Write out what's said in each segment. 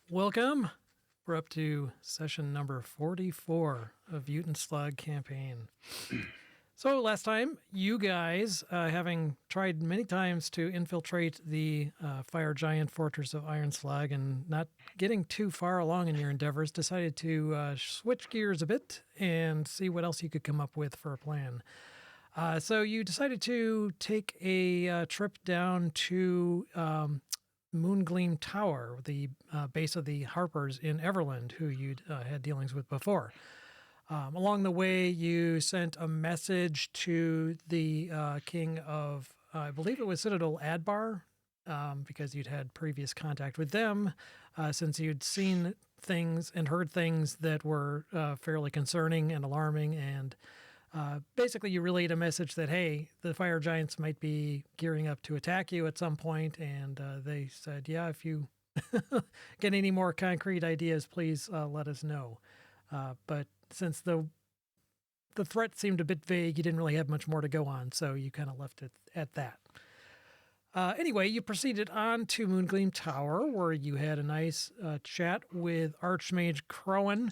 Welcome. We're up to session number 44 of Ute and Slug campaign. So last time, you guys, having tried many times to infiltrate the fire giant fortress of Iron Slug and not getting too far along in your endeavors, decided to switch gears a bit and see what else you could come up with for a plan. So you decided to take a trip down to Moongleam Tower, the base of the Harpers in Everland, who you'd had dealings with before. Along the way, you sent a message to the king of, I believe it was Citadel Adbar, because you'd had previous contact with them, since you'd seen things and heard things that were fairly concerning and alarming, and basically you relayed a message that, hey, the fire giants might be gearing up to attack you at some point, and they said, yeah, if you get any more concrete ideas, please let us know. But since the threat seemed a bit vague, you didn't really have much more to go on, so you kind of left it at that. Anyway, you proceeded on to Moongleam Tower, where you had a nice chat with Archmage Crowan,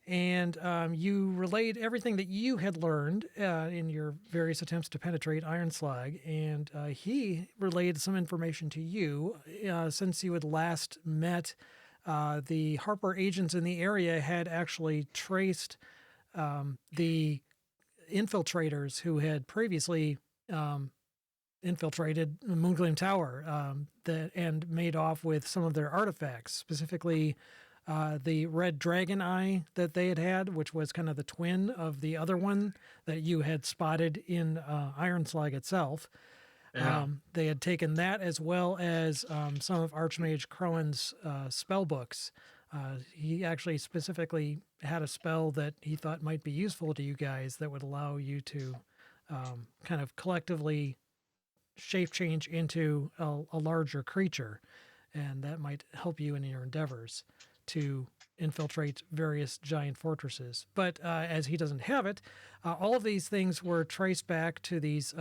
and you relayed everything that you had learned in your various attempts to penetrate Iron Slug, and he relayed some information to you. Since you had last met, the Harper agents in the area had actually traced the infiltrators who had previously infiltrated Moongleam Tower and made off with some of their artifacts, specifically the red dragon eye that they had, which was kind of the twin of the other one that you had spotted in Iron Slug itself. Yeah. They had taken that as well as some of Archmage Crowan's spell books. He actually specifically had a spell that he thought might be useful to you guys that would allow you to kind of collectively shape change into a larger creature, and that might help you in your endeavors to infiltrate various giant fortresses. But as he doesn't have it, all of these things were traced back to these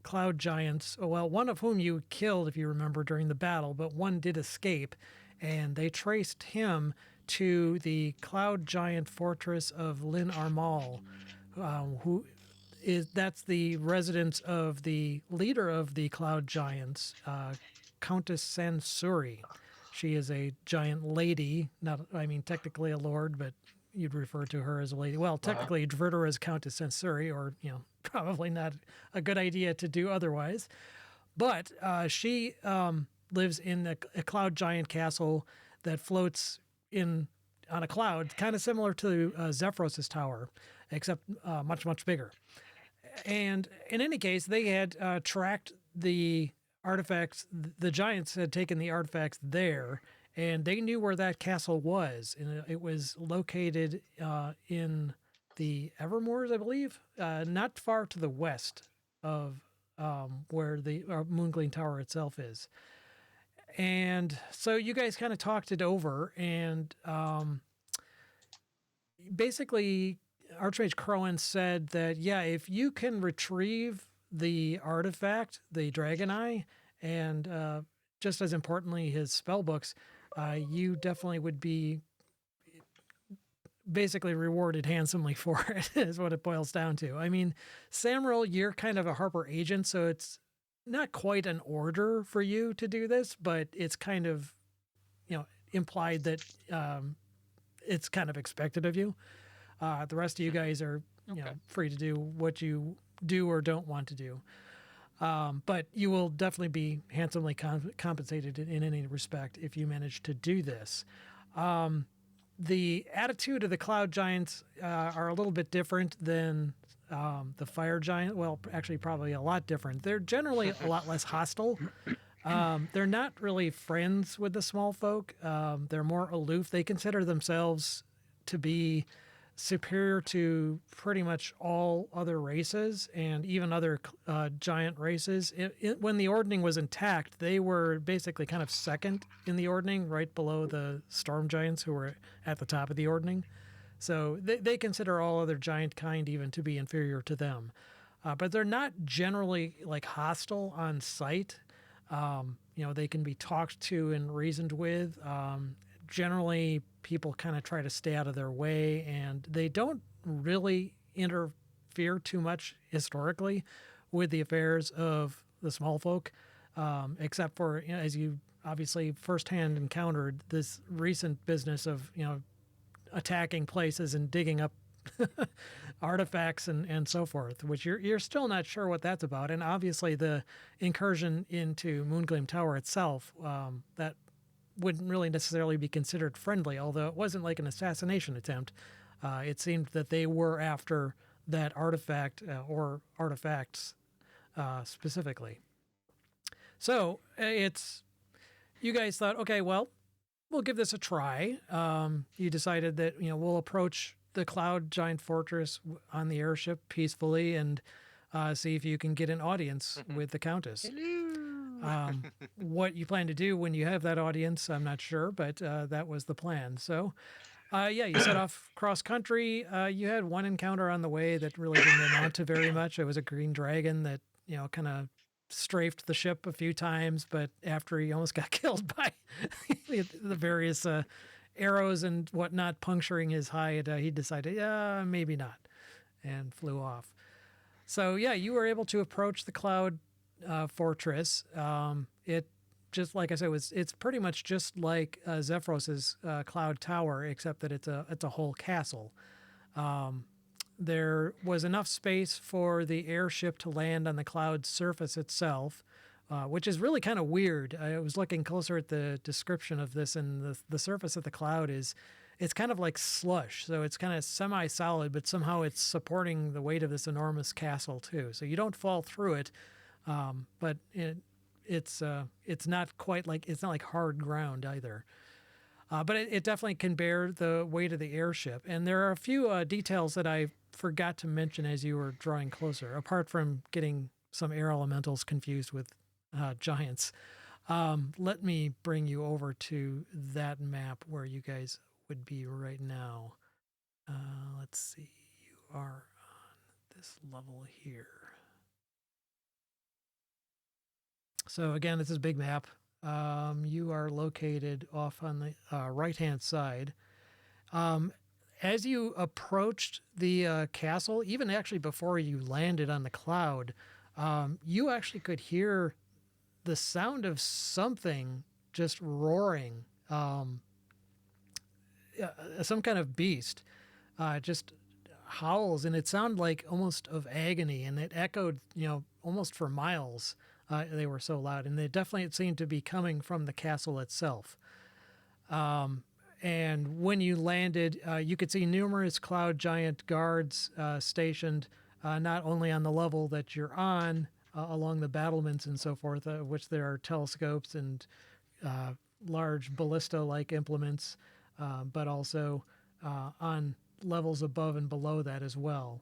cloud giants, well, one of whom you killed, if you remember, during the battle, but one did escape, and they traced him to the cloud giant fortress of Lin Armal, that's the residence of the leader of the cloud giants, Countess Sansuri. She is a giant lady, technically a lord, but you'd refer to her as a lady. Well, technically you'd refer to her as Countess Sansuri, or, probably not a good idea to do otherwise. But she lives in a cloud giant castle that floats on a cloud, kind of similar to Zephyros' tower, except much, much bigger. And in any case, they had tracked the artifacts. The giants had taken the artifacts there, and they knew where that castle was. And it was located in the Evermoors, I believe, not far to the west of where the Moongleam Tower itself is. And so you guys kind of talked it over, and basically Archmage Crowan said that, yeah, if you can retrieve the artifact, the Dragon Eye, and just as importantly, his spell books, you definitely would be basically rewarded handsomely for it, is what it boils down to. I mean, Samuel, you're kind of a Harper agent, so it's not quite an order for you to do this, but it's kind of, implied that it's kind of expected of you. The rest of you guys are, free to do what you do or don't want to do. But you will definitely be handsomely compensated in any respect if you manage to do this. The attitude of the cloud giants are a little bit different than the fire giant. Well, actually, probably a lot different. They're generally a lot less hostile. They're not really friends with the small folk. They're more aloof. They consider themselves to be superior to pretty much all other races and even other giant races. When the ordning was intact, they were basically kind of second in the ordning, right below the storm giants who were at the top of the ordning. So they consider all other giant kind even to be inferior to them. But they're not generally like hostile on sight. They can be talked to and reasoned with. generally people kind of try to stay out of their way, and they don't really interfere too much historically with the affairs of the small folk, except for, as you obviously firsthand encountered, this recent business of, attacking places and digging up artifacts and so forth, which you're still not sure what that's about. And obviously the incursion into Moongleam Tower itself, that wouldn't really necessarily be considered friendly, although it wasn't like an assassination attempt. It seemed that they were after that artifact or artifacts specifically. So you guys thought, okay, well, we'll give this a try. You decided that, we'll approach the Cloud Giant Fortress on the airship peacefully and see if you can get an audience with the Countess. Hello. What you plan to do when you have that audience, I'm not sure, but that was the plan. So, you set off cross country. You had one encounter on the way that really didn't amount to very much. It was a green dragon that, kind of strafed the ship a few times, but after he almost got killed by the various arrows and whatnot puncturing his hide, he decided, yeah, maybe not, and flew off. So you were able to approach the Cloud Fortress. It, just like I said, it's pretty much just like Zephyros's Cloud Tower, except that it's a whole castle. There was enough space for the airship to land on the cloud surface itself, which is really kind of weird. I was looking closer at the description of this, and the surface of the cloud it's kind of like slush. So it's kind of semi-solid, but somehow it's supporting the weight of this enormous castle too. So you don't fall through it, but it's not quite like, it's not like hard ground either. But it definitely can bear the weight of the airship. And there are a few details that I forgot to mention as you were drawing closer, apart from getting some air elementals confused with giants. Let me bring you over to that map where you guys would be right now. Let's see. You are on this level here. So again, this is a big map. You are located off on the right-hand side. As you approached the castle, even actually before you landed on the cloud, you actually could hear the sound of something just roaring, some kind of beast, just howls, and it sounded like almost of agony, and it echoed, almost for miles. They were so loud, and they definitely seemed to be coming from the castle itself. And when you landed, you could see numerous Cloud Giant guards stationed not only on the level that you're on, along the battlements and so forth, which there are telescopes and large ballista-like implements, but also on levels above and below that as well.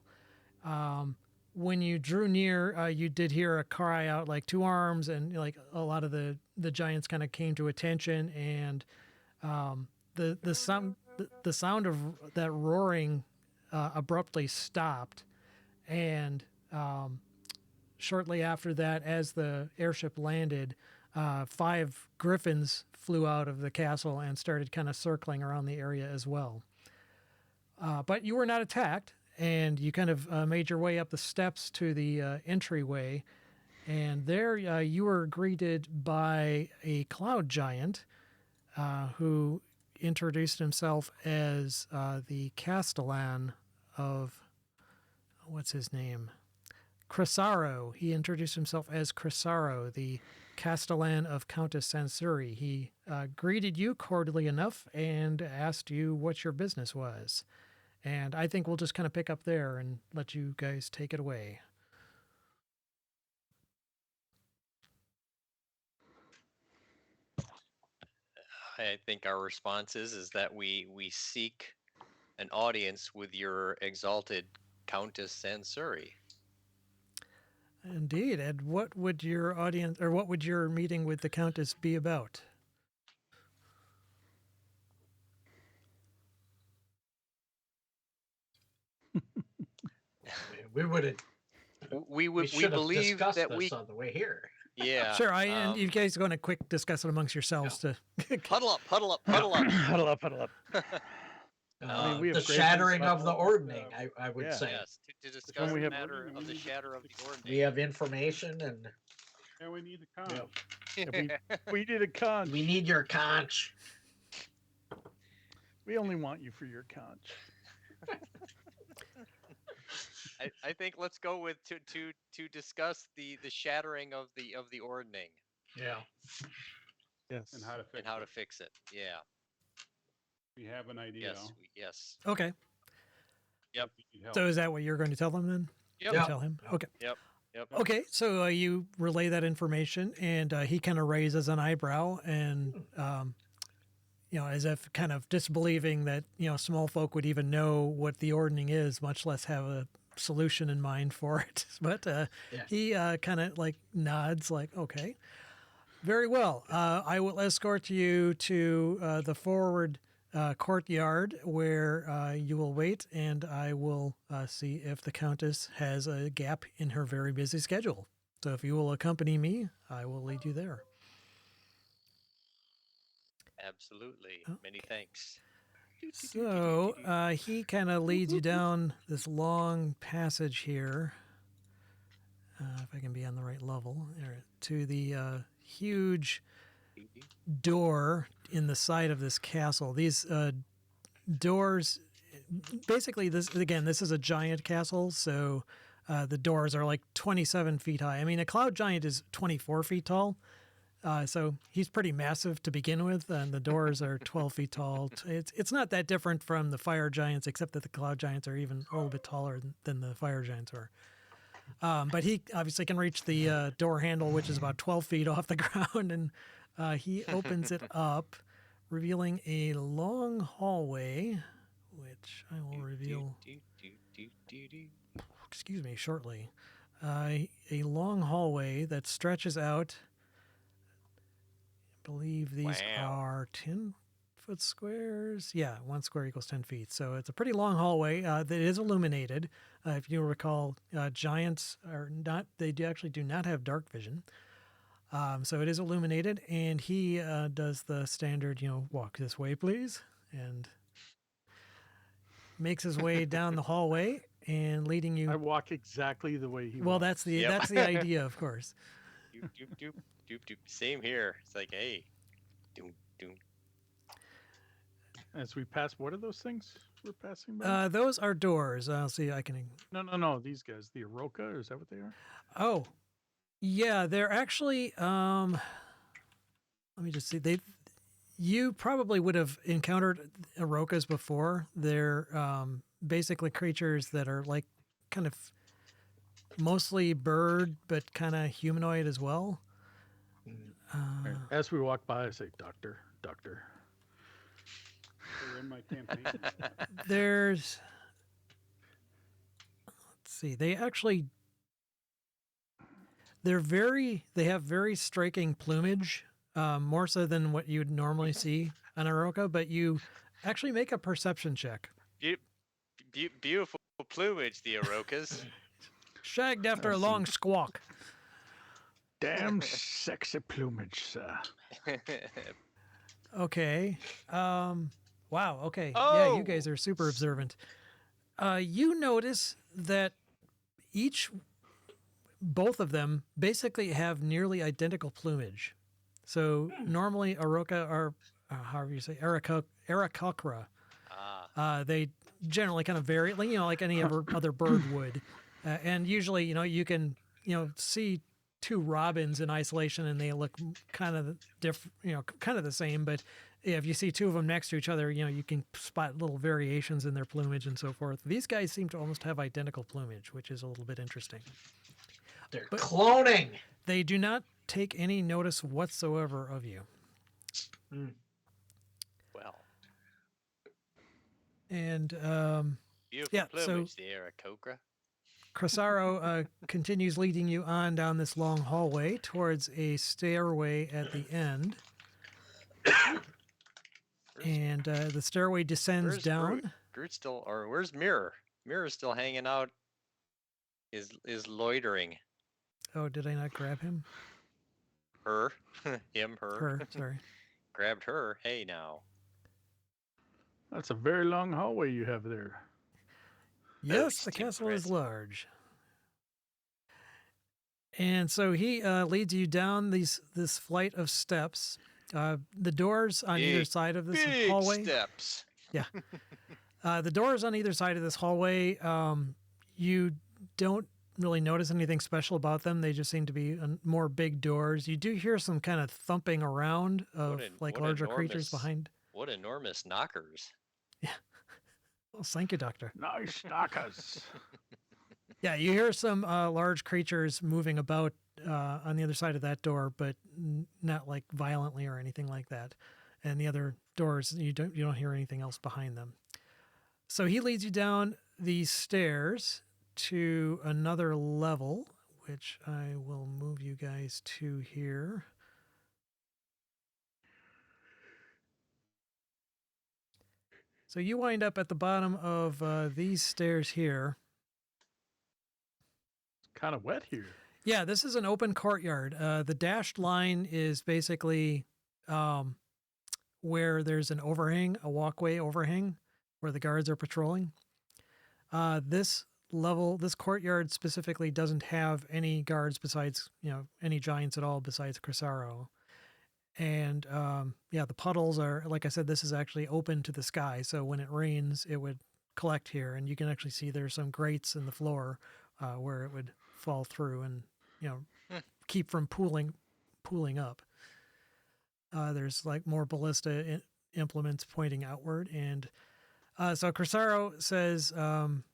When you drew near, you did hear a cry out like two arms, and like a lot of the giants kind of came to attention, and the sound of that roaring abruptly stopped, and shortly after that, as the airship landed, 5 griffins flew out of the castle and started kind of circling around the area as well. But you were not attacked, and you kind of made your way up the steps to the entryway, and there you were greeted by a cloud giant who introduced himself as the Castellan of, what's his name? Crisaro. He introduced himself as Crisaro, the Castellan of Countess Sansuri. He greeted you cordially enough and asked you what your business was. And I think we'll just kind of pick up there and let you guys take it away. I think our response is that we seek an audience with your exalted Countess Sansuri. Indeed. And what would your audience, or what would your meeting with the Countess be about? We would have. We We should have believe discussed that this on the way here. Yeah. Sure. And you guys are going to quick discuss it amongst yourselves to. Huddle up, huddle up, huddle up. Huddle up, huddle up. I mean, we The have great shattering news of the about what, ordning, I would yeah. say. Yes, to discuss we the have- matter of the shatter of the ordinary. We have information and Yeah, we need a con. Yep. we need a conch. we need your conch. We only want you for your conch. I think let's go with to discuss the shattering of the ordning Yeah. Yes. And how to fix and how it. to fix it. Yeah. We have an idea. Yes. Yes. Okay. Yep. We need help. So is that what you're going to tell them then? Yep. Yeah. Tell him. Okay. Yep. Okay. So you relay that information, and he kind of raises an eyebrow, and as if kind of disbelieving that small folk would even know what the ordning is, much less have a solution in mind for it. But he kind of like nods, like, okay, very well. I will escort you to the forward courtyard where you will wait, and I will see if the Countess has a gap in her very busy schedule. So if you will accompany me, I will lead you there. Absolutely. Okay. Many thanks. So he kind of leads you down this long passage here. If I can be on the right level, there, to the huge door in the side of this castle. These doors, basically, this is a giant castle, so the doors are like 27 feet high. I mean, a cloud giant is 24 feet tall. So he's pretty massive to begin with, and the doors are 12 feet tall. It's not that different from the fire giants, except that the cloud giants are even a little bit taller than the fire giants are. But he obviously can reach the door handle, which is about 12 feet off the ground, and he opens it up, revealing a long hallway, which I will reveal, shortly. A long hallway that stretches out. I believe these are 10-foot squares. Yeah, 1 square equals 10 feet. So it's a pretty long hallway that is illuminated. If you recall, giants are not, actually do not have dark vision. So it is illuminated, and he does the standard, walk this way, please, and makes his way down the hallway and leading you. I walk exactly the way he Well, walks. that's the idea, of course. Doop, doop, doop, doop, doop. Same here. It's like, hey, doom, doom. As we pass, what are those things we're passing by? Those are doors. I'll see. I can. No. These guys, the Aroka, is that what they are? Oh, yeah. They're actually. Let me just see. You probably would have encountered Arokas before. They're basically creatures that are like kind of mostly bird, but kind of humanoid as well. As we walk by, I say, Doctor. They're in my campaign. There's. Let's see. They have very striking plumage, more so than what you'd normally see on Aroka, but you actually make a perception check. Beautiful plumage, the Arokas. Shagged after a long squawk. Damn sexy plumage, sir. Okay. Wow. Okay. Yeah, Oh! you guys are super observant. You notice that both of them basically have nearly identical plumage. So normally Aroka are, however you say, Aarakocra. They generally kind of vary, like any other bird would. And usually, you can, see two robins in isolation and they look kind of kind of the same. But if you see two of them next to each other, you can spot little variations in their plumage and so forth. These guys seem to almost have identical plumage, which is a little bit interesting. They're cloning. They do not take any notice whatsoever of you. Well, And beautiful Yeah, plumage, the Aarakocra. Crasaro continues leading you on down this long hallway towards a stairway at the end. And the stairway descends Where's down. Groot still, or where's Mirror? Mirror's still hanging out. Is loitering. Oh, did I not grab him? Her, him, Her, sorry. grabbed her. Hey now. That's a very long hallway you have there. Yes, the Most castle is impressive. large. And so he leads you down this flight of steps. The doors on either Big, side of this Big hallway. steps. The doors on either side of this hallway, you don't really notice anything special about them. They just seem to be more big doors. You do hear some kind of thumping around of like what larger creatures enormous- behind. What enormous knockers. Oh, thank you, Doctor. Nice knockers. Yeah, you hear some large creatures moving about on the other side of that door, but not like violently or anything like that. And the other doors, you don't hear anything else behind them. So he leads you down these stairs to another level, which I will move you guys to here. So you wind up at the bottom of these stairs here. It's kind of wet here. Yeah, this is an open courtyard. The dashed line is basically where there's an overhang, a walkway overhang, where the guards are patrolling. This courtyard specifically doesn't have any guards besides, any giants at all besides Crisaro. And the puddles are, like I said, this is actually open to the sky. So when it rains, it would collect here, and you can actually see there's some grates in the floor where it would fall through and keep from pooling up. There's like more ballista implements pointing outward, and so Crisaro says,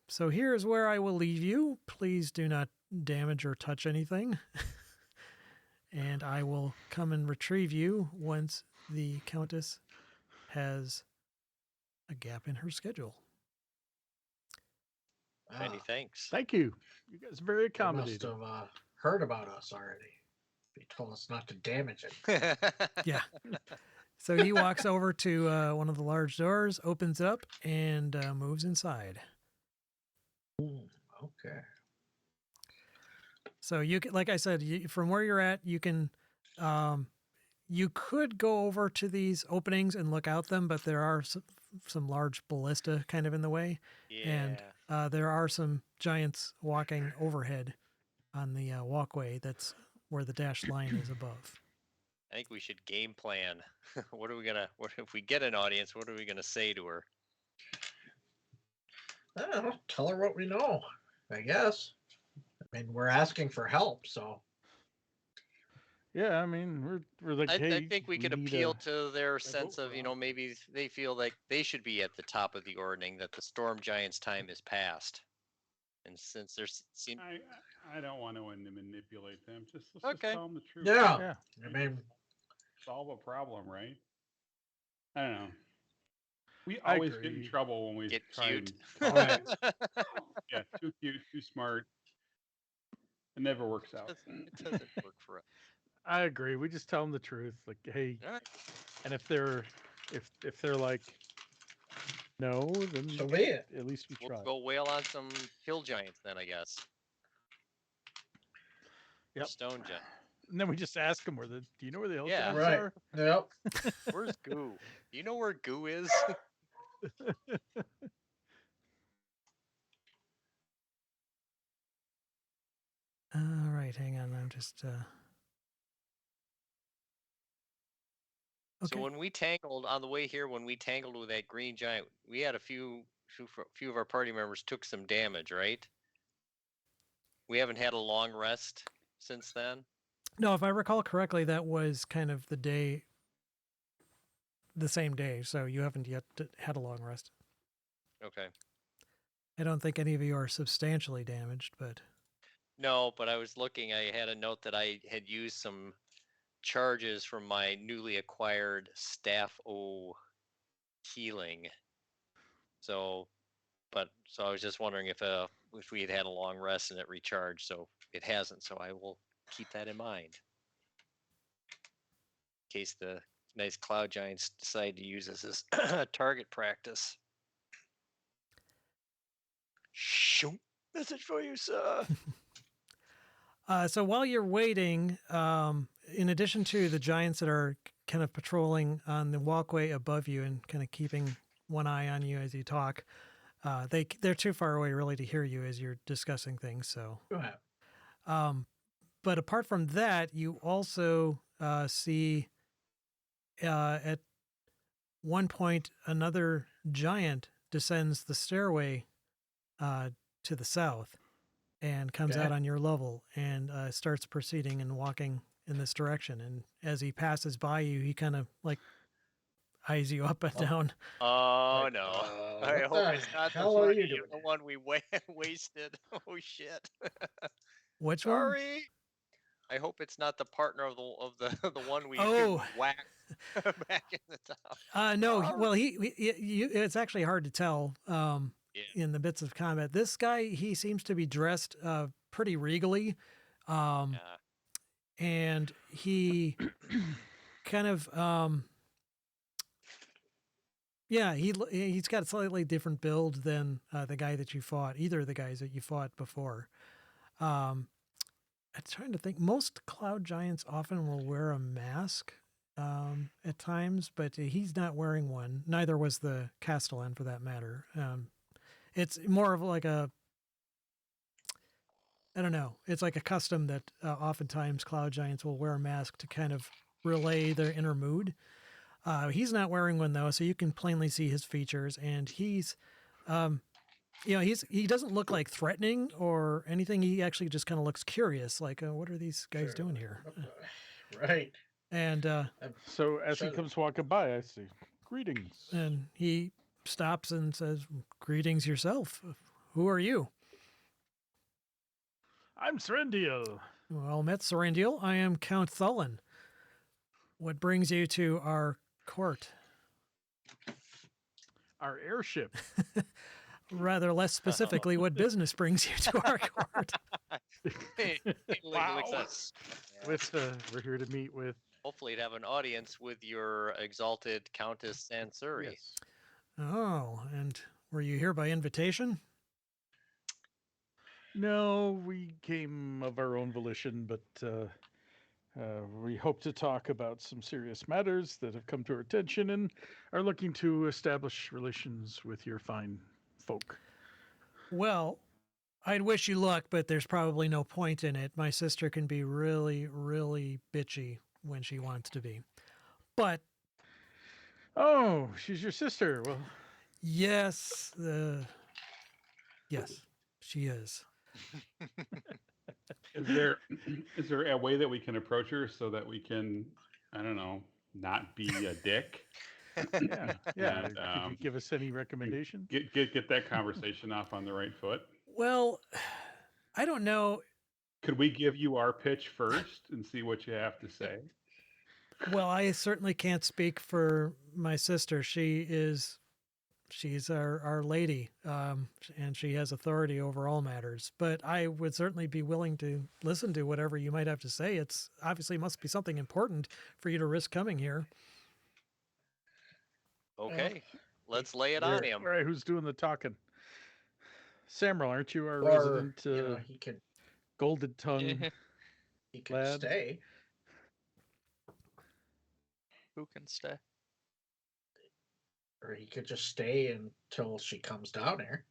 "So here's where I will leave you. Please do not damage or touch anything." And I will come and retrieve you once the Countess has a gap in her schedule. Many Ah, thanks. Thank you. You guys are very they must accommodating. have heard about us already. They told us not to damage it. Yeah. So he walks over to one of the large doors, opens it up, and moves inside. Okay. So you can, like I said, from where you're at, you can, you could go over to these openings and look out them, but there are some large ballista kind of in the way. Yeah. And there are some giants walking overhead on the walkway that's where the dashed line is above. I think we should game plan. What if we get an audience, what are we gonna say to her? I don't know. Tell her what we know, I guess. I mean, we're asking for help, so. Yeah, I mean, we're like, I hey, think we could need appeal a- to their vote sense of, for maybe they feel like they should be at the top of the ordering, that the storm giant's time is past. And since there's seem I don't want to manipulate them. Let's Okay. just tell them the truth. Yeah. Yeah. I mean, Solve a problem, right? I don't know. We I always get in agree. trouble when we get try cute. and Right. yeah, too cute, too smart. It never works out. It doesn't work for us. I agree. We just tell them the truth. Like, hey, All right. and if they're like, no, then so be it. at least we We'll tried. go whale on some hill giants then, I guess. Or Yep. stone giant. And then we just ask them do you know where the hill Yeah. giants Right. are? Yep. Where's Goo? Do you know where Goo is? All right, hang on. I'm just. Okay. So when we tangled on the way here, when we tangled with that green giant, we had a few of our party members took some damage, right? We haven't had a long rest since then. No, if I recall correctly, that was kind of the same day. So you haven't yet had a long rest. Okay. I don't think any of you are substantially damaged, but No, but I was looking. I had a note that I had used some charges from my newly acquired Staff O healing. So I was just wondering if we had had a long rest and it recharged. So it hasn't. So I will keep that in mind in case the nice cloud giants decide to use this as target practice. Shoot. Message for you, sir. so while you're waiting, in addition to the giants that are kind of patrolling on the walkway above you and kind of keeping one eye on you as you talk, they're too far away really to hear you as you're discussing things. So, Go ahead. but apart from that, you also see at one point another giant descends the stairway to the south and comes Okay. out on your level and starts proceeding and walking in this direction. And as he passes by you, he kind of like eyes you up and Oh. down. Oh Like, no! I what hope the it's not the hell are one, you doing the here? one we wasted. Oh shit! Which one? Sorry. I hope it's not the partner of the the one we Oh. whacked back in the top. No. Sorry. Well, it's actually hard to tell Yeah. in the bits of combat. This guy, he seems to be dressed pretty regally. Yeah. And he kind of he's got a slightly different build than the guy that you fought, either of the guys that you fought before. I'm trying to think. Most cloud giants often will wear a mask at times, but he's not wearing one. Neither was the castellan, for that matter. It's more of like a, I don't know. It's like a custom that oftentimes cloud giants will wear a mask to kind of relay their inner mood. He's not wearing one though, so you can plainly see his features, and he's, he doesn't look like threatening or anything. He actually just kind of looks curious, like, what are these guys Sure, doing here? what the- Right. And So as he Sure. comes walking by, I say, "Greetings." he stops and says, "Greetings yourself. Who are you?" I'm Serendiel. Well met, Serendiel. I am Count Thullen. What brings you to our court? Our airship. Rather less specifically, what business brings you to our court? Hey, Wow. looks like- Yeah. With we're here to meet with. Hopefully, to have an audience with your exalted Countess Sansuri. Yes. Oh, and were you here by invitation? No, we came of our own volition, but we hope to talk about some serious matters that have come to our attention and are looking to establish relations with your fine folk. Well, I'd wish you luck, but there's probably no point in it. My sister can be really, really bitchy when she wants to be. But Oh, she's your sister. Well, yes, yes, she is. Is there a way that we can approach her so that we can, I don't know, not be a dick? yeah. And, Could you give us any recommendations? Get that conversation off on the right foot. Well, I don't know. Could we give you our pitch first and see what you have to say? Well, I certainly can't speak for my sister. She's our lady, and she has authority over all matters. But I would certainly be willing to listen to whatever you might have to say. It's obviously must be something important for you to risk coming here. Okay, let's lay it You're- on him. All right, who's doing the talking? Samuel, aren't you our Or resident he could golden tongue? he could Lad. stay. Who can stay? Or he could just stay until she comes down here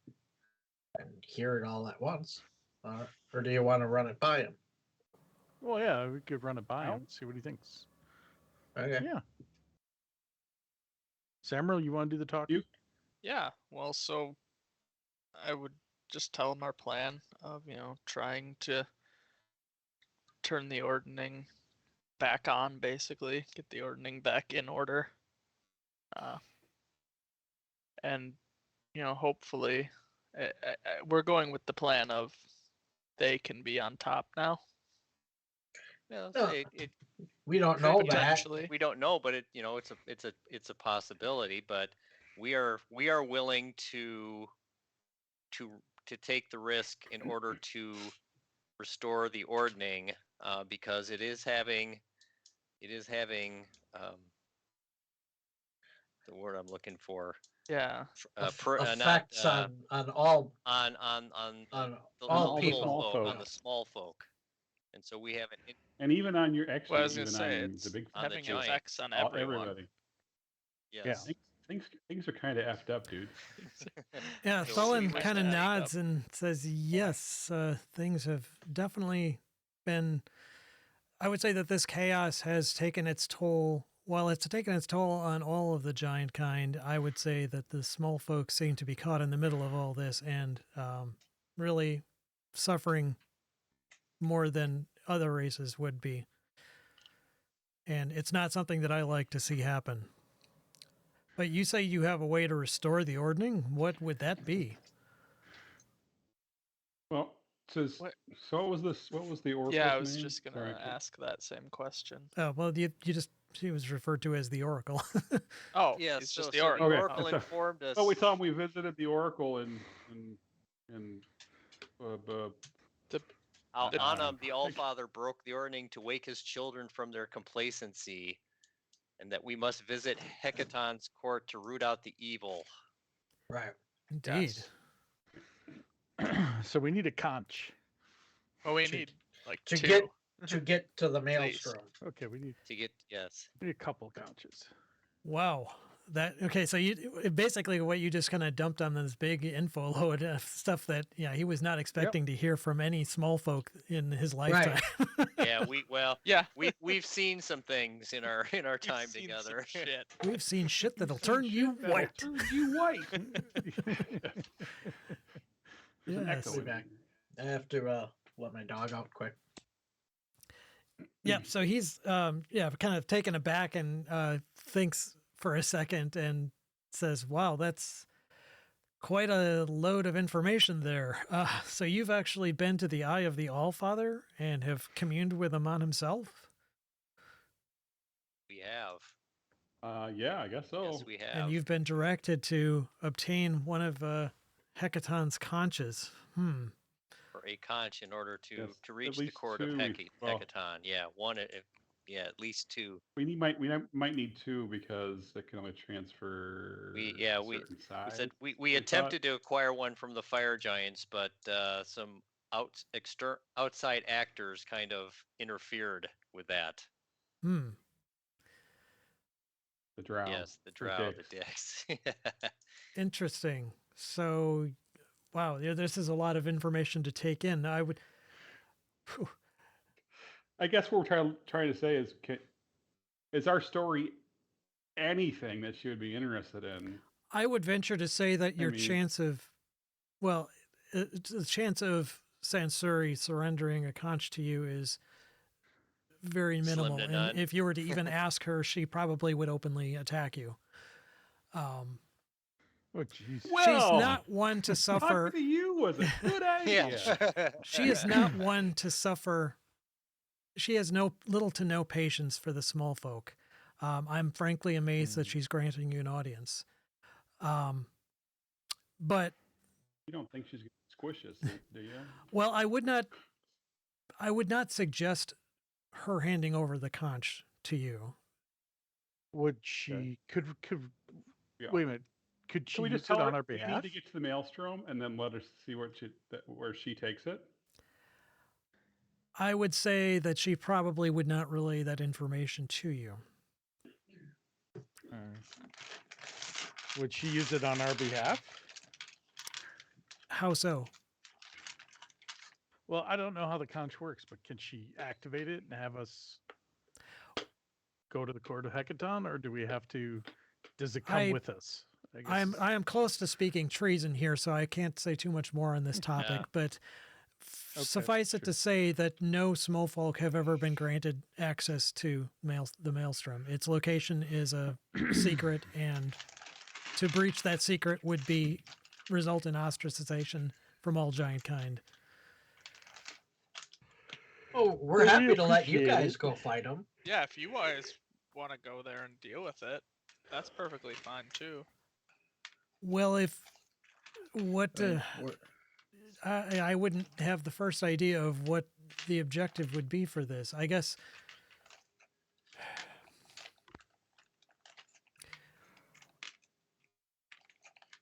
and hear it all at once. Or do you want to run it by him? Well, yeah, we could run it by Well. him, see what he thinks. Okay. Yeah. Samuel, you want to do the talking? Yeah, well, so I would just tell him our plan of, trying to turn the ordning back on, basically, get the ordning back in order. And, hopefully, we're going with the plan of they can be on top now. Yeah, No. it We don't know that. Potentially. we don't know, but it's a possibility. But we are willing to take the risk in order to restore the ordning, because it is having the word I'm looking for, Yeah. Effects not on all on on the all all the people. small folk, on folk. the small folk, and so we have an And even on your actually, Well, I was gonna even say on it's the big On the having giant. effects on all, everyone. everybody. Yes. Things are kind of effed up, dude. Yeah, So Thulin we kind of stand up. nods and says, yes, things have definitely been. I would say that this chaos has taken its toll. While it's taken its toll on all of the giant kind, I would say that the small folk seem to be caught in the middle of all this and really suffering more than other races would be. And it's not something that I like to see happen. But you say you have a way to restore the ordning? What would that be? Well, says What? so. What was the oracle's Yeah, I was name? just gonna Sorry, ask that same question. Oh, well, you just, she was referred to as the Oracle. Oh, Yeah, he's so, just the so oracle. the Okay, Oracle that's a- informed us. Oh, we thought we visited the oracle in Anam, the Allfather, broke the ordning to wake his children from their complacency, and that we must visit Hecaton's court to root out the evil. Right. Indeed. Yes. So we need a conch. Well, we To- need like to two. get to the least. maelstrom. Okay, we need To get, yes. a couple conches. Wow. That okay? So you basically what you just kind of dumped on this big info load of stuff that he was not expecting to hear from any small folk in his lifetime. Yeah, Yeah. we've seen some things in our We've time seen together. some shit. We've seen shit that'll turn you white. Turn you white. There's an Yes. echo Be in back. there. I have to let my dog out quick. Yeah. So he's kind of taken aback and thinks for a second and says, "Wow, that's quite a load of information there. So you've actually been to the Eye of the Allfather and have communed with him on himself?" We have. Yeah, I guess so. Yes, we have. And you've been directed to obtain one of Hecaton's conches. For a conch in order to Yes, reach at the least court of two. Well, Hecaton. Yeah, one. At least two. we might need two because it can only transfer We certain size. We said we thought. attempted to acquire one from the fire giants, but some outside actors kind of interfered with that. Hmm. The drow. Yes, the the drow, the dicks. dicks. Interesting. So, wow, this is a lot of information to take in. I would. Phew. I guess what we're trying to say is our story anything that she would be interested in? I would venture to say that your mean- chance of, well, the chance of Sansuri surrendering a conch to you is very Slim minimal. to And none. if you were to even ask her, she probably would openly attack you. Oh, jeez. Well, She's not one to talking suffer. to you was a good idea. Yeah. She is not one to suffer. She has little to no patience for the small folk. I'm frankly amazed that she's granting you an audience. But You don't think she's going to squish us, do you? well, I would not suggest her handing over the conch to you. Would she could Yeah. wait a minute? Could she Can we use just tell it her on our we need behalf? to get to the maelstrom and then let her see where she takes it? I would say that she probably would not relay that information to you. Would she use it on our behalf? How so? Well, I don't know how the conch works, but can she activate it and have us go to the court of Hecaton, or do we have to? Does it come with us? I guess. I am close to speaking treason here, so I can't say too much more on this topic. Yeah. But Okay, suffice it sure. to say that no small folk have ever been granted access to the maelstrom. Its location is a secret, and to breach that secret would result in ostracization from all giant kind. Oh, we're Well, we happy to let you appreciate guys it. go fight them. Yeah, if you guys want to go there and deal with it, that's perfectly fine too. Well, I wouldn't have the first idea of what the objective would be for this. I guess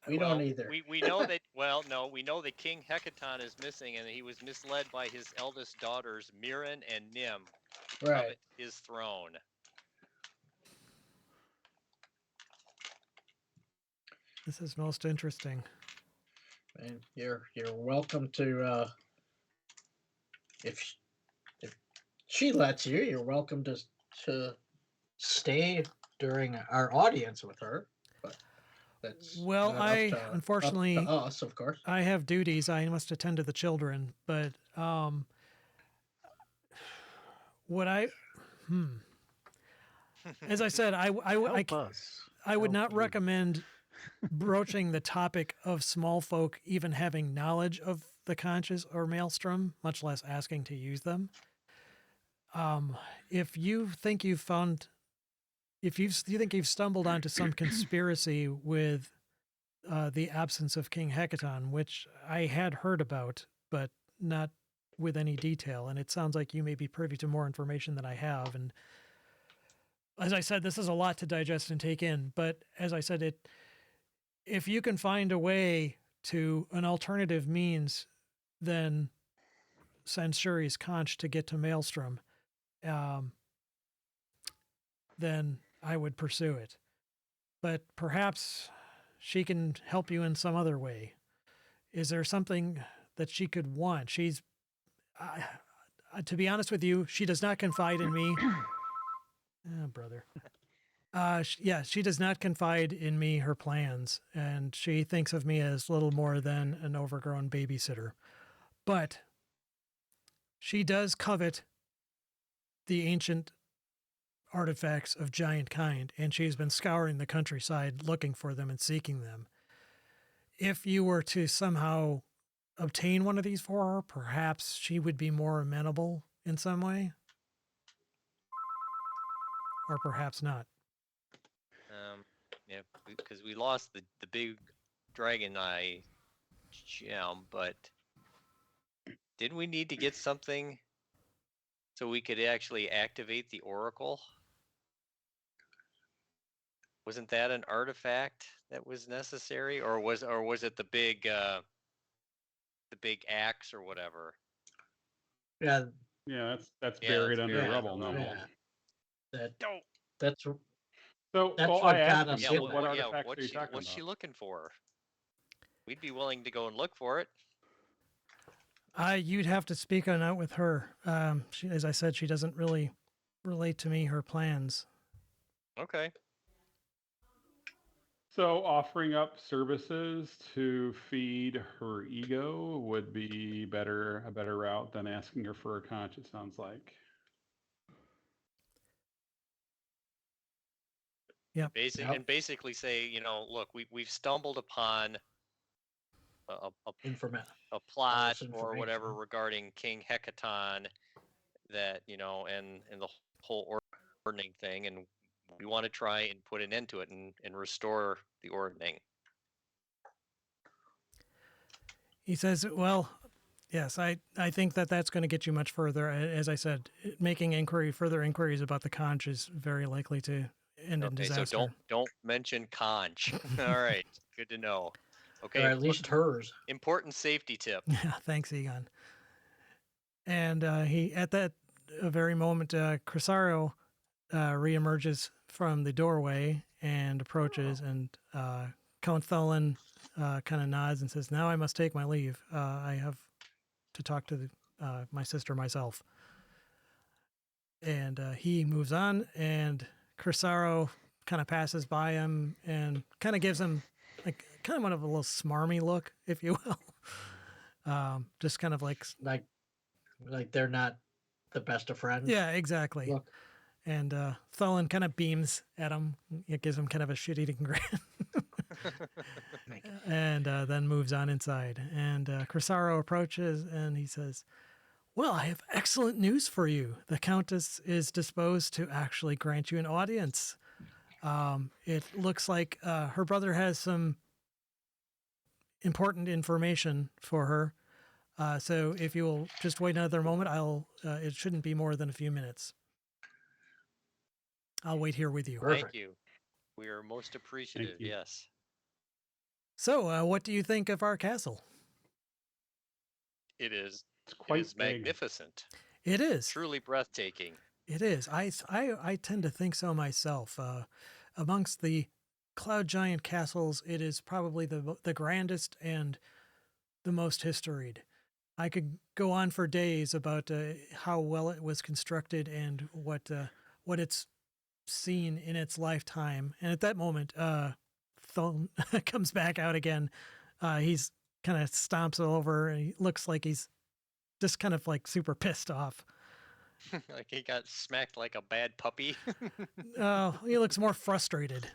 We don't either. We know that. Well, no, we know that King Hecaton is missing, and he was misled by his eldest daughters, Mirren and Nim. Right. covet his throne. This is most interesting. And you're welcome to if she lets you, you're welcome to stay during our audience with her. But that's Well, not I up to, unfortunately up to us, of course. I have duties. I must attend to the children, but what I as I said, Help us. I would Help not you. recommend broaching the topic of small folk even having knowledge of the conscious or maelstrom, much less asking to use them. If you think you've found, if you think you've stumbled onto some conspiracy with the absence of King Hecaton, which I had heard about, but not with any detail, and it sounds like you may be privy to more information than I have. And as I said, this is a lot to digest and take in. But as I said, if you can find a way to an alternative means than Sansuri's conch to get to Maelstrom, then I would pursue it. But perhaps she can help you in some other way. Is there something that she could want? To be honest with you, she does not confide in me. Oh, brother. She does not confide in me her plans, and she thinks of me as little more than an overgrown babysitter. But she does covet the ancient artifacts of giant kind, and she's been scouring the countryside looking for them and seeking them. If you were to somehow obtain one of these for her, perhaps she would be more amenable in some way. Or perhaps not. Yeah, because we lost the big dragon eye gem, but didn't we need to get something so we could actually activate the oracle? Wasn't that an artifact that was necessary, or was it the big axe or whatever? Yeah, Yeah, that's Yeah, buried that's under buried rubble under now. rubble. yeah. No. That's So, That's well, what I asked got him, us Yeah, hit what, with what it. artifacts are you talking what's about? she looking for? We'd be willing to go and look for it. You'd have to speak on out with her. As I said, she doesn't really relate to me her plans. Okay. So, offering up services to feed her ego would be a better route than asking her for a conch, it sounds like. Yep. And basically say, look, we've stumbled upon a plot or whatever information. regarding King Hecaton that, and the whole ordning thing, and we want to try and put an end to it and restore the ordning. He says, well, yes, I think that's going to get you much further. As I said, making further inquiries about the conch is very likely to end in disaster. So don't mention conch. All right, good to know. Okay, Or at least hers. important safety tip. Yeah, thanks, Egon. And he, at that very moment, Crisaro reemerges from the doorway and approaches, and Count Thulin kind of nods and says, "Now I must take my leave. I have to talk to my sister myself." And he moves on, and Crisaro kind of passes by him and kind of gives him like kind of one of a little smarmy look, if you will. Just kind of like they're not the best of friends. Yeah, exactly. Look. And Thulin kind of beams at him. It gives him kind of a shit-eating grin. And then moves on inside. And Crisaro approaches and he says, "Well, I have excellent news for you. The Countess is disposed to actually grant you an audience. It looks like her brother has some important information for her. So if you will just wait another moment, it shouldn't be more than a few minutes. I'll wait here with you." Perfect. Thank you. We are most appreciative. you. Yes. So, what do you think of our castle? It is. It's quite It is big. magnificent. It is. Truly breathtaking. It is. I tend to think so myself. Amongst the cloud giant castles, it is probably the grandest and the most historied. I could go on for days about how well it was constructed and what it's seen in its lifetime. And at that moment, Thone comes back out again. He's kind of stomps over and he looks like he's just kind of like super pissed off. Like he got smacked like a bad puppy. He looks more frustrated.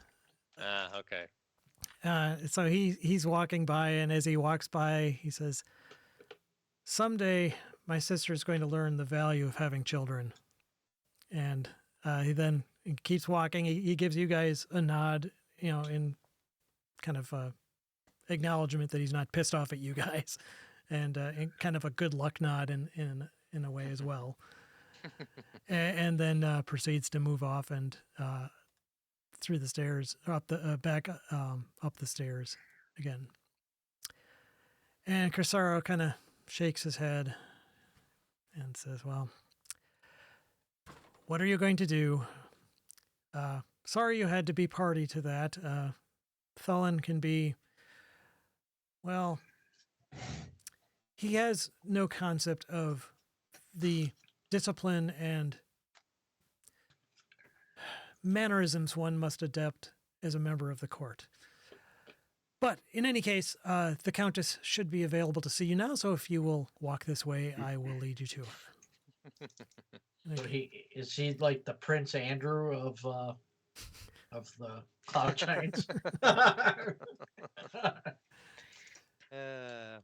Okay. So he's walking by, and as he walks by, he says, "Someday my sister is going to learn the value of having children." And he then keeps walking. He gives you guys a nod, in kind of acknowledgement that he's not pissed off at you guys, and kind of a good luck nod in a way as well. And then proceeds to move off and through the stairs, up the back up the stairs again. And Crisaro kind of shakes his head and says, "Well, what are you going to do? Sorry you had to be party to that. Thulin can be, well, he has no concept of the discipline and mannerisms one must adopt as a member of the court. But in any case, the Countess should be available to see you now, so if you will walk this way, I will lead you to her." So is he like the Prince Andrew of the Cloud Giants?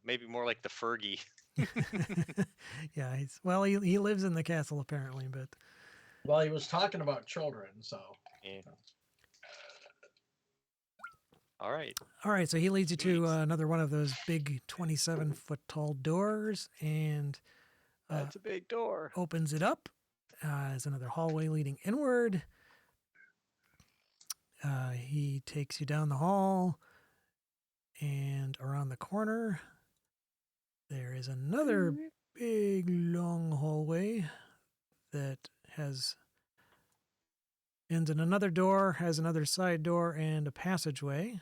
Maybe more like the Fergie. Yeah, he lives in the castle apparently, but Well, he was talking about children, so. Yeah. All right. so he leads you to another one of those big 27-foot tall doors and That's a big door. opens it up. There's another hallway leading inward. He takes you down the hall and around the corner. There is another big long hallway that ends in another door, has another side door and a passageway.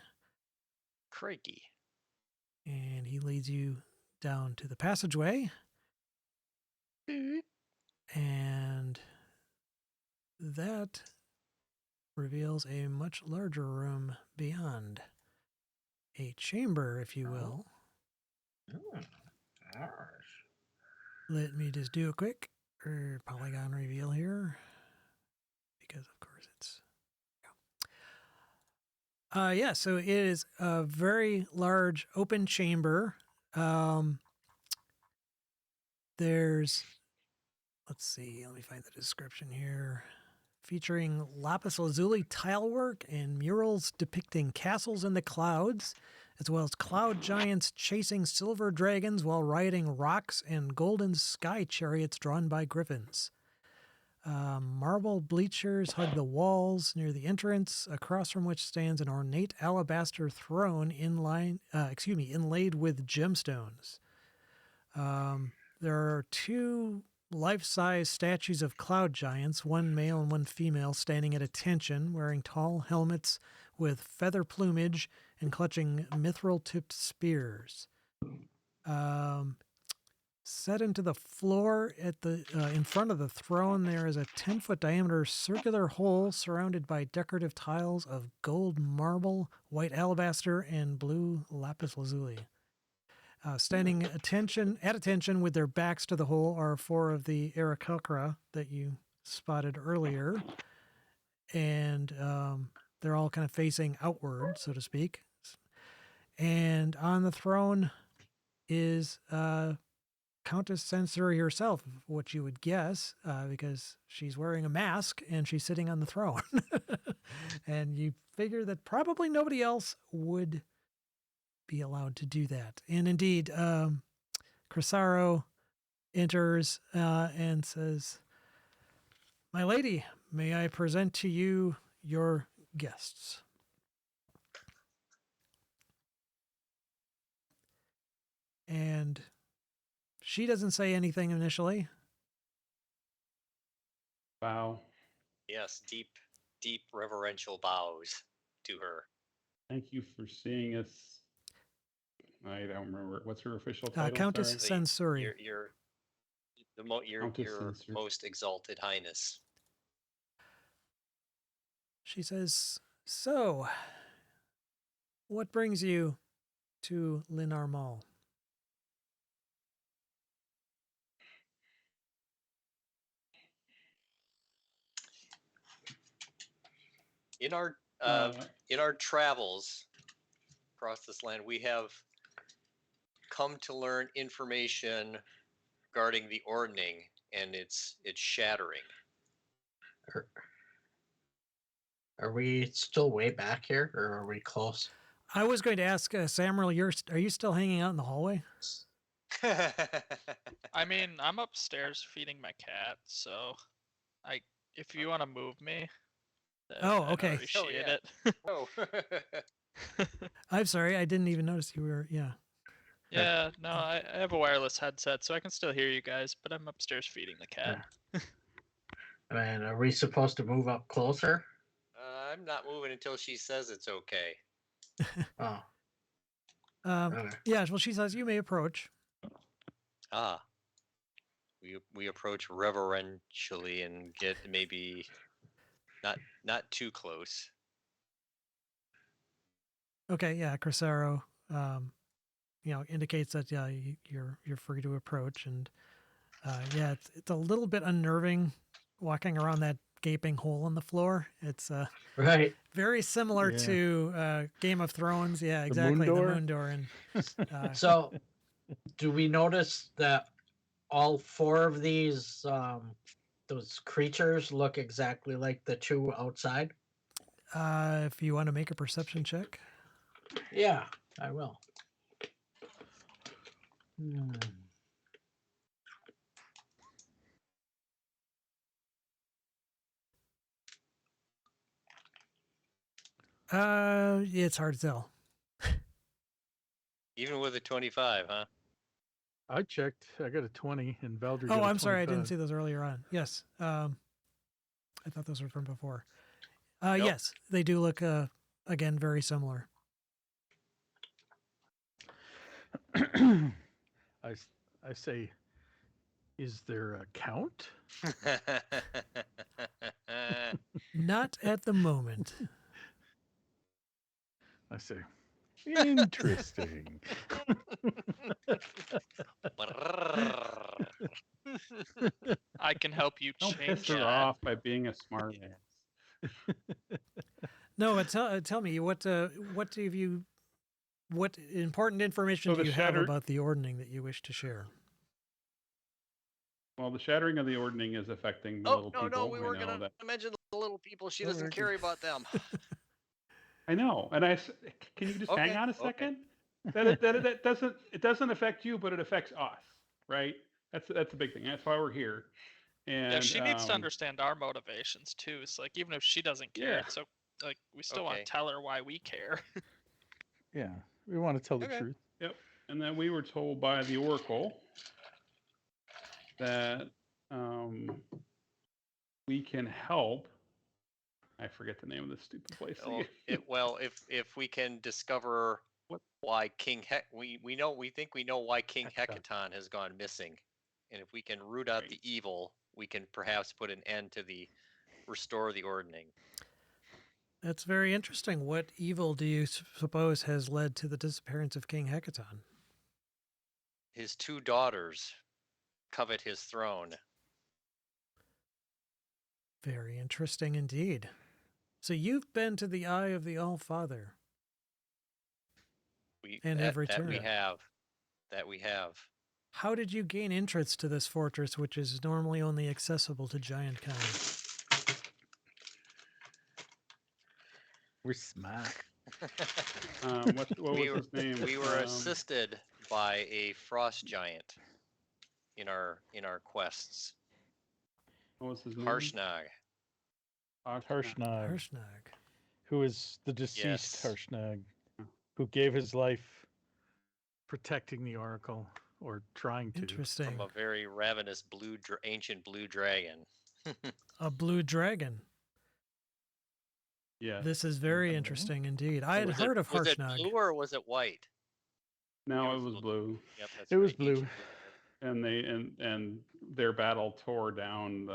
Crikey. And he leads you down to the passageway. And that reveals a much larger room beyond. A chamber, if you will. Let me just do a quick polygon reveal here. Because, of course, it's... Yeah, so it is a very large open chamber. There's... Let's see, let me find the description here. Featuring lapis lazuli tilework and murals depicting castles in the clouds, as well as cloud giants chasing silver dragons while riding rocks and golden sky chariots drawn by griffins. Marble bleachers hug the walls near the entrance, across from which stands an ornate alabaster throne inlaid with gemstones. There are two life-size statues of cloud giants, one male and one female, standing at attention, wearing tall helmets with feather plumage and clutching mithril-tipped spears. Set into the floor at the in front of the throne, there is a 10-foot diameter circular hole surrounded by decorative tiles of gold marble, white alabaster, and blue lapis lazuli. Standing at attention with their backs to the hole are four of the Aarakocra that you spotted earlier. And they're all kind of facing outward, so to speak. And on the throne is Countess Sensori herself, what you would guess, because she's wearing a mask and she's sitting on the throne. And you figure that probably nobody else would be allowed to do that. And indeed, Crisaro enters and says, "My lady, may I present to you your guests?" And she doesn't say anything initially. Bow. Yes, deep reverential bows to her. Thank you for seeing us. I don't remember. What's her official title? Countess Sorry. Sensori. Your Countess Sensor. most exalted highness. She says, "So, what brings you to Linar Mall?" In our travels across this land, we have come to learn information regarding the ordning and its shattering. Are we still way back here, or are we close? I was going to ask Samuel, are you still hanging out in the hallway? I mean, I'm upstairs feeding my cat, so if you want to move me, then Oh, I'd okay. appreciate yeah. it. Oh. I'm sorry, I didn't even notice you were. Yeah. Yeah, no, I have a wireless headset, so I can still hear you guys, but I'm upstairs feeding the cat. And are we supposed to move up closer? I'm not moving until she says it's okay. Oh, okay. Yeah. Well, she says you may approach. Ah. We approach reverentially and get maybe not too close. Okay. Yeah. Cresaro, indicates that you're free to approach, and yeah, it's a little bit unnerving walking around that gaping hole in the floor. It's Right. very similar Yeah. to Game of Thrones. Yeah, moon exactly. The door? moon door. And So, do we notice that all four of these those creatures look exactly like the two outside? if you want to make a perception check. Yeah, I will. It's hard to tell. Even with a 25, huh? I checked. I got a 20, and Valdry Oh, got a I'm sorry, I didn't 25. see those earlier on. Yes, I thought those were from before. Nope. Yes, they do look again very similar. I say, is there a count? Not at the moment. I say, interesting. I can help you Don't change piss her that. off by being a smart ass. No, but tell me what important information So do the you have shatter- about the ordning that you wish to share? Well, the shattering of the ordning is affecting the Oh, little no, people. we I were know going that. to mention the little people. She Oh, doesn't okay. care about them. I know, and can you just hang Okay, on a okay. second? That doesn't affect you, but it affects us, right? That's the big thing. That's why we're here. And Yeah, she needs to understand our motivations too. It's like even if she doesn't care, Yeah. it's so like we still want Okay. to tell her why we care. Yeah, we want to tell the Okay. truth. Yep. And then we were told by the Oracle that we can help. I forget the name of this stupid place. If we can discover why King we think we know why King Hecaton has gone missing, and if we can root out the evil, we can perhaps put an end to restore the ordning. That's very interesting. What evil do you suppose has led to the disappearance of King Hecaton? His two daughters covet his throne. Very interesting indeed. So you've been to the Eye of the All-Father. Have returned. That we have. How did you gain entrance to this fortress, which is normally only accessible to Giant Con? We're smart. What was his name? We were assisted by a frost giant in our quests. What was his name? Harshnag. Harshnag, who is the deceased Yes. Harshnag, who gave his life protecting the Oracle, or trying to. Interesting. From a very ravenous ancient blue dragon. a blue dragon. Yes. This is very Okay. interesting indeed. I had Was heard of was it Harshnag. blue or was it white? No, it was blue. Yep, that's It was right. blue. Ancient dragon. And they and their battle tore down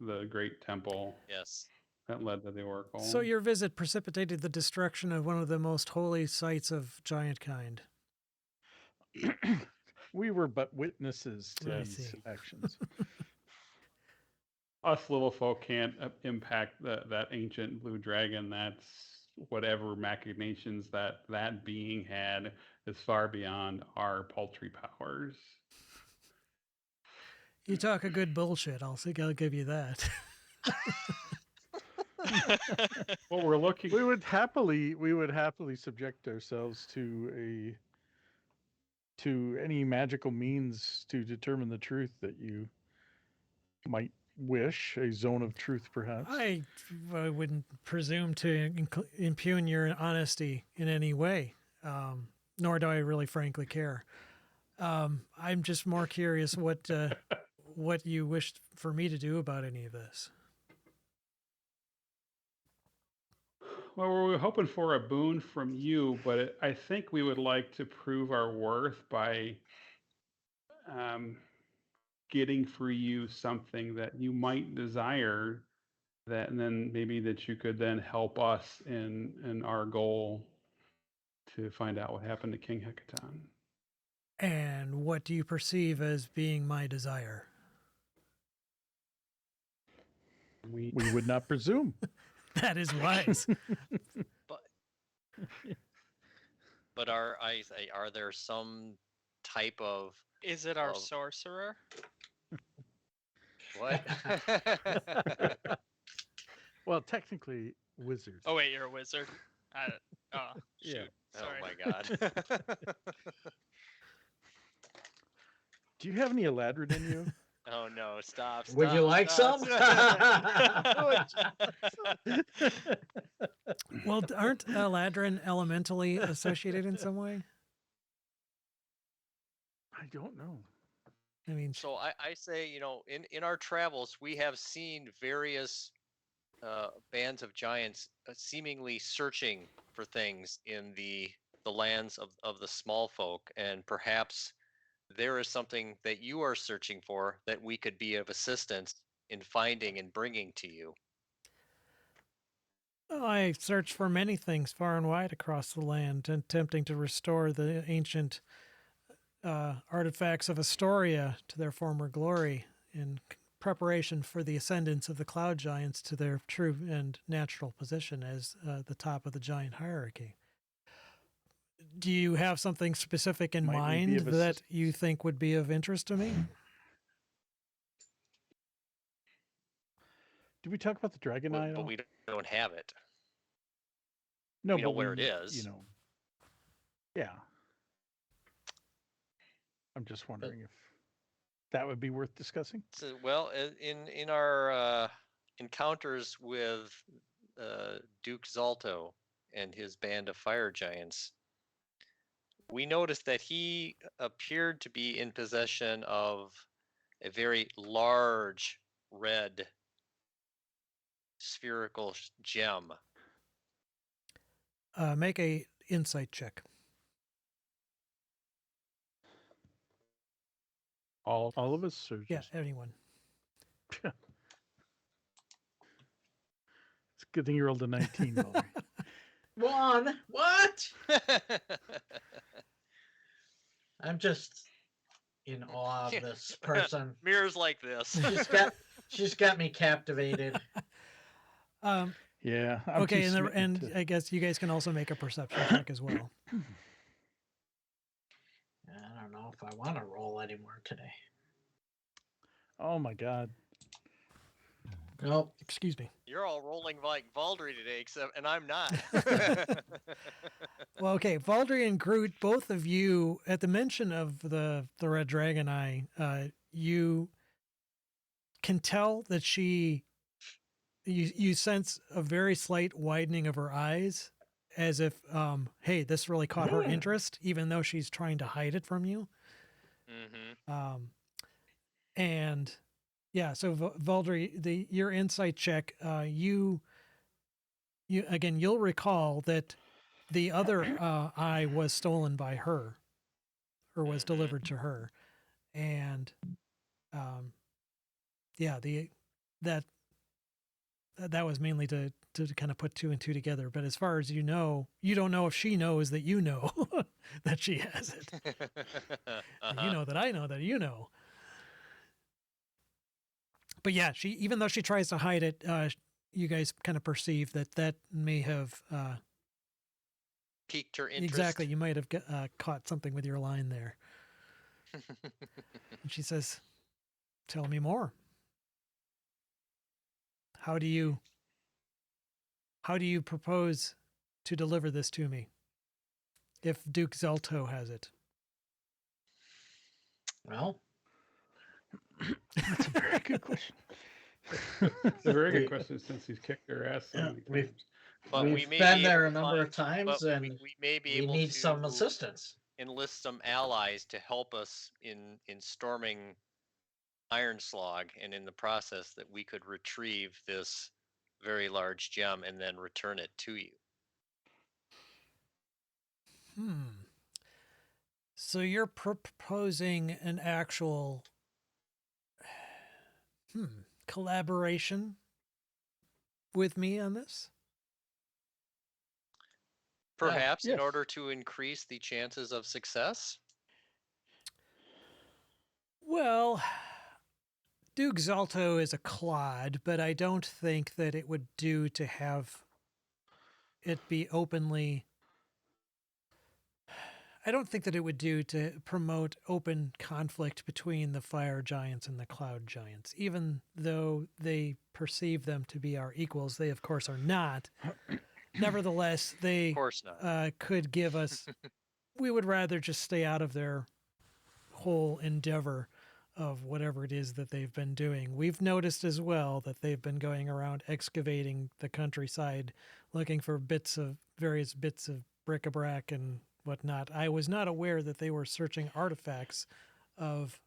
the great temple Yes. that led to the oracle. So your visit precipitated the destruction of one of the most holy sites of giant kind. We were but witnesses to I these see. actions. Us little folk can't impact that ancient blue dragon. That's whatever machinations that being had is far beyond our paltry powers. You talk a good bullshit. I'll give you that. What we're looking we would happily subject ourselves to any magical means to determine the truth that you might wish, a zone of truth perhaps. I wouldn't presume to impugn your honesty in any way, nor do I really frankly care. I'm just more curious what you wished for me to do about any of this. Well, we're hoping for a boon from you, but I think we would like to prove our worth by getting for you something that you might desire, that and then maybe that you could then help us in our goal to find out what happened to King Hekaton. And what do you perceive as being my desire? We We would not presume. That is wise. But are there some type of Is it our Of- sorcerer? what? Well, technically, wizards. Oh wait, you're a wizard. Oh shoot. Yeah. Oh Sorry. my god. Do you have any Eladrin in you? Oh no, stop. Would you like some? Well, aren't Eladrin elementally associated in some way? I don't know. I mean, So I say, in our travels, we have seen various bands of giants seemingly searching for things in the lands of the small folk, and perhaps there is something that you are searching for that we could be of assistance in finding and bringing to you. I searched for many things far and wide across the land, attempting to restore the ancient artifacts of Astoria to their former glory in preparation for the ascendance of the cloud giants to their true and natural position as the top of the giant hierarchy. Do you have something specific in Might we be mind of that you think would be of interest to me? Did we talk about the dragon eye? at But all? we don't have it. No, we know but where it is. Yeah. I'm just wondering if that would be worth discussing. So, well, in our encounters with Duke Zalto and his band of fire giants, we noticed that he appeared to be in possession of a very large red spherical gem. Make a insight check. All of us? Or Yeah, just- anyone. It's a good thing you rolled a 19, Valerie. One. What? I'm just in awe of this person. Mirrors like this. She's got me captivated. Yeah. I'm Okay, too smitten and to- I guess you guys can also make a perception check as well. I don't know if I want to roll anymore today. Oh my God. Nope. Excuse me. You're all rolling like Valdry today, and I'm not. Well, okay, Valdry and Groot, both of you, at the mention of the red dragon eye, you can tell that you sense a very slight widening of her eyes, as if, hey, this really caught her interest, even though she's trying to hide it from you. Mm-hmm. And Yeah. So Valdry, your insight check, you again, you'll recall that the other eye was stolen by her, or was Mhm. delivered to her, and yeah, that that was mainly to kind of put two and two together. But as far as you know, you don't know if she knows that you know that she has it. You know that I know that you know. But yeah, she, even though she tries to hide it, you guys kind of perceive that may have Piqued her interest. exactly. You might have caught something with your line there. And she says, "Tell me more. How do you propose to deliver this to me? If Duke Zelto has it." Well, That's a very good question. It's a very We- good question since he's kicked their ass so many we've times. But we we've may been be there a able to number of find- times, but and we may be we able need to some assistance. enlist some allies to help us in storming Ironslog, and in the process that we could retrieve this very large gem and then return it to you. So you're proposing an actual collaboration with me on this? Perhaps in Yes. order to increase the chances of success. Well, Duke Zalto is a clod, but I don't think that it would do to have it be openly. I don't think that it would do to promote open conflict between the fire giants and the cloud giants. Even though they perceive them to be our equals, they of course are not. Nevertheless, Of they course not. could give us. We would rather just stay out of their whole endeavor of whatever it is that they've been doing. We've noticed as well that they've been going around excavating the countryside, looking for various bits of bric-a-brac and whatnot. I was not aware that they were searching artifacts of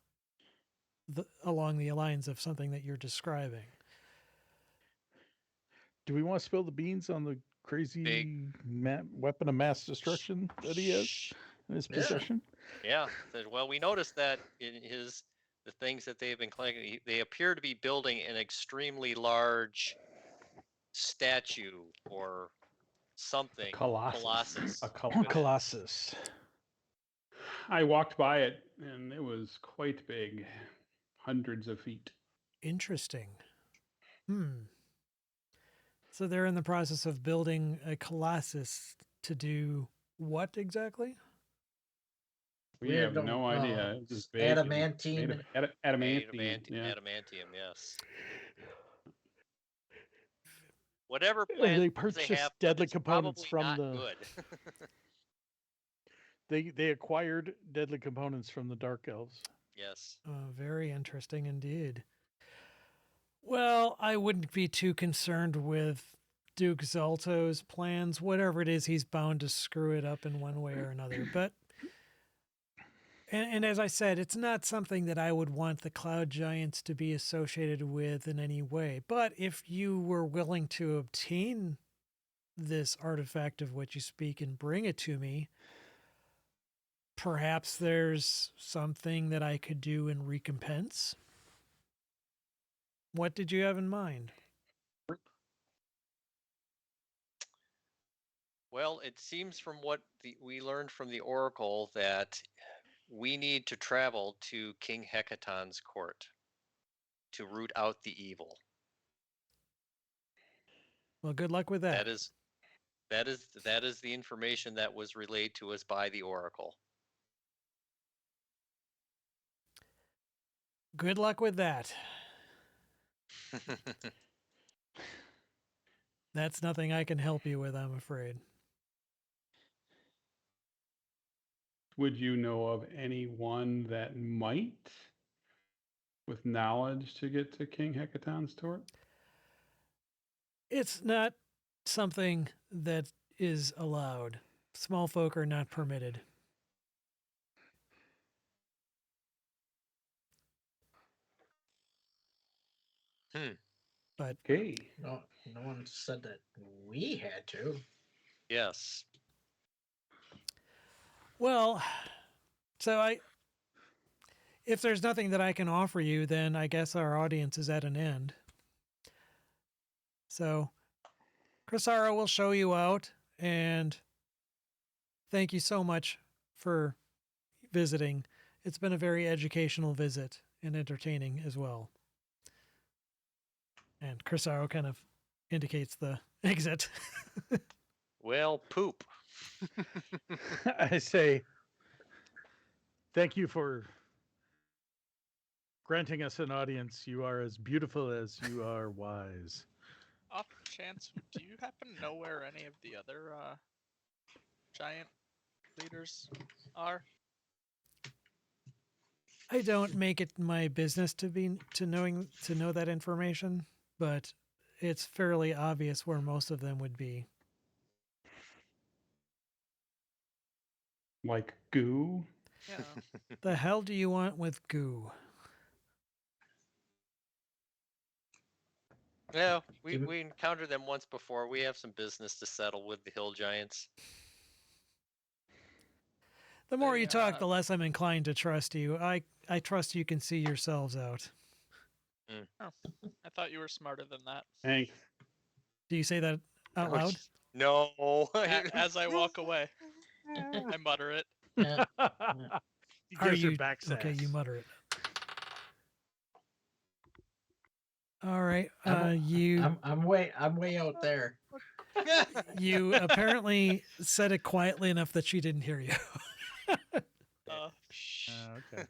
along the lines of something that you're describing. Do we want to spill the beans on the crazy weapon of mass destruction that he has in his Yeah. possession? Yeah. Well, we noticed that in the things that they've been collecting, they appear to be building an extremely large statue or something. Colossus. A Colossus. Colossus. I walked by it and it was quite big, hundreds of feet. Interesting. So they're in the process of building a colossus to do what exactly? We have no idea. It's just big. Adamantine. Made of adamantium. Yeah. Adamantium, yes. Whatever They plans they purchased have, deadly it's components probably from not the. good. They acquired deadly components from the Dark Elves. Yes. Very interesting indeed. Well, I wouldn't be too concerned with Duke Zalto's plans. Whatever it is, he's bound to screw it up in one way or another. But, and as I said, it's not something that I would want the Cloud Giants to be associated with in any way. But if you were willing to obtain this artifact of which you speak and bring it to me, perhaps there's something that I could do in recompense. What did you have in mind? Well, it seems from what we learned from the Oracle that we need to travel to King Hecaton's court to root out the evil. Well, good luck with that. That is the information that was relayed to us by the Oracle. Good luck with that. That's nothing I can help you with, I'm afraid. Would you know of anyone that might, with knowledge, to get to King Hecaton's court? It's not something that is allowed. Small folk are not permitted. But Okay. No one said that we had to. Yes. well, so if there's nothing that I can offer you, then I guess our audience is at an end. So Crisara will show you out, and thank you so much for visiting. It's been a very educational visit and entertaining as well. And Crisaro kind of indicates the exit. Well, poop. I say, thank you for granting us an audience. You are as beautiful as you are wise. Off chance, do you happen to know where any of the other giant leaders are? I don't make it my business to know that information, but it's fairly obvious where most of them would be. Like goo? Yeah. The hell do you want with goo? Yeah, we encountered them once before. We have some business to settle with the hill giants. The more They, you talk, the less I'm inclined to trust you. I trust you can see yourselves out. I thought you were smarter than that. Thanks. Do you say that out loud? No. As I walk away, I mutter it. Yeah. He Are gives her you back okay? You sass. mutter it. All right. I'm way out there. You apparently said it quietly enough that she didn't hear you. Okay.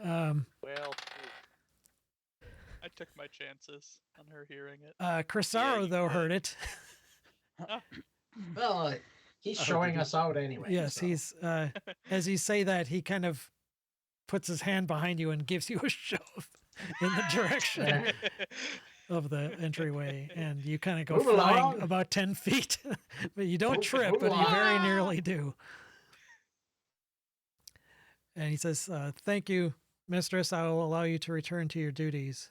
Well, I took my chances on her hearing it. Crisaro, you though, did. heard it. Well, he's Oh, showing did he? us out anyway. Yes, so. he's as you say that, he kind of puts his hand behind you and gives you a shove in the direction Yeah. of the entryway, and you kind of go Move flying along. about 10 feet, but you don't Move trip, but you very along. nearly do. And he says, "Thank you, mistress. I will allow you to return to your duties."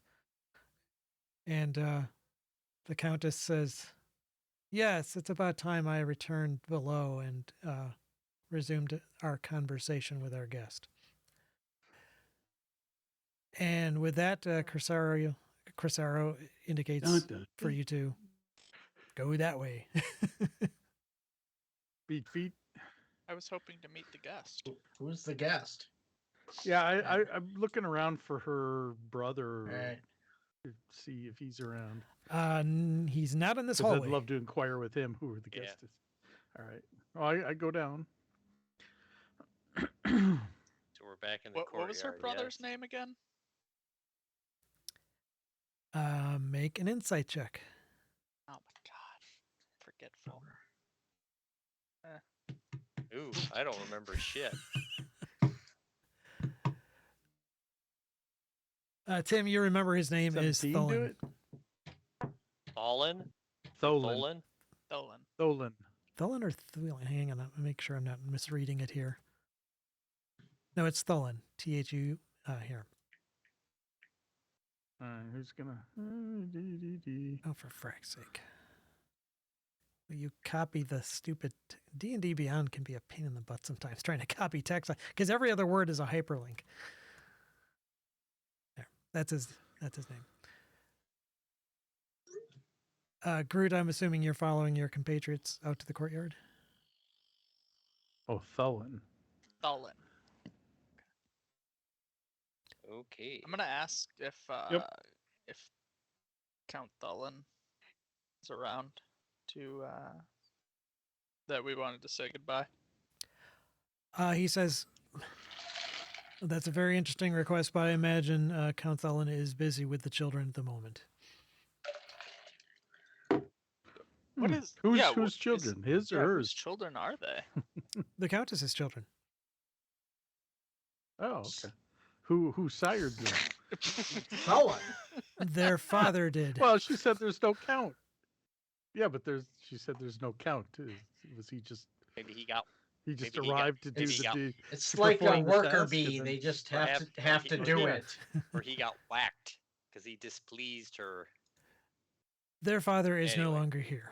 And the countess says, "Yes, it's about time I returned below and resumed our conversation with our guest." And with that, Crisaro indicates Dun, dun, for dun. you to go that way. Beat feet. I was hoping to meet the guest. Who's the guest? Yeah, I'm looking around for her brother All right. to see if he's around. He's not in this 'Cause hallway. I'd love to inquire with him who the Yeah. guest is. All right. Well, I go down. so we're back in the courtyard. What was her brother's yes. name again? Make an insight check. Oh my god. Forgetful. Ooh, I don't remember shit. Tim, you remember his name is 17 do Tholen. it? Fallen? Tholen. Tholen? Dolan. Tholen or Thulen? Hang on, let me make sure I'm not misreading it here. No, it's Tholen. THU here. All right, who's gonna? Oh, for frack's sake. Will you copy the stupid D&D Beyond can be a pain in the butt sometimes trying to copy text because every other word is a hyperlink. There, that's his name. Groot, I'm assuming you're following your compatriots out to the courtyard. Oh, Tholen. Dolan. Okay. I'm gonna ask if if Count Dolan is around to that we wanted to say goodbye. He says, "That's a very interesting request, but I imagine Count Tholen is busy with the children at the moment." What is whose children? His or Whose hers? children are they? The Countess's children. Oh, okay. Who sired them? Tholen. Their father did. Well, she said there's no count. Yeah, but she said there's no count. Was he just? Maybe he got. He just maybe he got- arrived to do maybe he got- the. It's to like a perform the worker task bee. and They then- just Or have to he- do yeah. it. or he got whacked because he displeased her. Their father is no Anyway. longer here.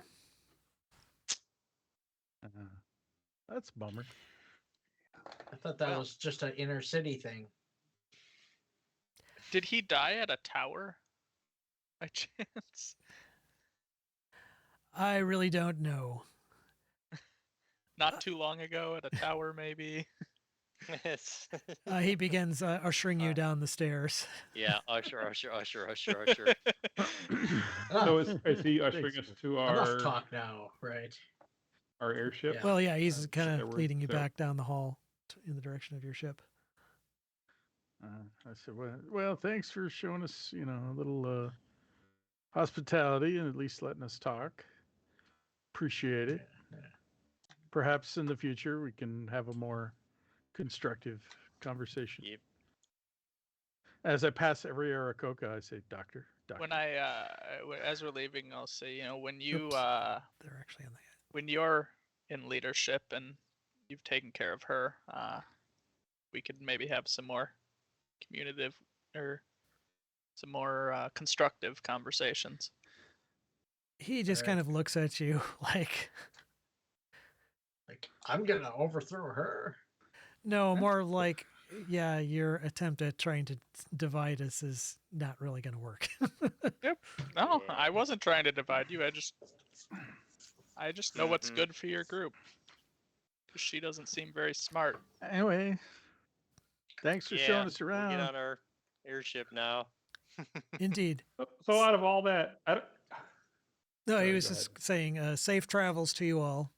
That's a bummer. I thought that Well- was just an inner city thing. Did he die at a tower? By chance? I really don't know. Not too long ago at a tower, maybe. Yes. He begins ushering you down the stairs. Yeah, usher. So is he ushering Thanks. us to Enough our talk now, right? airship? Yeah. Well, yeah, he's kind there of were- leading you there- back down the hall in the direction of your ship. I said, well, thanks for showing us, a little hospitality and at least letting us talk. Appreciate it. Perhaps in the future we can have a more constructive conversation. Yep. As I pass every Arakoka, I say, Doctor. When as we're leaving, I'll say, when you Oops. They're actually on the. when you're in leadership and you've taken care of her, we could maybe have some more communicative or some more constructive conversations. He just kind of looks at you like, Like, I'm gonna overthrow her. no, more like, yeah, your attempt at trying to divide us is not really going to work. No, Yeah. I wasn't trying to divide you. I just know what's Mhm. good for your group. She doesn't seem very smart. Anyway, thanks for Yeah, showing us We'll around. get on our airship now. Indeed. So out of all that, No, he Sorry, was go just saying, safe travels to you all.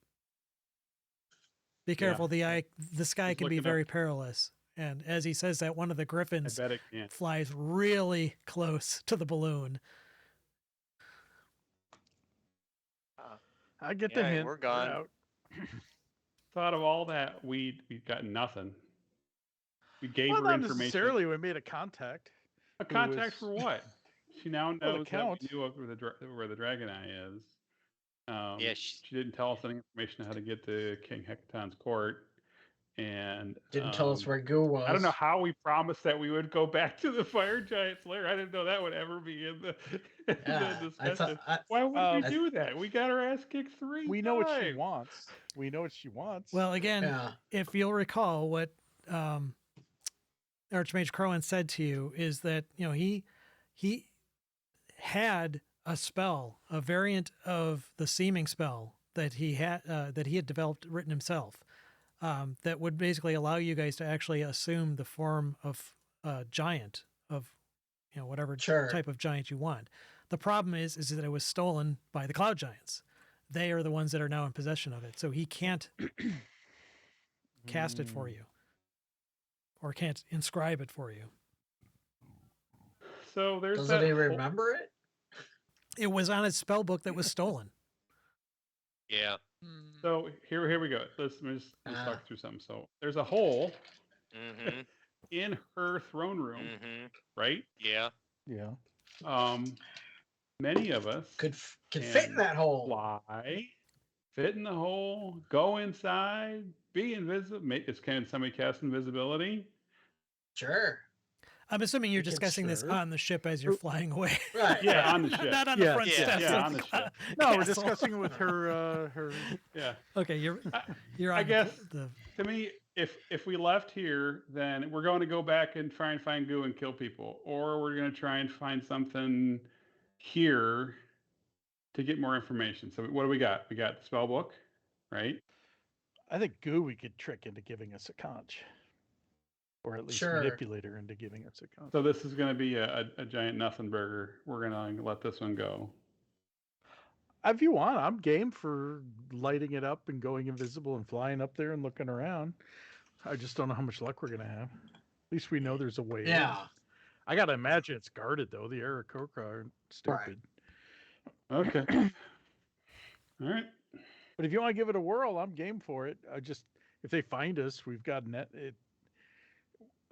Be careful. The sky Just can be looking up- very perilous. And as he says that, one of the I griffins bet it can't. flies really close to the balloon. I get the Yeah, hint. we're gone. out. So out of all that, we got nothing. We gave Well, her not information. necessarily. We made a contact. A who contact was- for what? She now Well, the knows that count. we knew where the Dragon Eye is. Yeah, She didn't tell us any information on how to get to King Hecaton's court, and Didn't tell us where Goo was. I don't know how we promised that we would go back to the Fire Giant's lair. I didn't know that would ever be in the, Yeah, the I discussion. thought. Why would I- we do that? We got our ass kicked 3 We know what she times. wants. We know what she wants. Well, again, Yeah. if you'll recall what Archmage Crowan said to you is that he had a spell, a variant of the seeming spell that he had developed written himself, that would basically allow you guys to actually assume the form of a giant of whatever Sure. type of giant you want. The problem is that it was stolen by the cloud giants. They are the ones that are now in possession of it, so he can't cast it for you, or can't inscribe it for you. So there's Doesn't that he whole- remember it? It was on his spell book that was stolen. Yeah. Hmm. So here we go. Let's talk through something. So there's a hole Mm-hmm. in her throne room, Mm-hmm. right? Yeah. yeah. Many of us Could fit in And that hole. fly, fit in the hole, go inside, be invisible. Can somebody cast invisibility? Sure. I'm assuming you're We could discussing this serve. on the ship as you're flying away. Right. Yeah, on the ship. Not on Yeah, the front yeah, steps. yeah, of on the ship. No, we're castle. discussing it with her. Yeah. Okay, you're I on guess the to me, if we left here, then we're going to go back and try and find goo and kill people, or we're going to try and find something here to get more information. So what do we got? We got the spell book, right? I think Goo we could trick into giving us a conch, or at least Sure. manipulate her into giving us a conch. So this is going to be a giant nothing burger. We're going to let this one go. If you want, I'm game for lighting it up and going invisible and flying up there and looking around. I just don't know how much luck we're gonna have. At least we know there's a way. in. Yeah. I gotta imagine it's guarded though. The Aarakocra aren't stupid. Okay. All right. But if you want to give it a whirl, I'm game for it. If they find us, we've got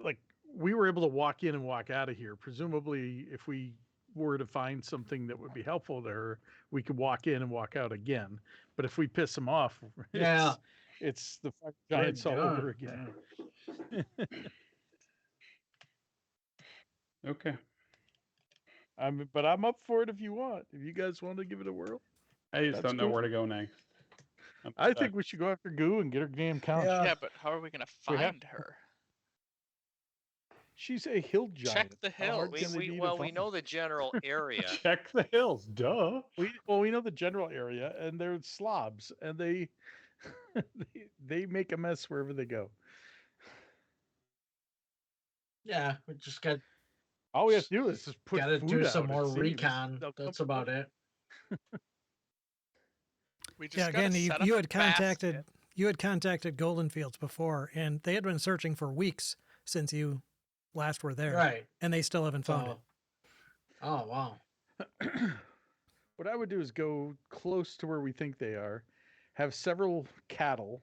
like we were able to walk in and walk out of here. Presumably, if we were to find something that would be helpful to her, we could walk in and walk out again. But if we piss them off, Yeah. it's the Fire Giants all done. over again. Okay. But I'm up for it if you want. If you guys want to give it a whirl, I just That's don't know cool. where to go next. I'm I stuck. think we should go after Goo and get her damn count. Yeah, but how are we gonna We have- find her? She's a hill giant. Check the How hard hills. can they be to we find? know the general area. Check the hills. Duh. We know the general area, and they're slobs, and they they make a mess wherever they go. Yeah, we just got All we have to do is just put gotta food do out. some it more seems. recon. They'll That's come- about it. We just Yeah, gotta again, set up you a had contacted basket. you had contacted Goldenfields before, and they had been searching for weeks since you last were there, Right. and they still haven't found it. So, oh wow. What I would do is go close to where we think they are, have several cattle,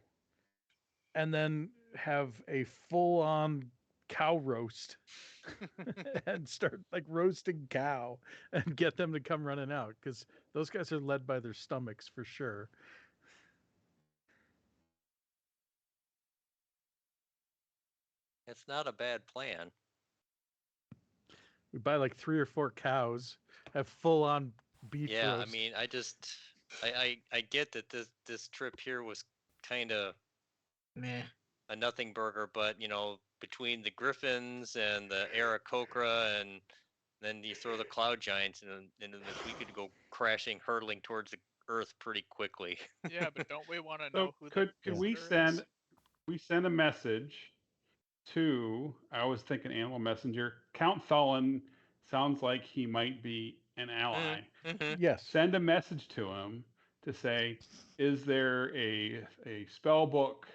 and then have a full-on cow roast and start like roasting cow and get them to come running out because those guys are led by their stomachs for sure. It's not a bad plan. We buy like 3 or 4 cows, have full-on beef Yeah, roast. I mean, I get that this trip here was kind of Meh. a nothing burger, but between the griffins and the Aarakocra and then you throw the cloud giants and then we could go crashing, hurtling towards the earth pretty quickly. Yeah, but don't we want to So know who could the we visitor is? send a message to, I was thinking animal messenger. Count Thulin sounds like he might be an ally. Mhm. Yes. Send a message to him to say, is there a spell book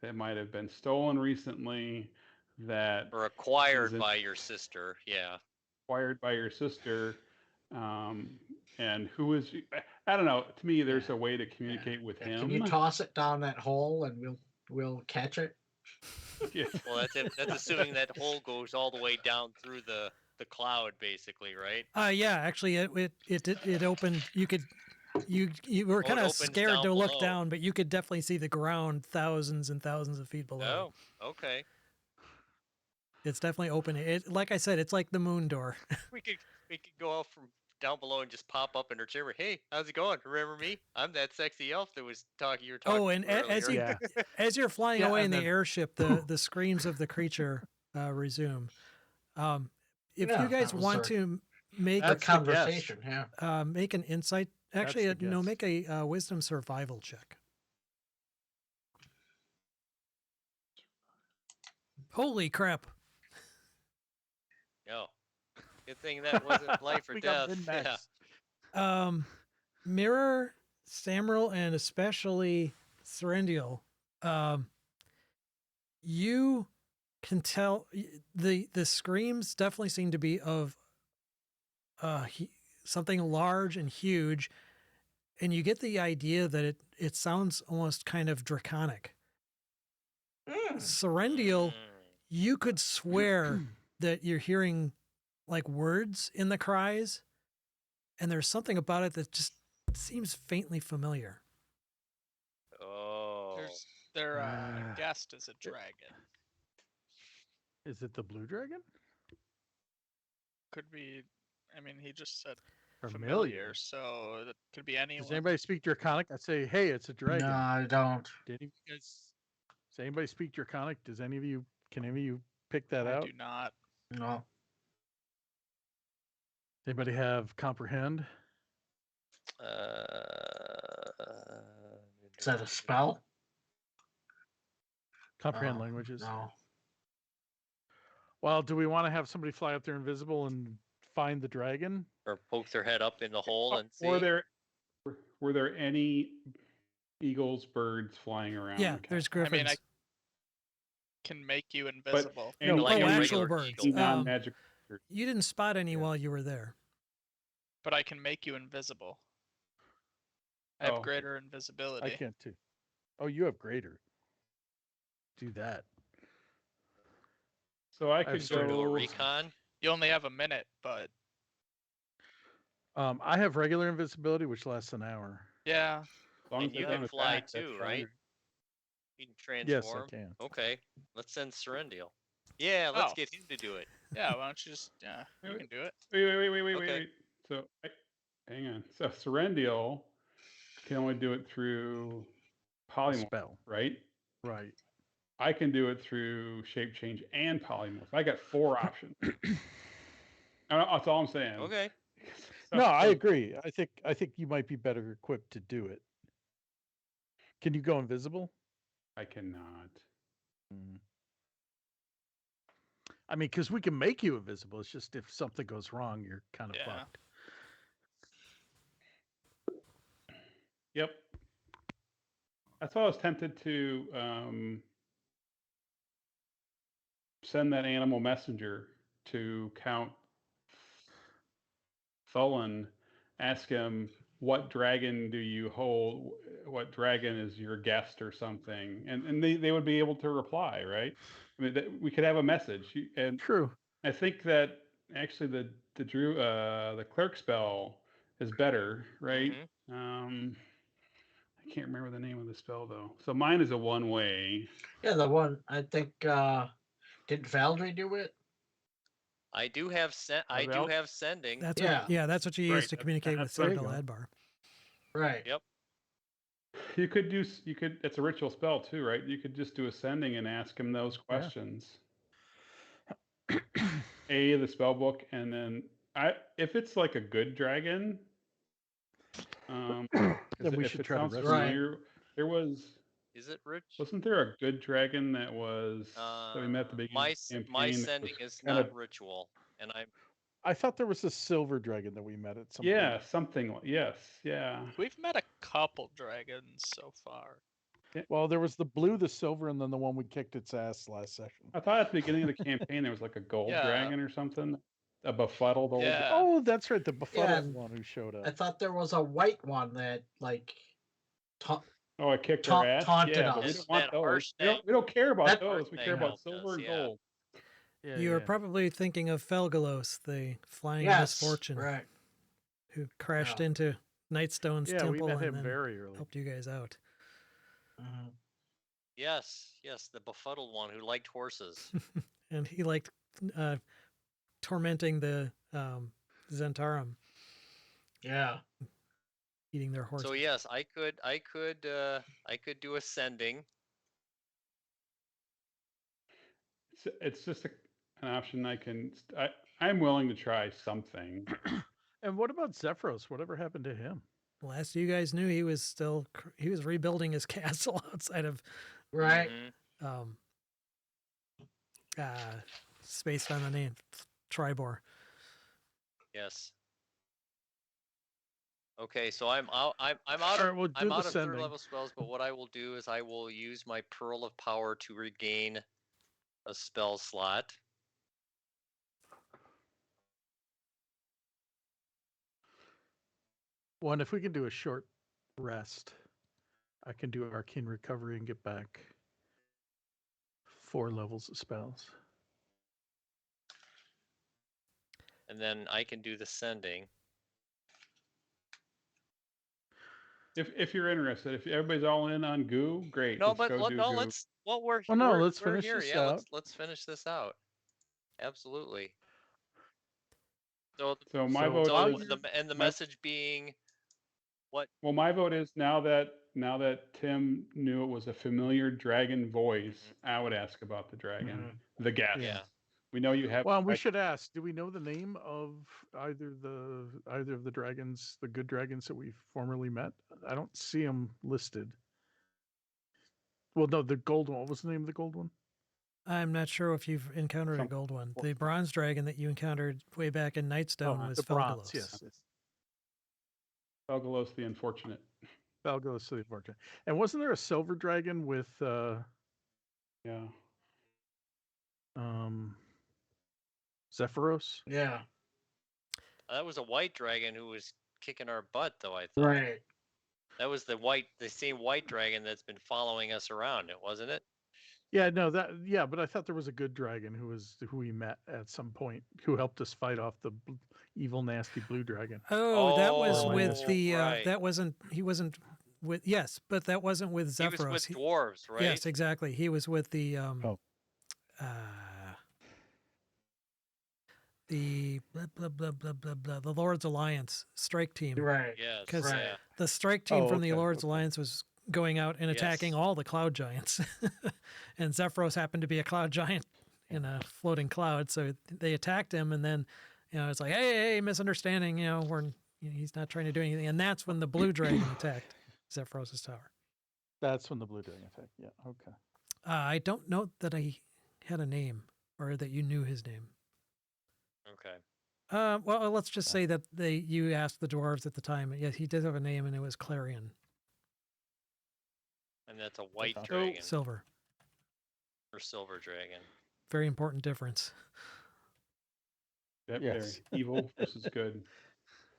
that might have been stolen recently that Or acquired Is it- by your sister. Yeah. acquired by your sister? And who is, I don't know. To me, there's Yeah. a way to communicate with Yeah, him. can you toss it down that hole and we'll catch it? Yeah. Well, that's assuming that hole goes all the way down through the cloud, basically, right? Yeah, actually, it opened. You were Oh, kind it of opens scared down to look below. down, but you could definitely see the ground thousands and thousands of feet below. Oh, okay. It's definitely open. Like I said, it's like the moon door. We could go out from down below and just pop up in her chamber. Hey, how's it going? Remember me? I'm that sexy elf that was talking. You were talking. Oh, and to as you earlier. Yeah. as you're flying Yeah, away in and the then- airship, the screams of the creature resume. If Yeah, you guys that was want our- to make Our That's the guess. conversation, yeah. make an insight, actually, That's the no, guess. make a wisdom survival check. Holy crap! No. Good thing that wasn't life or We got death. min-max. Yeah. Mirror, Samuel, and especially Serendial, you can tell the screams definitely seem to be of something large and huge, and you get the idea that it sounds almost kind of draconic. Serendial, Mm. you could swear that you're hearing like words in the cries, and there's something about it that just seems faintly familiar. Oh. Their Ah. guest is a dragon. Is it the blue dragon? Could be. I mean, he just said Familiar. familiar, so that could be anyone. Does anybody speak Draconic? I'd say, hey, it's a dragon. No, I don't. Did any of you guys? Does anybody speak Draconic? Can any of you pick that I out? do not. No. Anybody have comprehend? Is that a spell? Comprehend Oh, languages. No. Well, do we want to have somebody fly up there invisible and find the dragon? Or poke their head up in the hole and see. Were there any eagles, birds flying around? Yeah, there's griffins. I can make you invisible. any, like a any actual regular birds. eagle. non-magic creatures? You didn't spot any Yeah. while you were there. But I can make you invisible. I have Oh. greater invisibility. I can't too. Oh, you have greater. Do that. So I I've could started Do a go. recon. You only have a minute, but I have regular invisibility, which lasts an hour. yeah. As long And as you I don't can fly attack, that's too, fine. right? You can Yes, I transform. can. Okay. Let's send Serendial. Yeah, let's Oh. get him to do it. Yeah, why don't you just you can do it. Wait. Okay. So hang on. So Serendial can only do it through polymorph, Spell. right? Right. I can do it through shape change and polymorph. I got 4 options. That's all I'm saying. Okay. No, I So- agree. I think you might be better equipped to do it. Can you go invisible? I cannot. I mean, because we can make you invisible. It's just if something goes wrong, you're kind of Yeah. fucked. Yep. That's why I was tempted to send that animal messenger to Count Thulin, ask him, what dragon do you hold? What dragon is your guest or something? And they would be able to reply, right? I mean, we could have a message. And True. I think that actually the clerk spell is better, right? Mhm. I can't remember the name of the spell though. So mine is a 1-way. Yeah, the one I think did Valdry do it? I do have sending. That's Yeah. that's what you use Right, to communicate with that's- there you Citadel go. Adbar. Right. Yep. You could it's a ritual spell too, right? You could just do ascending and ask him those questions. The spell book, and then if it's like a good dragon, Then 'cause we if should it try to sounds rescue Right. familiar, Is it rich? wasn't there a good dragon that we met at the beginning My of the campaign? my that sending was is kinda- not ritual, and I thought there was a silver dragon that we met at some Yeah, point. something like yeah. We've met a couple dragons so far. Well, there was the blue, the silver, and then the one we kicked its ass last session. I thought at the beginning of the campaign there was like a gold Yeah. dragon or something, a befuddled old. Yeah. Oh, that's right, the befuddled and one who showed I up. thought there was a white one that like Oh, I kicked her ass. taunted Yeah, but we us. don't want That those. Harshnag- We don't care about that those. We care Harshnag about helped silver us, and yeah. gold. Yeah, You are probably thinking of Felgalos, the flying Yes. misfortune, Right. who crashed Yeah. into Nightstone's Yeah, we temple met and him then very early. helped you guys out. Mhm. Yes, the befuddled one who liked horses. And he liked tormenting the Zentarum, Yeah. eating their horses. So yes, I could do ascending. It's just an option I'm willing to try something. And what about Zephyros? Whatever happened to him? Last you guys knew, he was rebuilding his castle outside of Right. Mhm. spaced on the name Tribor. Yes. Okay, so I'm out. I'm out All of right, we'll do I'm the out of third sending. level spells. But what I will do is I will use my Pearl of Power to regain a spell slot. One, if we can do a short rest, I can do Arcane Recovery and get back 4 levels of spells. And then I can do the sending. If you're interested, if everybody's all in on goo, great. No, let's but go do goo. let's. Well, we're Well, no, we're- let's we're finish here. this Yeah, out. let's finish this out. Absolutely. So So my So vote while is the my- message being what? well, my vote is now that Tim knew it was a familiar dragon voice, I would ask about the dragon, the guest. Yeah. We know you have. Well, we should ask, do we know the name of either of the dragons, the good dragons that we formerly met? I don't see them listed. Well, no, the gold one. What was the name of the gold one? I'm not sure if you've encountered Some- a gold one. The bronze dragon that you encountered way back in Nightstone was the bronze. Felgalos. Yes, Felgalos the Unfortunate. Felgalos the Unfortunate. And wasn't there a silver dragon with Yeah. Zephyros? Yeah. That was a white dragon who was kicking our butt, though. I thought Right. that was the same white dragon that's been following us around. It wasn't it? Yeah, no, but I thought there was a good dragon who we met at some point who helped us fight off the evil, nasty blue dragon. Oh, that was Oh, with the right. he wasn't with but that wasn't with He Zephyros. was with dwarves, right? Yes, exactly. He was with the the the Lord's Alliance strike team. Right. Yes. 'Cause- Right. Yeah. The strike team Oh, from the okay, Lord's okay. Alliance was going out and attacking Yes. all the cloud giants. And Zephyros happened to be a cloud giant in a floating cloud, so they attacked him, and then it's like, hey, misunderstanding, he's not trying to do anything. And that's when the blue dragon attacked Zephyros' tower. That's when the blue dragon attacked. Yeah. Okay. I don't know that I had a name or that you knew his name. Okay. Well, let's just say that you asked the dwarves at the time. Yes, he did have a name, and it was Clarion. And that's a white So- dragon Silver. or silver dragon. Very important difference. Yep, Yes. very evil versus good.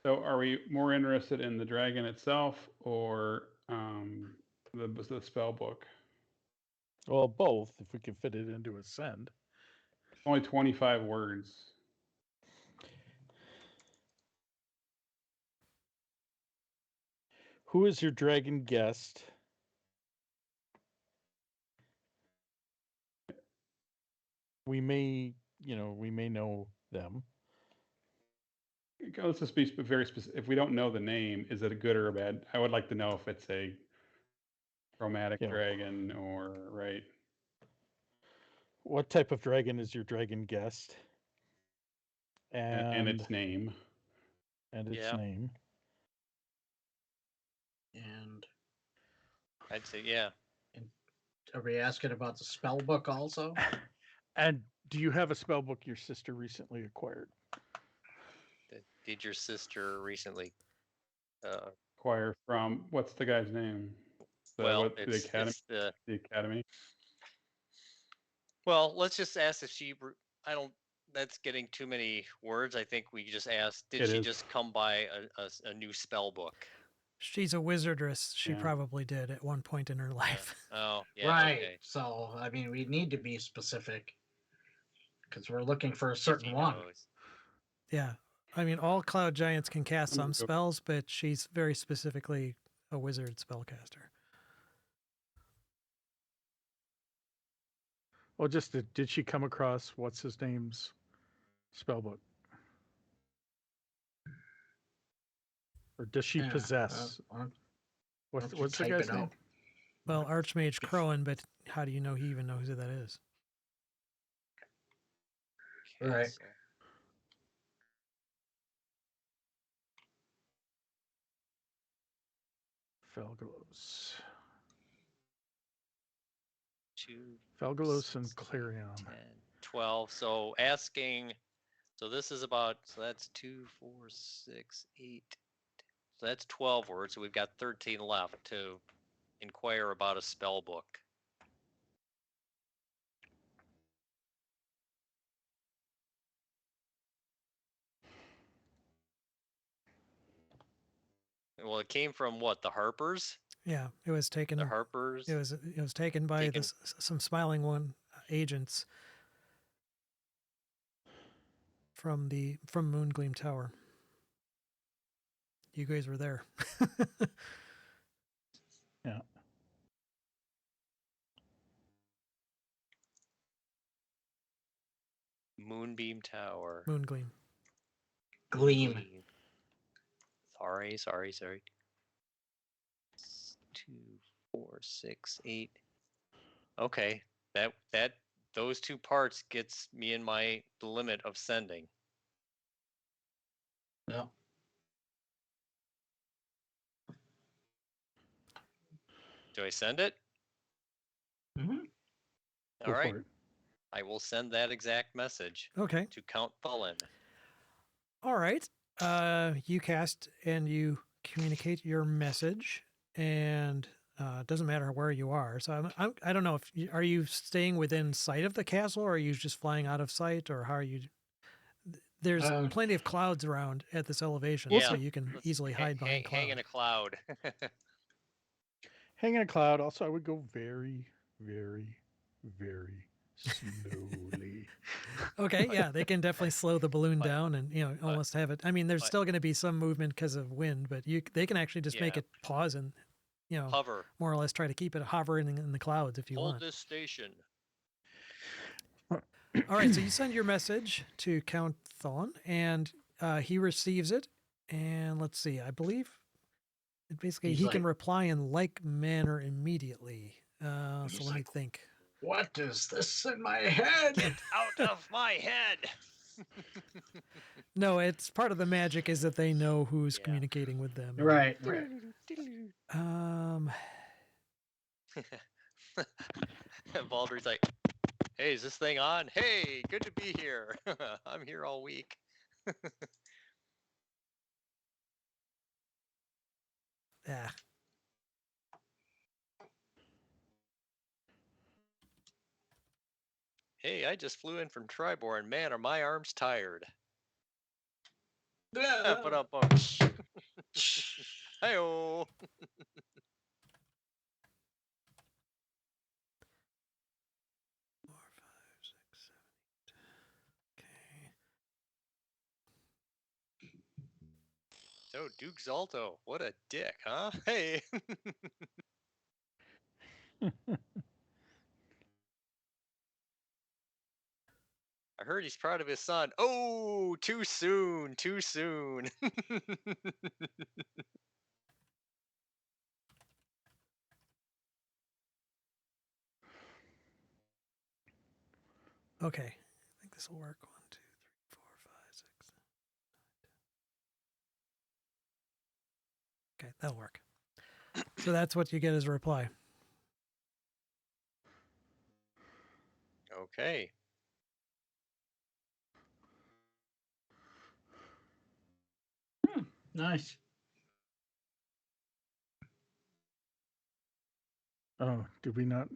So are we more interested in the dragon itself or the spell book? Well, both, if we can fit it into a send. Only 25 words. Who is your dragon guest? We may know them. Okay, let's just be very specific. If we don't know the name, is it a good or a bad? I would like to know if it's a chromatic Yeah. dragon or right. What type of dragon is your dragon guest? And its name. And its Yeah. name. And I'd say, yeah. are we asking about the spell book also? And do you have a spell book your sister recently acquired? Did your sister recently? Acquire from what's the guy's name? The It's academy. the. The academy. Well, let's just ask if she. I don't. That's getting too many words. I think we just asked. Did It she is. just come by a new spell book? She's a wizardress. She Yeah. probably did at one point in her life. Oh, yeah. Right. Okay. So, I mean, we need to be specific because we're looking for a If certain he one. knows. Yeah. I mean, all cloud giants can cast I'm gonna some go- spells, but she's very specifically a wizard spellcaster. Well, just did she come across what's his name's spell book? Or does she Yeah, possess? why don't What's you the type guy's it name? out? Well, Archmage Crowan, but how do you know he even knows who that is? Right. Castle. Felgalos. 2, Felgalos and 6, 8, Clarion. 10, 12. So asking. So this is about. So that's 2, 4, 6, 8. So that's 12 words. So we've got 13 left to inquire about a spell book. Well, it came from what? The Harpers? Yeah, it was taken. The Harpers? It was taken by Taken- some Smiling One agents from Moongleam Tower. You guys were there. Yeah. Moonbeam Tower. Moongleam. Gleam. Sorry. 2, 4, 6, 8. Okay, that those two parts gets me in the limit of sending. Yeah. Do I send it? Mm-hmm. Go All right, for it. I will send that exact message Okay. to Count Cullen. All right. You cast and you communicate your message, and it doesn't matter where you are. So I don't know if are you staying within sight of the castle, or are you just flying out of sight, or how are you? There's plenty of clouds around at this elevation, Yeah, so you can let's easily hide behind hang in clouds. a cloud. Hang in a cloud. Also, I would go very, very, very slowly. Okay, yeah, they can definitely slow the balloon But- down and almost have it. I mean, there's but- still going to be some movement because of wind, but they can actually just make Yeah. it pause and Hover. more or less try to keep it hovering in the clouds if you Hold want. this station. All right, so you send your message to Count Thon, and he receives it. And let's see, I believe basically He's he like, can reply in like manner immediately. So He's let me like- think. what is this in my head? Get out of my head. No, it's part of the magic is that they know who's Yeah. communicating with them. Right. Um, And Baldur's like, hey, is this thing on? Hey, good to be here. I'm here all week. yeah. Hey, I just flew in from Tribor, and man, are my arms tired. But up, Hey-oh. 4, 5, 6, 7, 8. Okay. So Duke Zalto, what a dick, huh? Hey. I heard he's proud of his son. Oh, too soon, too soon. Okay. I think this will work. 1, 2, 3, 4, 5, 6, 7, 8. Okay, that'll work. So that's what you get as a reply. Okay. Nice. Oh, did we not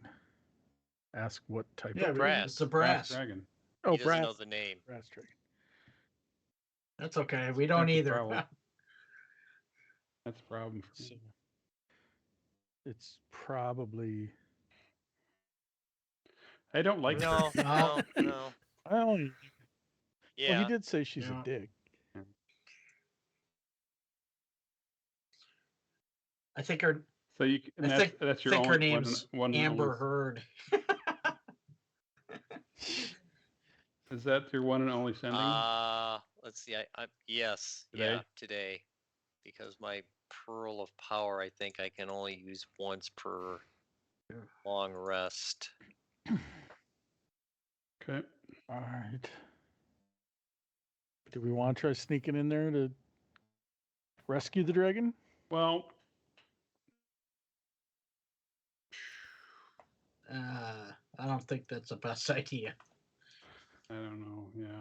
ask what type Yeah, of brass. it's a Brass brass. dragon. Oh, He doesn't brass. know the name. Brass dragon. That's okay. We don't That's a either. problem. That's a problem for So me. it's probably. I don't like No, her. no, no. I only. Yeah. Well, he did say she's Yeah. a dick. I think her. So you and I that's think, that's your think her only name's one and Amber only. Heard. Is that your one and only sending Let's see. I yes, today? yeah, today, because my pearl of power, I think I can only use once per Yeah. long rest. Okay. All right. Do we want to try sneaking in there to rescue the dragon? Well, I don't think that's the best idea. I don't know. Yeah,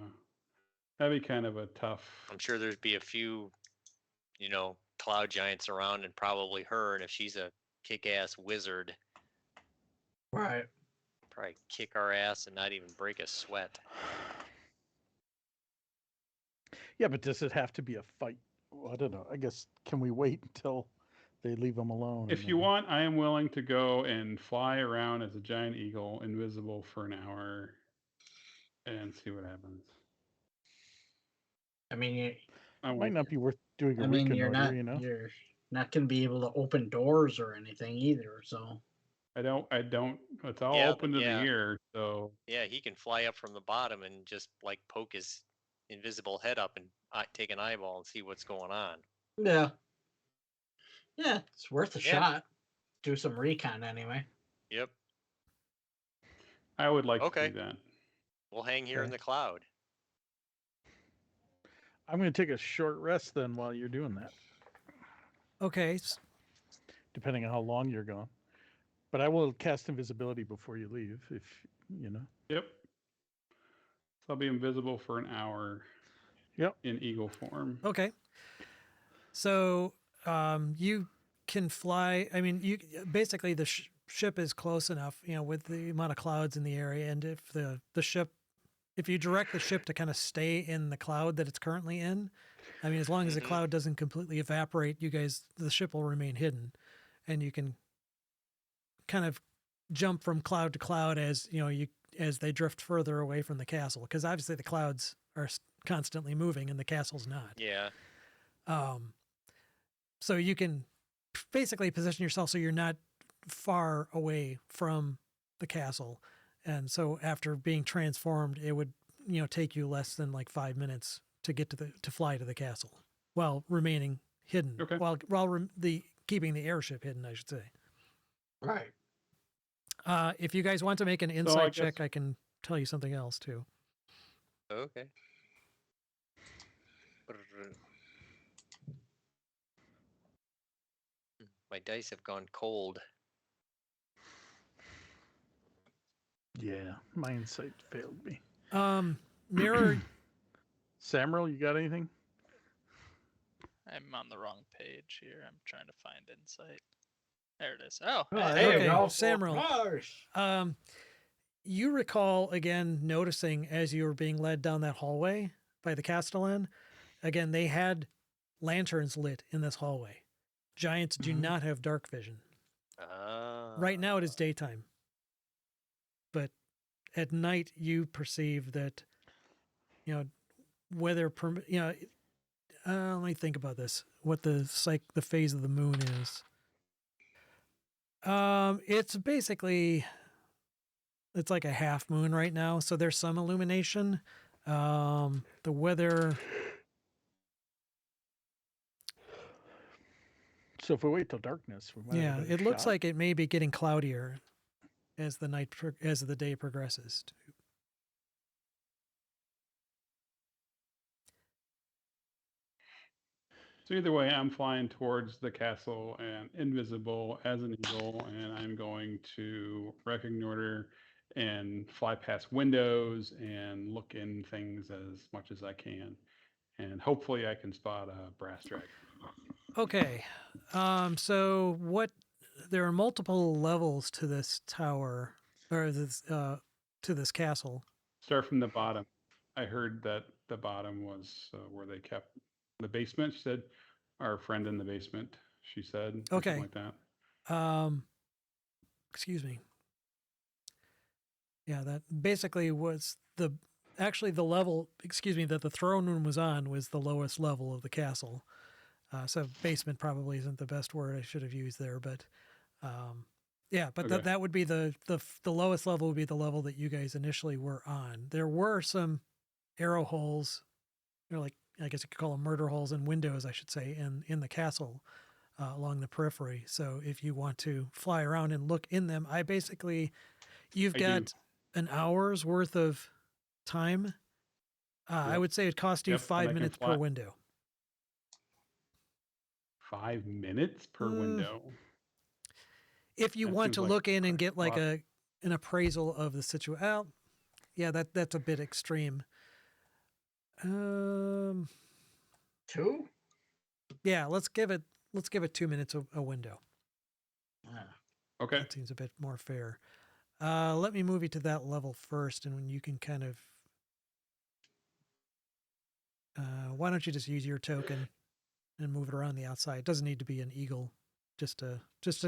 that'd be kind of a tough. I'm sure there'd be a few, cloud giants around, and probably her. And if she's a kick-ass wizard, Right. probably kick our ass and not even break a sweat. Yeah, but does it have to be a fight? Well, I don't know. I guess can we wait until they leave them alone? If you want, I am willing to go and fly around as a giant eagle, invisible for an hour, and see what happens. I mean, it might not be worth doing a you're reconnoiter, not you know. you're not going to be able to open doors or anything either. So I don't. It's all Yeah, open but to yeah. the ear, so Yeah, he can fly up from the bottom and just like poke his invisible head up and take an eyeball and see what's going on. yeah, it's worth a Yeah. shot. Do some recon anyway. Yep. I would like Okay. to do that. We'll hang here in Okay. the cloud. I'm going to take a short rest then while you're doing that, Okay. depending on how long you're gone. But I will cast invisibility before you leave, if you know. Yep. So I'll be invisible for an hour. Yep. In eagle form. Okay. So you can fly. I mean, you basically the ship is close enough, with the amount of clouds in the area, and if the ship, if you direct the ship to kind of stay in the cloud that it's currently in, I mean, as long as the cloud doesn't completely evaporate, the ship will remain hidden, and you can kind of jump from cloud to cloud as as they drift further away from the castle, because obviously the clouds are constantly moving and the castle's not. Yeah. So you can basically position yourself so you're not far away from the castle, And so after being transformed, it would, take you less than like 5 minutes to get to fly to the castle while remaining hidden, Okay. while keeping the airship hidden, I should say. Right. If you guys want to make an I insight guess- check, I can tell you something else too. Okay. My dice have gone cold. Yeah, my insight failed me. Mirror, Samuel, you got anything? I'm on the wrong page here. I'm trying to find insight. There it is. Oh, Oh, hey, there okay, you go. Samuel. Nice. You recall again noticing as you were being led down that hallway by the Castellan, again, they had lanterns lit in this hallway. Giants do Mhm. not have dark vision. Right now it is daytime. But at night you perceive that, whether, let me think about this, what the phase of the moon is. It's basically, it's like a half moon right now, so there's some illumination. The weather, So if we wait till darkness, we might have a better it looks shot. like it may be getting cloudier as the day progresses. So either way, I'm flying towards the castle and invisible as an eagle, and I'm going to reconnoiter and fly past windows and look in things as much as I can. And hopefully I can spot a brass dragon. Okay. So there are multiple levels to this tower, or to this castle. Start from the bottom. I heard that the bottom was where they kept the basement. She said, our friend in the basement, she said, or Okay. something like that. Excuse me. Yeah, that basically was actually the level, that the throne room was on was the lowest level of the castle. So basement probably isn't the best word I should have used there, but yeah, but Okay. that would be the lowest level would be the level that you guys initially were on. There were some arrow holes, or like, I guess you could call them murder holes in windows, I should say, in the castle along the periphery. So if you want to fly around and look in them, you've I do. got an hour's worth of time. I Yep. would say it cost you Yep, and 5 I can minutes per fly. window. 5 minutes per window. If you That want seems to like look in and quite get a like lot. an appraisal of the situation. Well, yeah, that's a bit extreme. 2? Yeah, let's give it 2 minutes a window. Yeah. Okay. That seems a bit more fair. Let me move you to that level first, and when you can kind of, why don't you just use your token and move it around the outside? It doesn't need to be an eagle, just to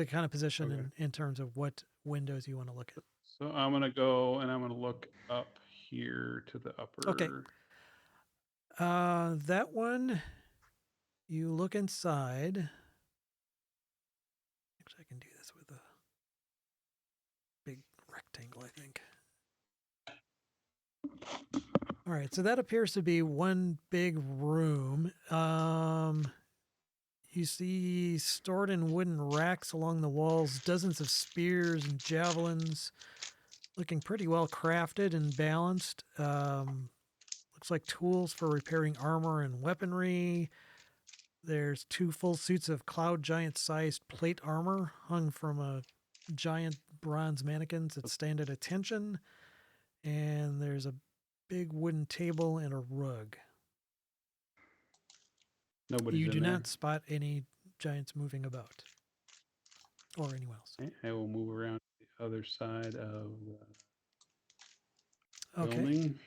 kind of position Okay. in terms of what windows you want to look at. So I'm gonna go and I'm gonna look up here to the upper. Okay. That one, you look inside. Actually, I can do this with a big rectangle, I think. All right, so that appears to be one big room. You see stored in wooden racks along the walls, dozens of spears and javelins, looking pretty well crafted and balanced. Looks like tools for repairing armor and weaponry. There's 2 full suits of cloud giant sized plate armor hung from a giant bronze mannequins that stand at attention. And there's a big wooden table and a rug. Nobody's You in do there. not spot any giants moving about or anyone else. Okay, I will move around to the other side of the Okay. building.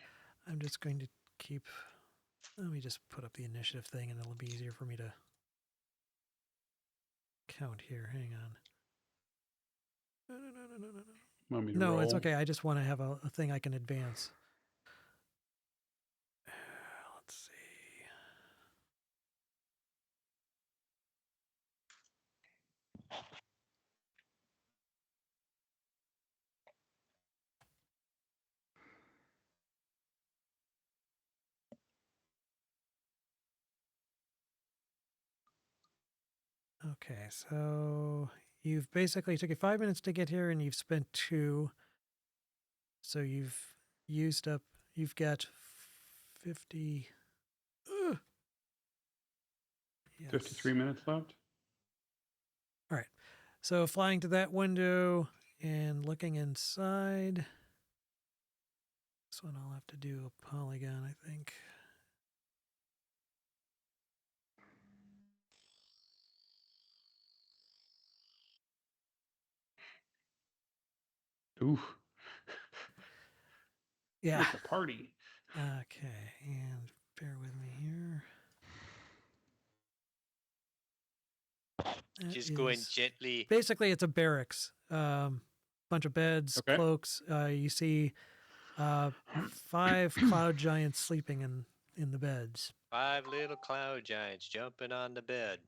I'm just going to let me just put up the initiative thing and it'll be easier for me to count here. Hang on. Want me to No, roll? it's okay. I just want to have a thing I can advance. Let's see. Okay, so you've basically took you 5 minutes to get here, and you've spent 2. So you've used up. You've got 50. Ugh. Yes. 53 minutes left. All right. So flying to that window and looking inside. This one I'll have to do a polygon, I think. Oof. Yeah. It's a party. Okay, and bear with me here. That Just going is- gently. Basically, it's a barracks. Bunch of beds, Okay. cloaks. You see 5 cloud giants sleeping in the beds. 5 little cloud giants jumping on the bed.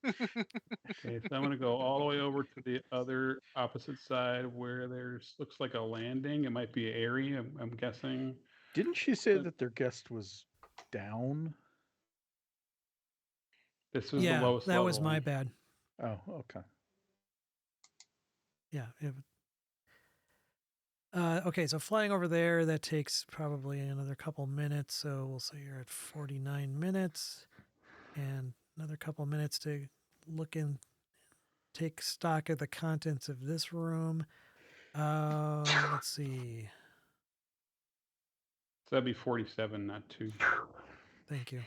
Okay, so I'm going to go all the way over to the other opposite side where there's looks like a landing. It might be airy, I'm guessing. Didn't she say that their guest was down? This was the Yeah, lowest that level. was my bad. Oh, okay. Yeah. Okay, so flying over there, that takes probably another couple minutes. So we'll say you're at 49 minutes and another couple minutes to look in, take stock of the contents of this room. Let's see. So that'd be 47, not 2. Thank you.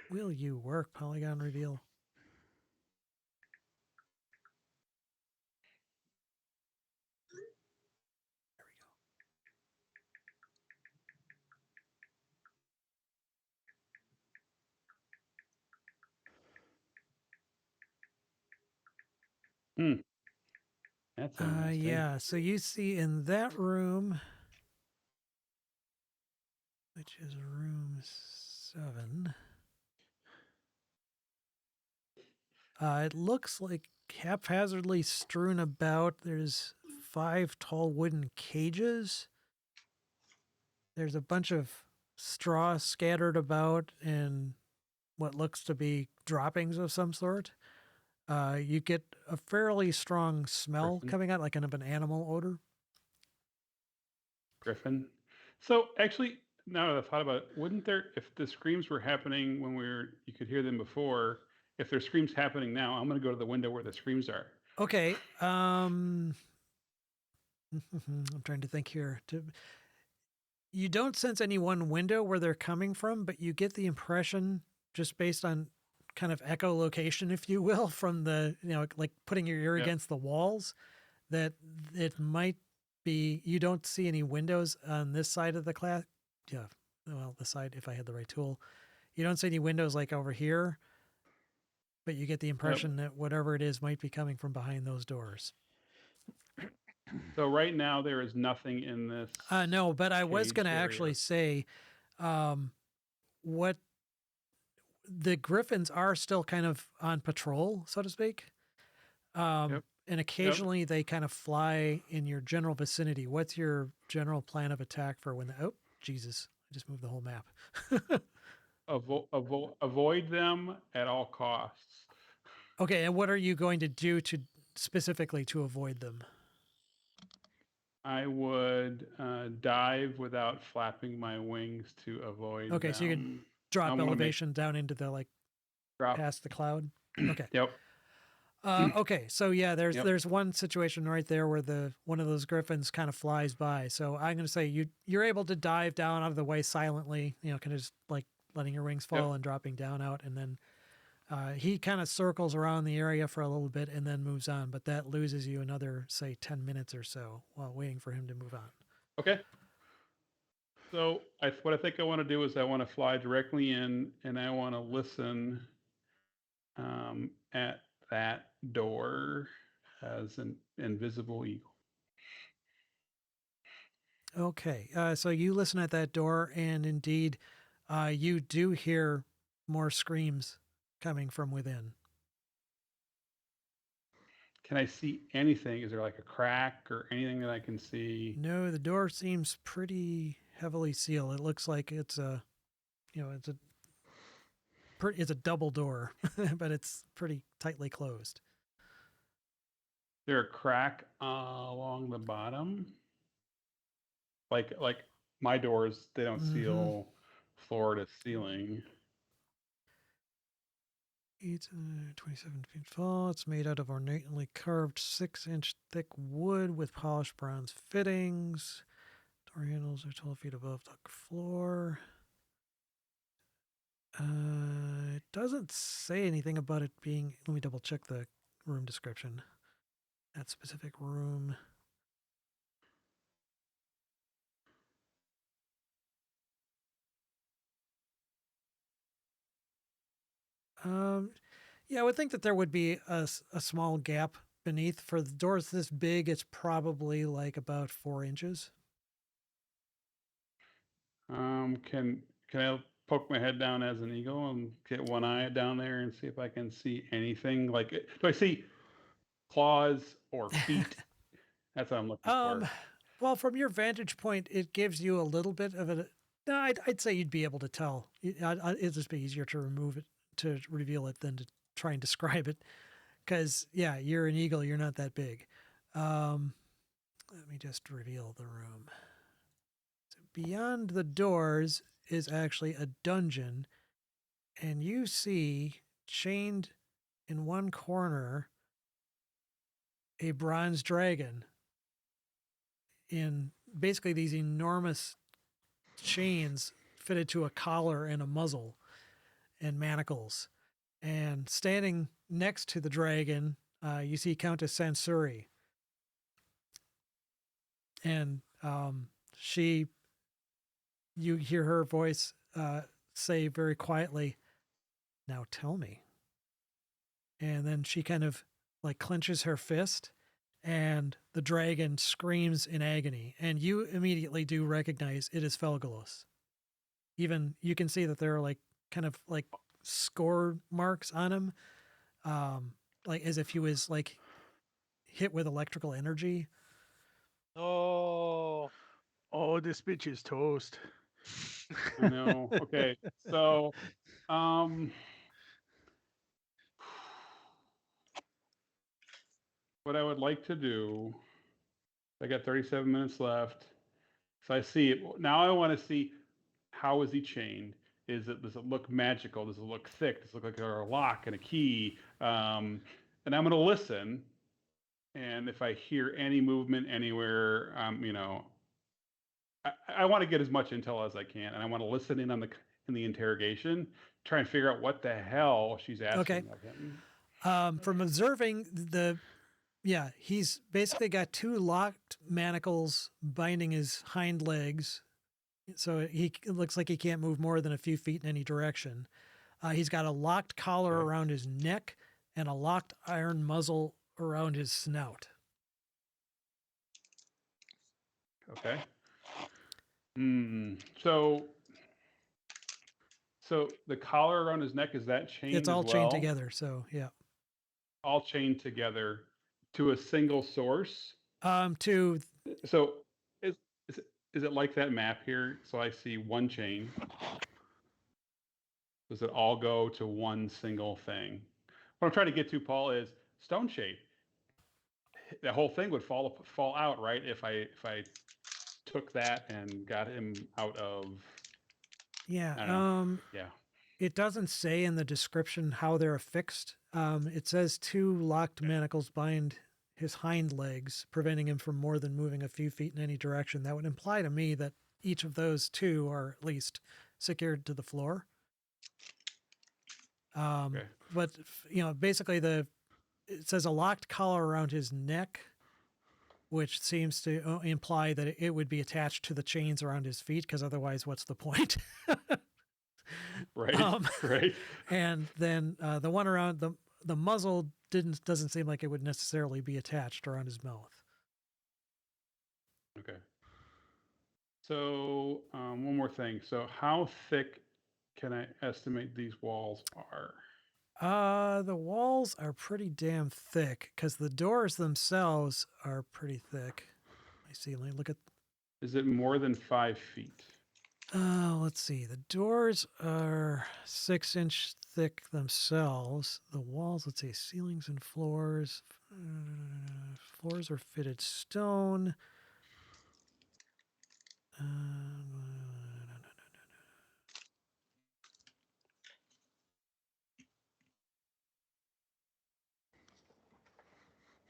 Will you work, polygon reveal? There we go. That's a nice day. Yeah, so you see in that room, which is room 7, it looks like haphazardly strewn about. There's 5 tall wooden cages. There's a bunch of straw scattered about and what looks to be droppings of some sort. You get a fairly strong smell Griffin. coming out, like kind of an animal odor. Griffin. So actually, now that I've thought about it, wouldn't there, if the screams were happening when you could hear them before, if there's screams happening now, I'm going to go to the window where the screams are. Okay. I'm trying to think here. You don't sense any one window where they're coming from, but you get the impression, just based on kind of echolocation, if you will, from the, like putting your ear Yep. against the walls, that it might be, you don't see any windows on this side of the class. Yeah. Well, the side, if I had the right tool, you don't see any windows like over here, but you get the impression that whatever it is might be coming from behind those doors. So right now there is nothing in this. No, but I was caged going to area. actually say, what the Griffins are still kind of on patrol, so to speak. Yep. And occasionally they kind of fly in your general vicinity. What's your general plan of attack for when oh, Jesus, I just moved the whole map. Avoid them at all costs. Okay, and what are you going to do to specifically to avoid them? I would dive without flapping my wings to avoid Okay, them. so you can drop I wanna make- elevation down into the Drop. past the cloud. Okay. Yep. Okay, so yeah, there's Yep. there's one situation right there where one of those griffins kind of flies by. So I'm going to say you're able to dive down out of the way silently, kind of just like letting your wings fall Yep. and dropping down out, and then he kind of circles around the area for a little bit and then moves on. But that loses you another, say, 10 minutes or so while waiting for him to move on. Okay. So what I think I want to do is I want to fly directly in and I want to listen at that door as an invisible eagle. Okay, so you listen at that door, and indeed, you do hear more screams coming from within. can I see anything? Is there like a crack or anything that I can see? No, the door seems pretty heavily sealed. It looks like it's a, it's a double door, but it's pretty tightly closed. Is there a crack along the bottom? Like my doors, they don't seal floor to ceiling. It's 27 feet tall. It's made out of ornately carved 6-inch thick wood with polished bronze fittings. Door handles are 12 feet above the floor. It doesn't say anything about it being. Let me double check the room description. That specific room. Yeah, I would think that there would be a small gap beneath. For the doors this big, it's probably like about 4 inches. Can I poke my head down as an eagle and get one eye down there and see if I can see anything? Like, do I see claws or feet? That's what I'm looking for. Well, from your vantage point, it gives you a little bit of a. No, I'd say you'd be able to tell. It'd just be easier to remove it, to reveal it, than to try and describe it. Because, yeah, you're an eagle, you're not that big. Let me just reveal the room. So beyond the doors is actually a dungeon, and you see chained in one corner a bronze dragon in basically these enormous chains fitted to a collar and a muzzle and manacles. And standing next to the dragon, you see Countess Sansuri. And you hear her voice say very quietly, "Now tell me." And then she kind of like clenches her fist, and the dragon screams in agony. And you immediately do recognize it is Felgalos. Even you can see that there are like kind of like score marks on him, like as if he was like hit with electrical energy. Oh. Oh, this bitch is toast. I know. Okay, so what I would like to do, I got 37 minutes left. So I see it. Now I want to see, how is he chained? Does it look magical? Does it look thick? Does it look like a lock and a key? And I'm going to listen. And if I hear any movement anywhere, I want to get as much intel as I can, and I want to listen in on the interrogation, try and figure out what the hell she's asking of him. From observing he's basically got 2 locked manacles binding his hind legs, so it looks like he can't move more than a few feet in any direction. He's got a locked collar around his neck and a locked iron muzzle around his snout. Okay. So the collar around his neck, is that chained It's all as well? chained together, so yeah. All chained together to a single source. To So is it like that map here? So I see one chain. Does it all go to one single thing? What I'm trying to get to, Paul, is stone shape. The whole thing would fall out, right? If I took that and got him out of. yeah. It doesn't say in the description how they're affixed. It says 2 locked manacles bind his hind legs, preventing him from more than moving a few feet in any direction. That would imply to me that each of those 2 are at least secured to the floor. But basically it says a locked collar around his neck, which seems to imply that it would be attached to the chains around his feet, because otherwise, what's the point? Right. Right. And then the one around the muzzle doesn't seem like it would necessarily be attached around his mouth. Okay. So one more thing. So how thick can I estimate these walls are? The walls are pretty damn thick because the doors themselves are pretty thick. I see. Let me look at. Is it more than 5 feet? Let's see. The doors are 6-inch thick themselves. The walls, let's see, ceilings and floors. Floors are fitted stone.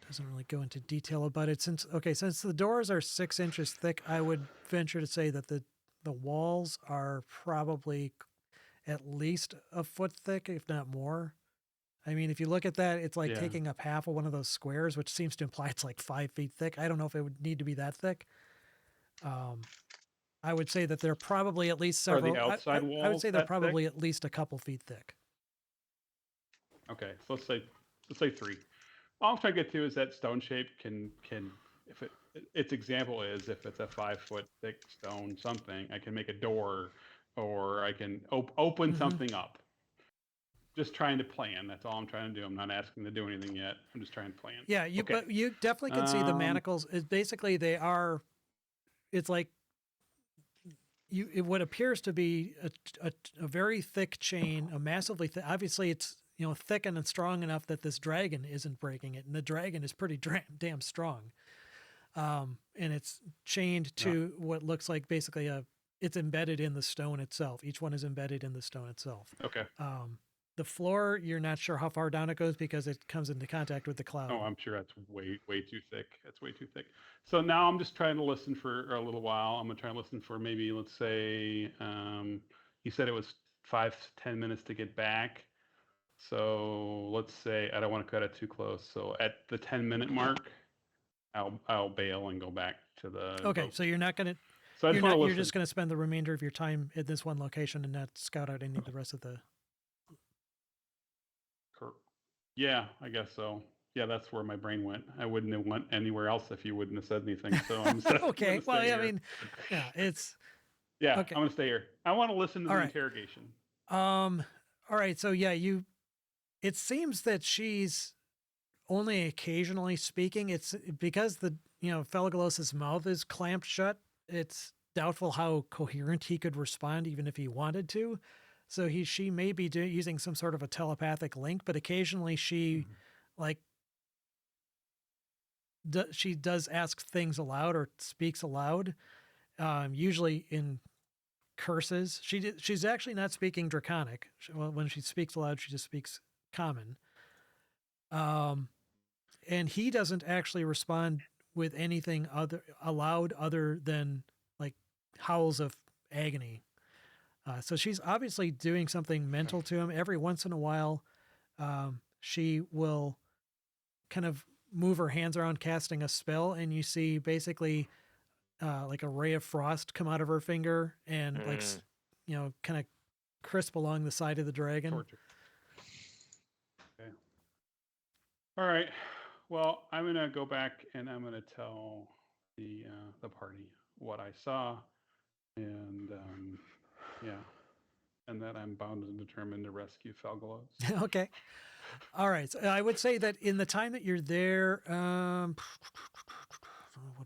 Doesn't really go into detail about it. Since the doors are 6 inches thick, I would venture to say that the walls are probably at least a foot thick, if not more. I mean, if you look at that, it's like Yeah. taking up half of one of those squares, which seems to imply it's like 5 feet thick. I don't know if it would need to be that thick. I would say that they're probably at least Are several. the outside I would walls say they're that probably thick? at least a couple feet thick. Okay, so let's say 3. All I'm trying to get to is that stone shape can if its example is if it's a 5-foot thick stone something, I can make a door or I can open Mhm. something up. Just trying to plan. That's all I'm trying to do. I'm not asking to do anything yet. I'm just trying to plan. Yeah, Okay. but you definitely can see the manacles. It's basically they are. It's like what appears to be a very thick chain, a massively thick. Obviously, it's thick and strong enough that this dragon isn't breaking it, and the dragon is pretty damn strong. And it's chained to what looks like basically it's embedded in the stone itself. Each one is embedded in the stone itself. Okay. The floor, you're not sure how far down it goes because it comes into contact with the cloud. Oh, I'm sure that's way too thick. That's way too thick. So now I'm just trying to listen for a little while. I'm gonna try and listen for maybe, let's say, you said it was 5 to 10 minutes to get back. So let's say I don't want to cut it too close. So at the 10-minute mark, I'll bail and go back to the Okay, boat. so you're not gonna. So I just want to You're listen. just going to spend the remainder of your time at this one location and not scout out any of the rest of the. Yeah, I guess so. Yeah, that's where my brain went. I wouldn't have went anywhere else if you wouldn't have said anything. So I'm Okay. gonna Well, stay yeah, I here. mean, yeah, it's Yeah, okay. I'm gonna stay here. I want to listen to All the right. interrogation. All right. So yeah, it seems that she's only occasionally speaking. It's because Felagolos's mouth is clamped shut. It's doubtful how coherent he could respond even if he wanted to. So she may be using some sort of a telepathic link, but occasionally she like she does ask things aloud or speaks aloud, usually in curses. She's actually not speaking Draconic. When she speaks aloud, she just speaks Common. And he doesn't actually respond with anything aloud other than like howls of agony. So she's obviously doing something mental to him. Every once in a while, she will kind of move her hands around casting a spell, and you see basically like a ray of frost come out of her finger and kind of crisp along the side of the dragon. Torture. Okay. All right. Well, I'm gonna go back and I'm gonna tell the party what I saw, and and that I'm bound and determined to rescue Felgalos. Okay. All right. So I would say that in the time that you're there, what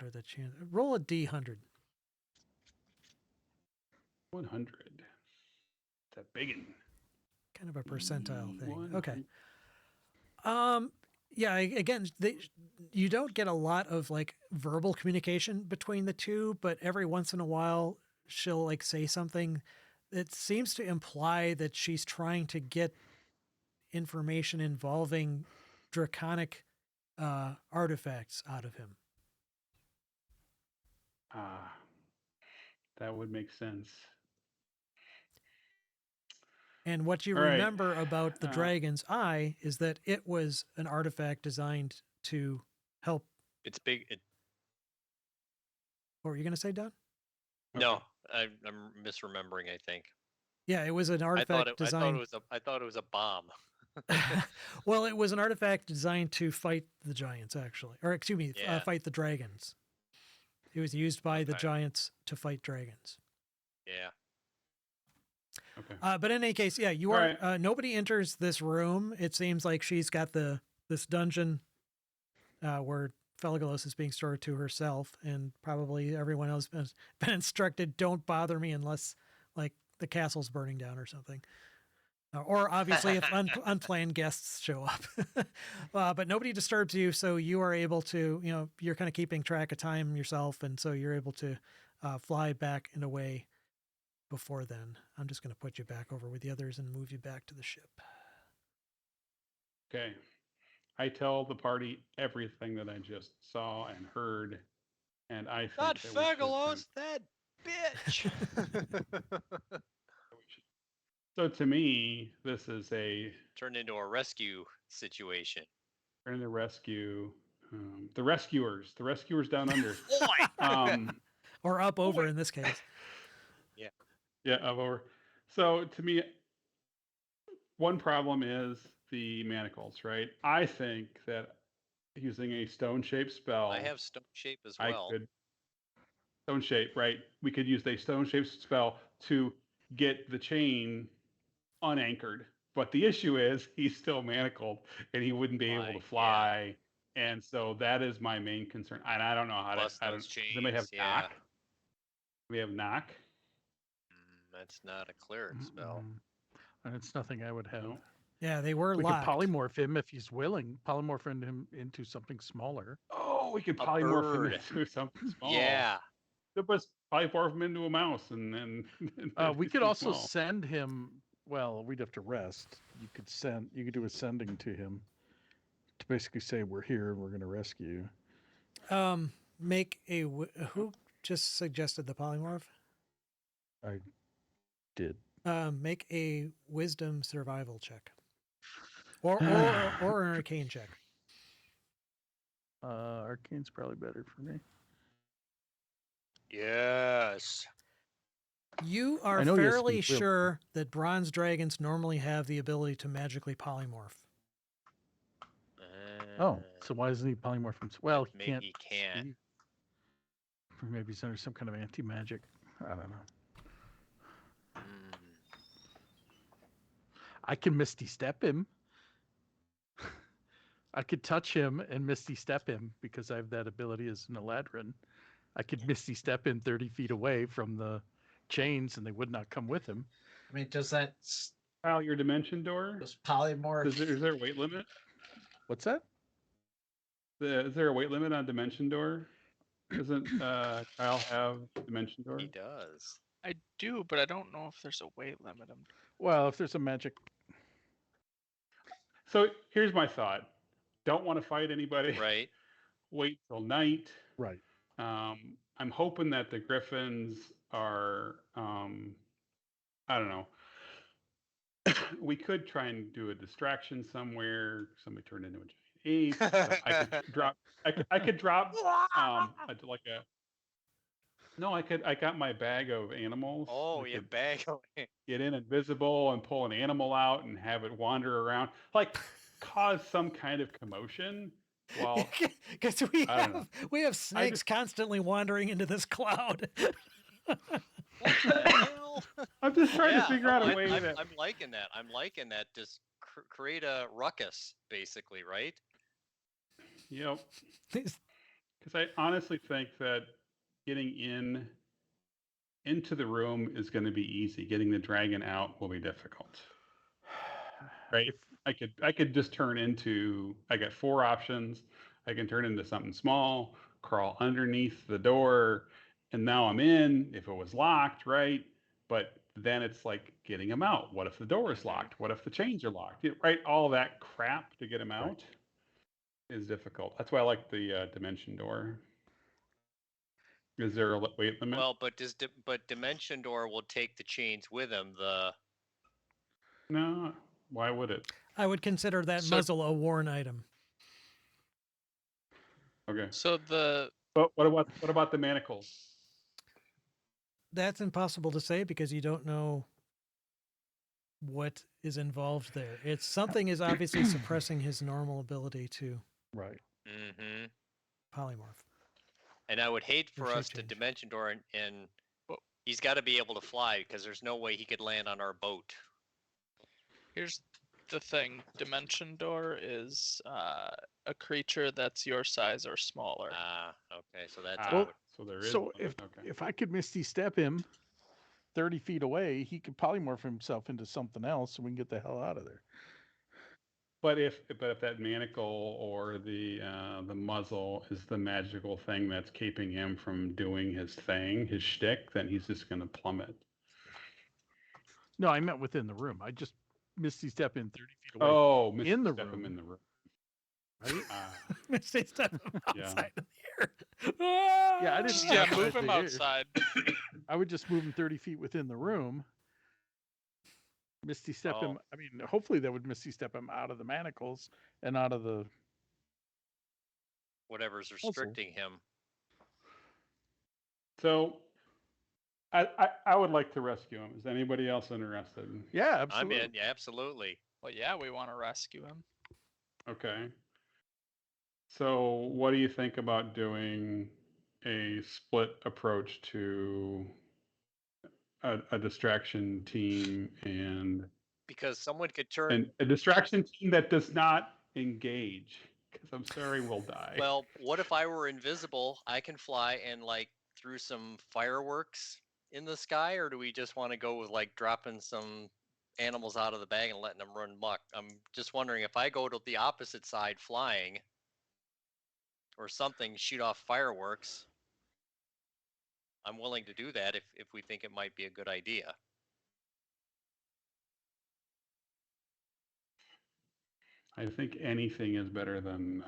are the chances? Roll a D100. 100. It's a biggin. Kind of a percentile thing. 100. Okay. Yeah, again, you don't get a lot of like verbal communication between the two, but every once in a while she'll like say something that seems to imply that she's trying to get information involving draconic artifacts out of him. That would make sense. And what you All right. remember about the dragon's eye is that it was an artifact designed to help. It's big. What were you going to say, Don? No, I'm misremembering, I think. Yeah, it was an artifact designed. I thought it was a bomb. Well, it was an artifact designed to fight the giants, actually, or excuse me, Yeah. fight the dragons. It was used by the Okay. giants to fight dragons. Yeah. Okay. But in any case, yeah, you All are. right. Nobody enters this room. It seems like she's got this dungeon where Felagalos is being stored to herself, and probably everyone else has been instructed, "Don't bother me unless like the castle's burning down or something." Or obviously, if unplanned guests show up, but nobody disturbs you, so you are able to, you're kind of keeping track of time yourself, and so you're able to fly back and away before then. I'm just going to put you back over with the others and move you back to the ship. Okay. I tell the party everything that I just saw and heard, and I think Not that we should Fagalos, that bitch. So to me, this is a Turned into a rescue situation. trying to rescue the rescuers down under. Oi! Or up over in this case. Yeah, up over. So to me, one problem is the manacles, right? I think that using a stone-shaped spell, I have stone shape as I well. could stone shape, right? We could use a stone-shaped spell to get the chain unanchored. But the issue is he's still manacled and he wouldn't be able to fly. And so that is my main concern. And I don't know how Plus to. I don't. those Does anybody have chains, yeah. knock? We have knock. That's not a cleric spell. And it's nothing I would have. No. Yeah, they were We locked. could polymorph him if he's willing. Polymorph him into something smaller. Oh, we could A polymorph him bird. into something small. Yeah. Let's polymorph him into a mouse, and then We he's could too also small. send him. Well, we'd have to rest. You could do a sending to him to basically say we're here and we're going to rescue you. Make a who just suggested the polymorph? I did. Make a wisdom survival check, or an arcane check. Arcane's probably better for me. Yes. You are I know he has fairly some real- sure that bronze dragons normally have the ability to magically polymorph. Oh, so why doesn't he polymorph himself? Well, he Maybe can't. he can't. see. Or maybe he's under some kind of anti-magic. I don't know. I can Misty Step him. I could touch him and Misty Step him because I have that ability as an Eladrin. I could Misty Step him 30 feet away from the chains and they would not come with him. I mean, does that Kyle, your dimension door. does polymorph? Is there a weight limit? What's that? Is there a weight limit on dimension door? Doesn't Kyle have dimension door? He does. I do, but I don't know if there's a weight limit. Well, if there's a magic. So here's my thought. Don't want to fight anybody. Right. Wait till night. Right. I'm hoping that the griffins are, I don't know. We could try and do a distraction somewhere. Somebody turned into a giant ape. But I could drop. I could drop like a. No, I got my bag of animals. Oh, I you could bag. get in invisible and pull an animal out and have it wander around, like cause some kind of commotion. While Because I don't know. we have snakes constantly wandering into this cloud. What the hell? I'm just trying to Yeah, figure no, out a way that. I'm liking that. I'm liking that. Just create a ruckus, basically, right? Yep. Because I honestly think that getting into the room is going to be easy. Getting the dragon out will be difficult. Right? I could just turn into. I got 4 options. I can turn into something small, crawl underneath the door, and now I'm in. If it was locked, right? But then it's like getting him out. What if the door is locked? What if the chains are locked? Right? All that crap to get him out is difficult. That's why I like the dimension door. Is there a weight limit? Well, but Dimension Door will take the chains with him. No. Why would it? I would consider that muzzle a worn item. Okay. So But what about the manacles? That's impossible to say because you don't know what is involved there. It's something is obviously suppressing his normal ability to polymorph. And I would hate for shape us to change. Dimension Door and He's got to be able to fly because there's no way he could land on our boat. Here's the thing: Dimension Door is a creature that's your size or smaller. Ah, okay, so that's Ah, out. so there is. So one. if I could Misty Step him 30 feet away, he could polymorph himself into something else, and we can get the hell out of there. But if that manacle or the muzzle is the magical thing that's keeping him from doing his thing, his shtick, then he's just going to plummet. No, I meant within the room. I just Misty Step in 30 feet away. Oh, in the step him room. in the room. Right? Misty step him Yeah. outside in the air. Yeah, I didn't Just step move right him there. outside. I would just move him 30 feet within the room. Misty Step him. I mean, hopefully that would Misty Step him out of the manacles and out of the. Whatever's restricting him. So I would like to rescue him. Is anybody else interested? Yeah, absolutely. I'm in. Yeah, absolutely. Well, yeah, we want to rescue him. Okay. So what do you think about doing a split approach to a distraction team and Because someone could turn. a distraction team that does not engage? Because I'm sorry, we'll die. Well, what if I were invisible? I can fly and like threw some fireworks in the sky, or do we just want to go with like dropping some animals out of the bag and letting them run muck? I'm just wondering if I go to the opposite side flying or something, shoot off fireworks. I'm willing to do that if we think it might be a good idea. I think anything is better than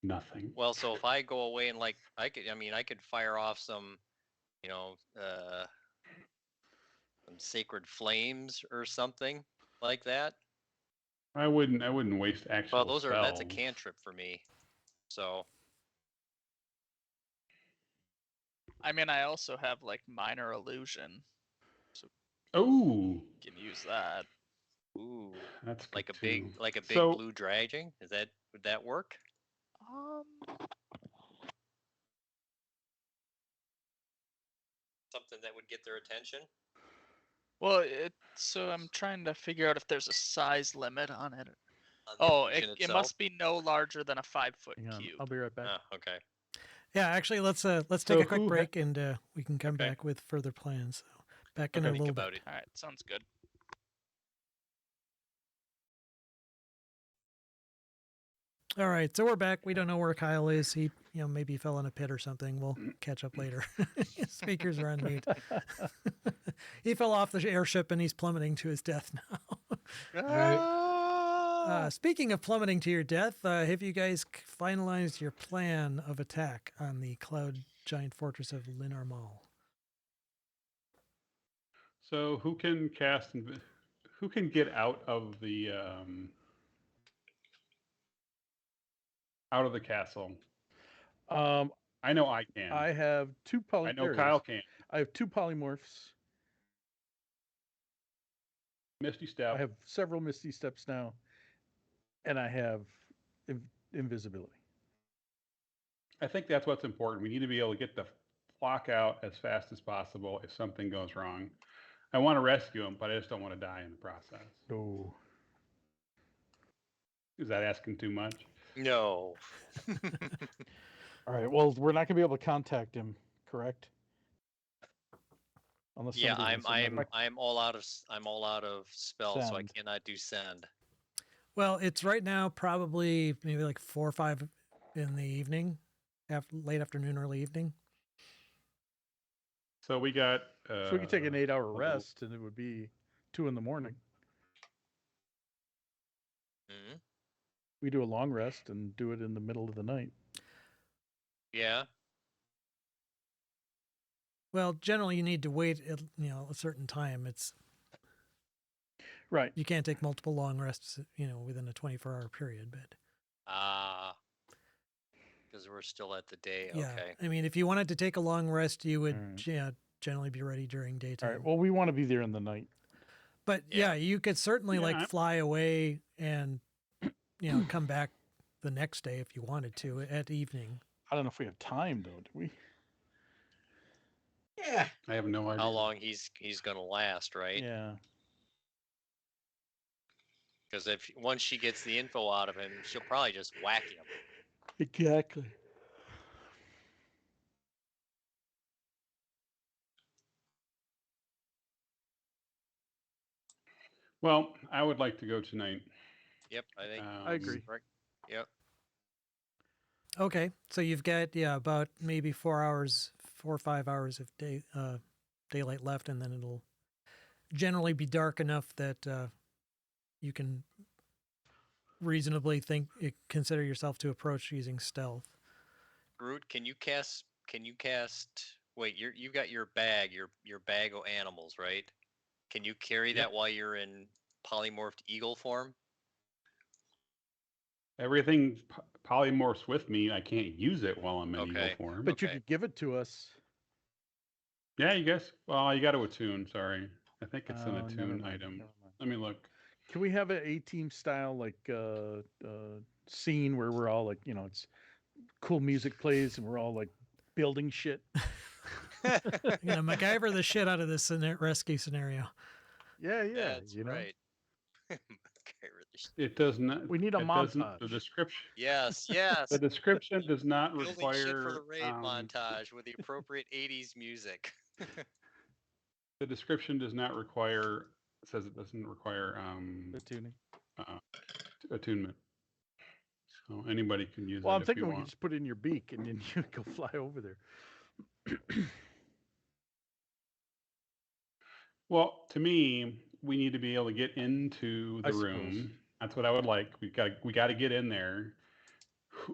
nothing. Well, so if I go away and like I could fire off some, some sacred flames or something like that. I wouldn't waste actual Well, that's a spells. cantrip for me. So I mean, I also have like minor illusion. Oh, You can use that. ooh, that's good like a too. big So- blue dragon. Would that work? Something that would get their attention? Well, so I'm trying to figure out if there's a size limit on it. On the Oh, illusion it itself? must be no larger than a 5-foot Hang on, cube. I'll be right back. Oh, okay. Yeah, actually, let's take So a quick who ha- break and we can come Okay. back with further plans. So back in Okay, a think little about bit. it. All right, sounds good. All right, so we're back. We don't know where Kyle is. He, maybe fell in a pit or something. We'll catch up later. His speakers are on mute. He fell off the airship and he's plummeting to his death now. Speaking of plummeting to your death, have you guys finalized your plan of attack on the cloud giant fortress of Linarmal? So who can who can get out of the castle? I know I can. I have two I know Kyle can. I have two polymorphs. Misty Step. I have several Misty Steps now, and I have invisibility. I think that's what's important. We need to be able to get the flock out as fast as possible if something goes wrong. I want to rescue him, but I just don't want to die in the process. Oh. Is that asking too much? No. All right. Well, we're not going to be able to contact him, correct? Unless Yeah, somebody wants another- I'm all out of spells, so I Send. cannot do send. Well, it's right now probably maybe like 4 or 5 in the evening, late afternoon, early evening. So we got. So we could take an 8-hour little- rest, and it would be 2 in the morning. Hmm. We do a long rest and do it in the middle of the night. Yeah. Well, generally you need to wait at a certain time. It's Right. you can't take multiple long rests, within a 24-hour period. But Because we're still at the day. yeah, Okay. I mean, if you wanted to take a long rest, you would Alright. generally be ready during All daytime. right. Well, we want to be there in the night. But Yeah. you could certainly Yeah. fly away and come back the next day if you wanted to at evening. I don't know if we have time, though, do we? Yeah. I have no idea. how long he's gonna last, right? Yeah. Because if once she gets the info out of him, she'll probably just whack him. Exactly. Well, I would like to go tonight. Yep, I think. I agree. Right. Yep. Okay, so you've got about maybe 4 or 5 hours of daylight left, and then it'll generally be dark enough that you can reasonably consider yourself to approach using stealth. Groot, can you cast? Wait, you've got your bag, your bag of animals, right? Can you carry Yep. that while you're in polymorphed eagle form? Everything polymorphs with me. I can't use it while I'm in eagle Okay. form. But you Okay. could give it to us. Yeah, you guys. Well, you got to attune. Sorry, I think it's an Oh, never attune mind, item. never mind. Let me look. Can we have an A-team style scene where we're all like, it's cool music plays and we're all like building shit? MacGyver the shit out of this rescue scenario. Yeah, That's right. Okay, really. It does not. We need a it doesn't- montage. The description. Yes. The description does not Building shit for the require. raid montage with the appropriate 80s music. The description does not require. Says it doesn't require The tuning. attunement. So anybody can use Well, it I'm if thinking you we want. could just put it in your beak and then you go fly over there. Well, to me, we need to be able to get into the I room. suppose. That's what I would like. We got to get in there.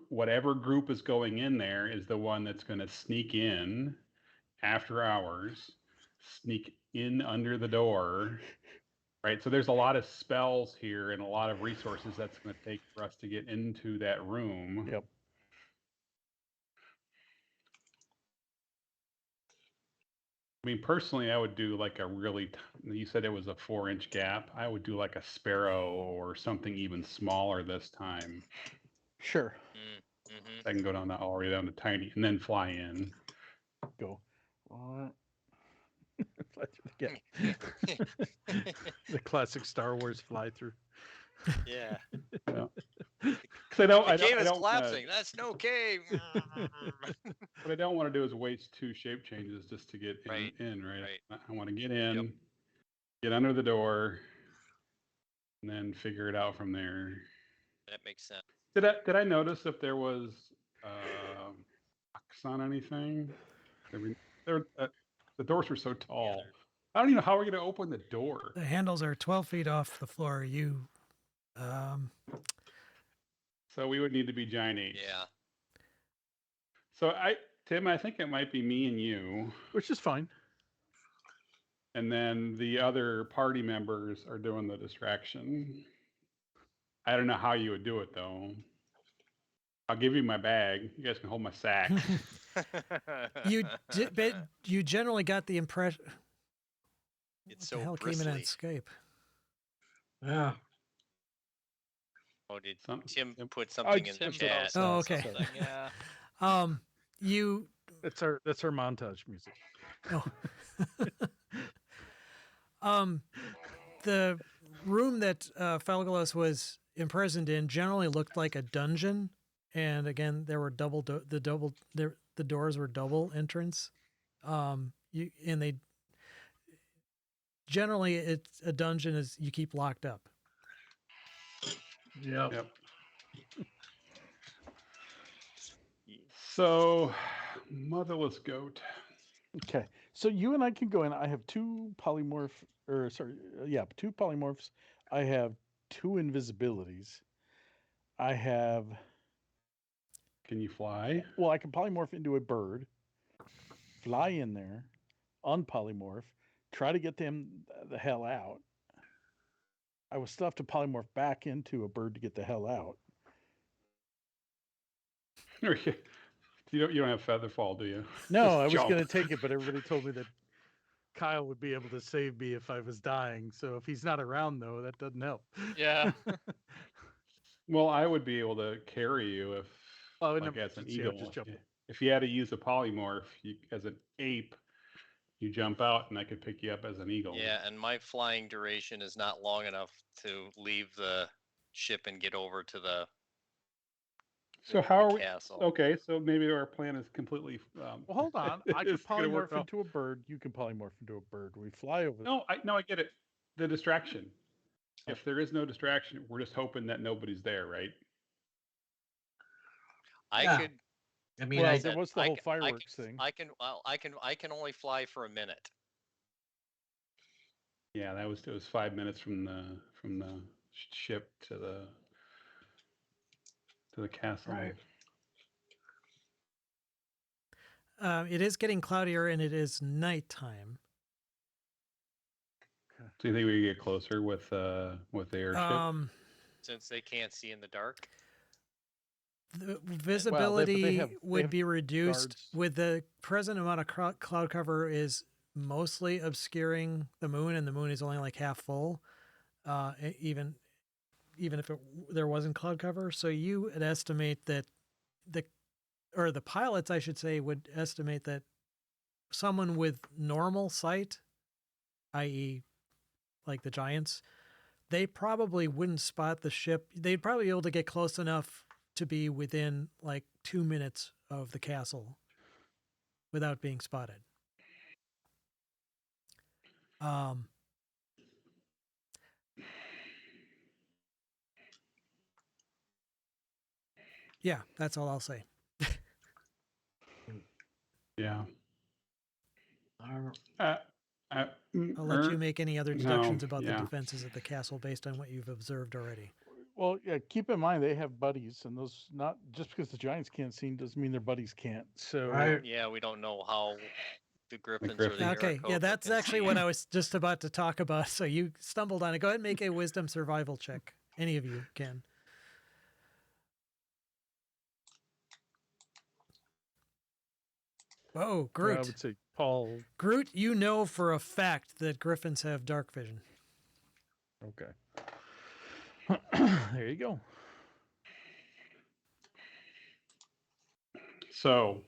Whatever group is going in there is the one that's going to sneak in after hours, sneak in under the door. Right. So there's a lot of spells here and a lot of resources that's going to take for us to get into that room. Yep. I mean, personally, I would do like a really, you said it was a 4-inch gap. I would do like a Sparrow or something even smaller this time. Sure. Mm-hmm. I can go down all the way down to tiny and then fly in. Go. Fly through the gap. The classic Star Wars fly through. Yeah. Because I don't, The I cave don't, I is don't collapsing. That's no cave. what I don't want to do is waste 2 shape changes just to get Right, in, right? right. I want to get in, get under the door, and then figure it out from there. That makes sense. Did I notice if there was locks on anything? The doors were so tall. I don't even know how we're going to open the door. The handles are 12 feet off the floor. So we would need to be giant apes. Yeah. So Tim, I think it might be me and you. Which is fine. And then the other party members are doing the distraction. I don't know how you would do it though. I'll give you my bag. You guys can hold my sack. But you generally got the impression. It's What so the hell came in on bristly. Skype? Yeah. Oh, did Tim put something in the Tim chat? Oh, okay. something, yeah. You. That's our montage music. Oh. The room that Felgalos was imprisoned in generally looked like a dungeon, and again, there were the doors were double entrance. They generally it's a dungeon is you keep locked up. Yep. So, motherless goat. Okay, so you and I can go in. I have two polymorphs. I have 2 invisibilities. I have. Can you fly? Well, I can polymorph into a bird, fly in there, unpolymorph, try to get them the hell out. I would still have to polymorph back into a bird to get the hell out. You don't have feather fall, do you? No, Just I was jump. going to take it, but everybody told me that Kyle would be able to save me if I was dying. So if he's not around, though, that doesn't help. Yeah. Well, I would be able to carry you if, Oh, in like, as an emergency, I'll eagle. just jump. If you had to use a polymorph as an ape, you jump out, and I could pick you up as an eagle. Yeah, and my flying duration is not long enough to leave the ship and get over to the So how are we? castle. Okay, so maybe our plan is completely. Well, hold on. I could it's gonna work polymorph out. into a bird. You can polymorph into a bird. We fly over. No, I get it. The distraction. If there is no distraction, we're just hoping that nobody's there, right? I Yeah. could. I mean, Well, I there was the whole fireworks thing. I can only fly for a minute. Yeah, it was 5 minutes from the ship to the castle. Right. It is getting cloudier and it is nighttime. Do you think we could get closer with the airship? Since they can't see in the dark. The visibility have would be reduced guards. with the present amount of cloud cover is mostly obscuring the moon, and the moon is only like half full, even if there wasn't cloud cover. So you would estimate that the pilots, I should say, would estimate that someone with normal sight, i.e., like the giants, they probably wouldn't spot the ship. They'd probably be able to get close enough to be within like 2 minutes of the castle without being spotted. Yeah, that's all I'll say. Yeah. uh, I'll let you make any other no, deductions about the yeah. defenses of the castle based on what you've observed already. Well, yeah. Keep in mind they have buddies, and those not just because the giants can't see doesn't mean their buddies can't. So Right. Yeah, we don't know how the griffins or the griffins. Okay, yeah, Aarakocra that's can actually see. what I was just about to talk about. So you stumbled on it. Go ahead and make a wisdom survival check. Any of you can. Oh, Groot. I would say Paul. Groot, you know for a fact that griffins have dark vision. Okay. There you go. So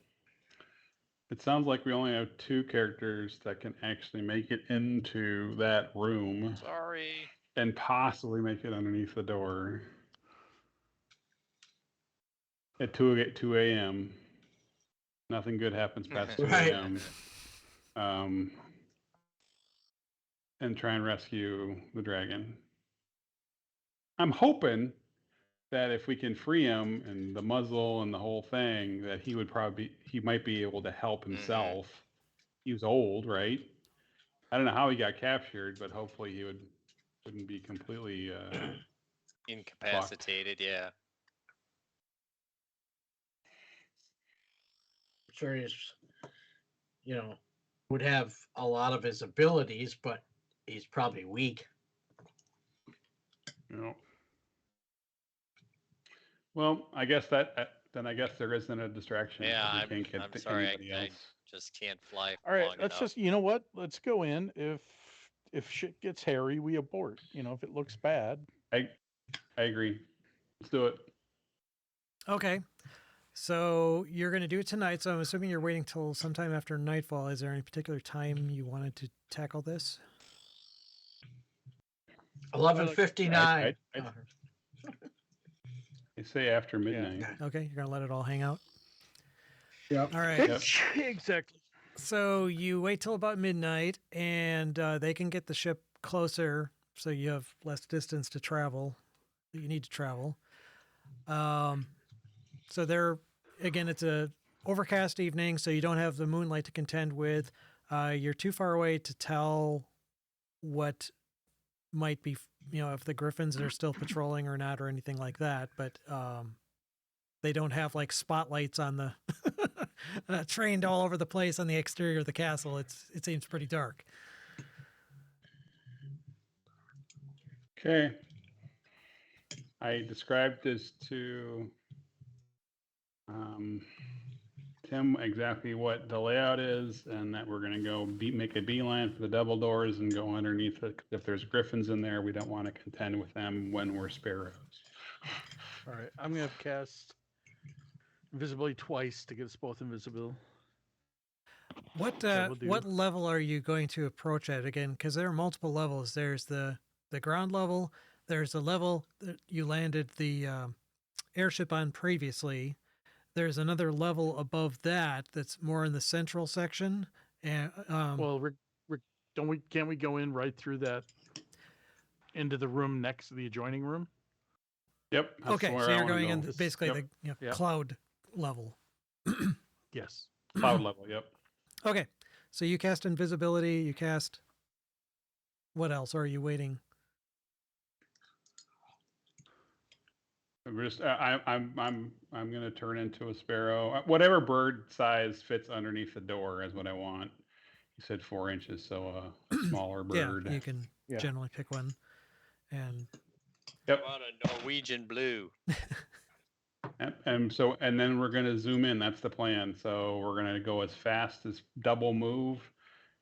it sounds like we only have 2 characters that can actually make it into that room Sorry. and possibly make it underneath the door at 2 a.m. Nothing good happens past 2 Right. a.m. And try and rescue the dragon. I'm hoping that if we can free him and the muzzle and the whole thing, that he might be able to help himself. He was old, right? I don't know how he got captured, but hopefully he wouldn't be completely Incapacitated, yeah. sure he's, would have a lot of his abilities, but he's probably weak. Well, I guess then I guess there isn't a distraction. Yeah, we I'm can't get sorry, anybody I else. just can't fly All right, long let's enough. just. You know what? Let's go in. If shit gets hairy, we abort. If it looks bad. I agree. Let's do it. Okay. So you're going to do it tonight. So I'm assuming you're waiting till sometime after nightfall. Is there any particular time you wanted to tackle this? 11:59. They say after midnight. Okay, you're going to let it all hang out? Yep. All right. Yep. Exactly. So you wait till about midnight, and they can get the ship closer, so you have less distance to travel that you need to travel. So it's a overcast evening, so you don't have the moonlight to contend with. You're too far away to tell what might be, if the griffins are still patrolling or not, or anything like that. But they don't have like spotlights on the trained all over the place on the exterior of the castle. It seems pretty dark. Okay. I described this to Tim exactly what the layout is, and that we're going to go make a beeline for the double doors and go underneath it. If there's griffins in there, we don't want to contend with them when we're sparrows. All right, I'm gonna cast invisibility twice to get us both invisible. That will do. What level are you going to approach at again? Because there are multiple levels. There's the ground level. There's the level that you landed the airship on previously. There's another level above that that's more in the central section. And Well, can't we go in right through that into the room next to the adjoining room? Yep. That's okay, where so I you're wanna going go. in This- basically yep, the yep. cloud level. Yes. Cloud level. Yep. Okay, so you cast invisibility. You cast. What else? Or are you waiting? We're just, I'm gonna turn into a sparrow. Whatever bird size fits underneath the door is what I want. You said 4 inches, so a smaller bird. Yeah, you can Yeah. generally pick one. And Yep. How about a Norwegian blue? And then we're gonna zoom in. That's the plan. So we're gonna go as fast as double move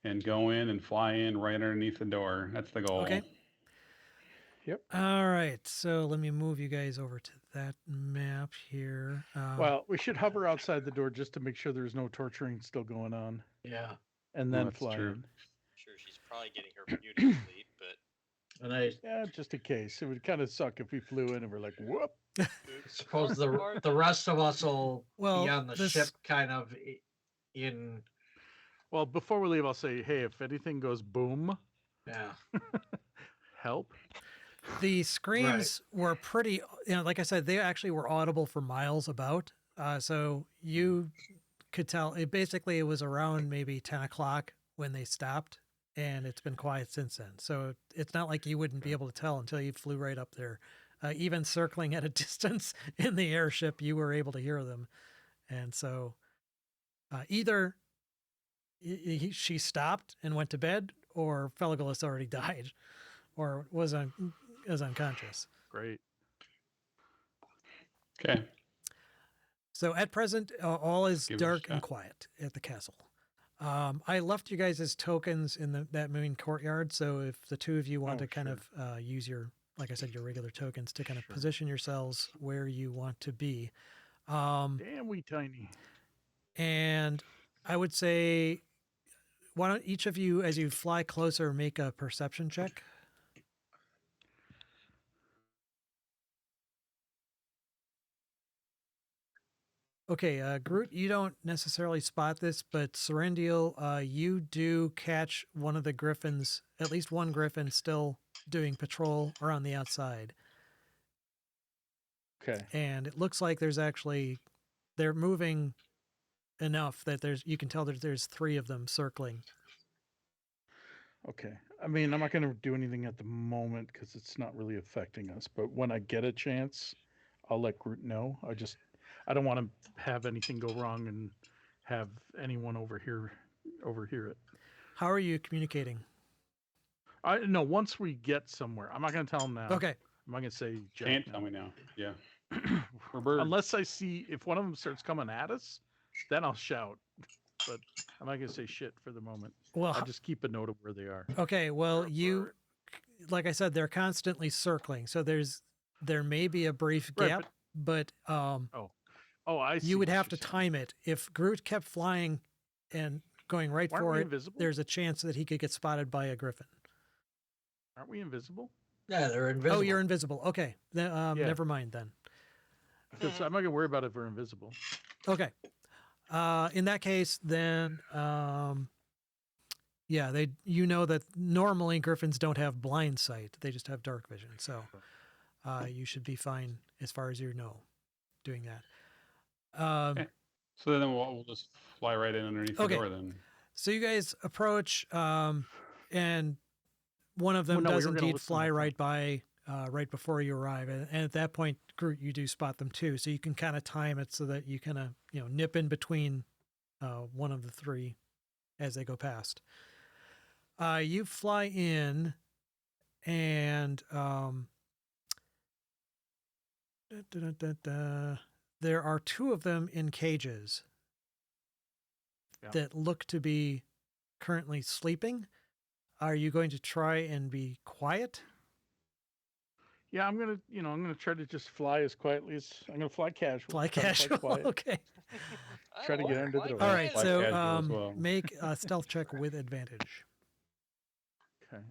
and go in and fly in right underneath the door. That's the goal. Okay. Yep. all right, so let me move you guys over to that map here. Well, we should hover outside the door just to make sure there's no torturing still going on, Yeah. and No, then that's fly true. in. Sure, she's probably getting her beauty sleep, but And I Yeah, just in case. It would kind of suck if we flew in and we're like, whoop. suppose the rest of us will Well, be on the this- ship kind of in. Well, before we leave, I'll say, hey, if anything goes boom, Yeah. help. The screams were pretty, like I said, they actually were audible for miles about. So you could tell it basically it was around maybe 10 o'clock when they stopped, and it's been quiet since then. So it's not like you wouldn't be able to tell until you flew right up there. Even circling at a distance in the airship, you were able to hear them. And so either she stopped and went to bed, or Felagulus already died or was unconscious. Great. Okay. So at present, all is Give it a dark and shot. quiet at the castle. I left you guys as tokens in that main courtyard. So if the two of you want Oh, to kind sure. of use your, like I said, your regular tokens to kind of Sure. position yourselves where you want to be. Um, Damn, we tiny. and I would say, why don't each of you, as you fly closer, make a perception check? Okay, Groot, you don't necessarily spot this, but Serendial, you do catch one of the griffins, at least one griffin, still doing patrol around the outside. Okay. And it looks like they're moving enough that you can tell that there's three of them circling. Okay. I mean, I'm not going to do anything at the moment because it's not really affecting us. But when I get a chance, I'll let Groot know. I don't want to have anything go wrong and have anyone overhear it. How are you communicating? No, once we get somewhere, I'm not going to tell them now. Okay. I'm not going to say Jack Can't now. tell me now. Yeah. We're birds. Unless I see if one of them starts coming at us, then I'll shout. But I'm not going to say shit for the moment. Well, I'll just keep a note of where they are. okay. Well, like I said, they're constantly circling. So there may be a brief Right, gap, but Oh, I see. you would what have you're to saying. time it. If Groot kept flying and going right Aren't for we it, invisible? there's a chance that he could get spotted by a griffin. Aren't we invisible? Yeah, they're invisible. Oh, you're invisible. Okay. Then, Yeah. Never mind then. Because I'm not going to worry about if we're invisible. Okay. In that case, then, yeah, you know that normally griffins don't have blind sight; they just have dark vision. So, you should be fine as far as you know, doing that. Okay. So then we'll just fly right in underneath Okay. the door then. So you guys approach, and one of them Well, no, we does were gonna indeed listen fly up right by, right before you arrive, and at that point, Groot, you do spot them too. So you can kind of time it so that you kind of nip in between one of the three as they go past. You fly in, and there are two of them in cages that look to be currently sleeping. Are you going to try and be quiet? Yeah, I'm gonna try to just fly as quietly as I'm gonna fly casual. Fly try to casual. quiet. Okay. try to get under the All rope. right, Quite so casual as well. make a stealth check with advantage. Okay.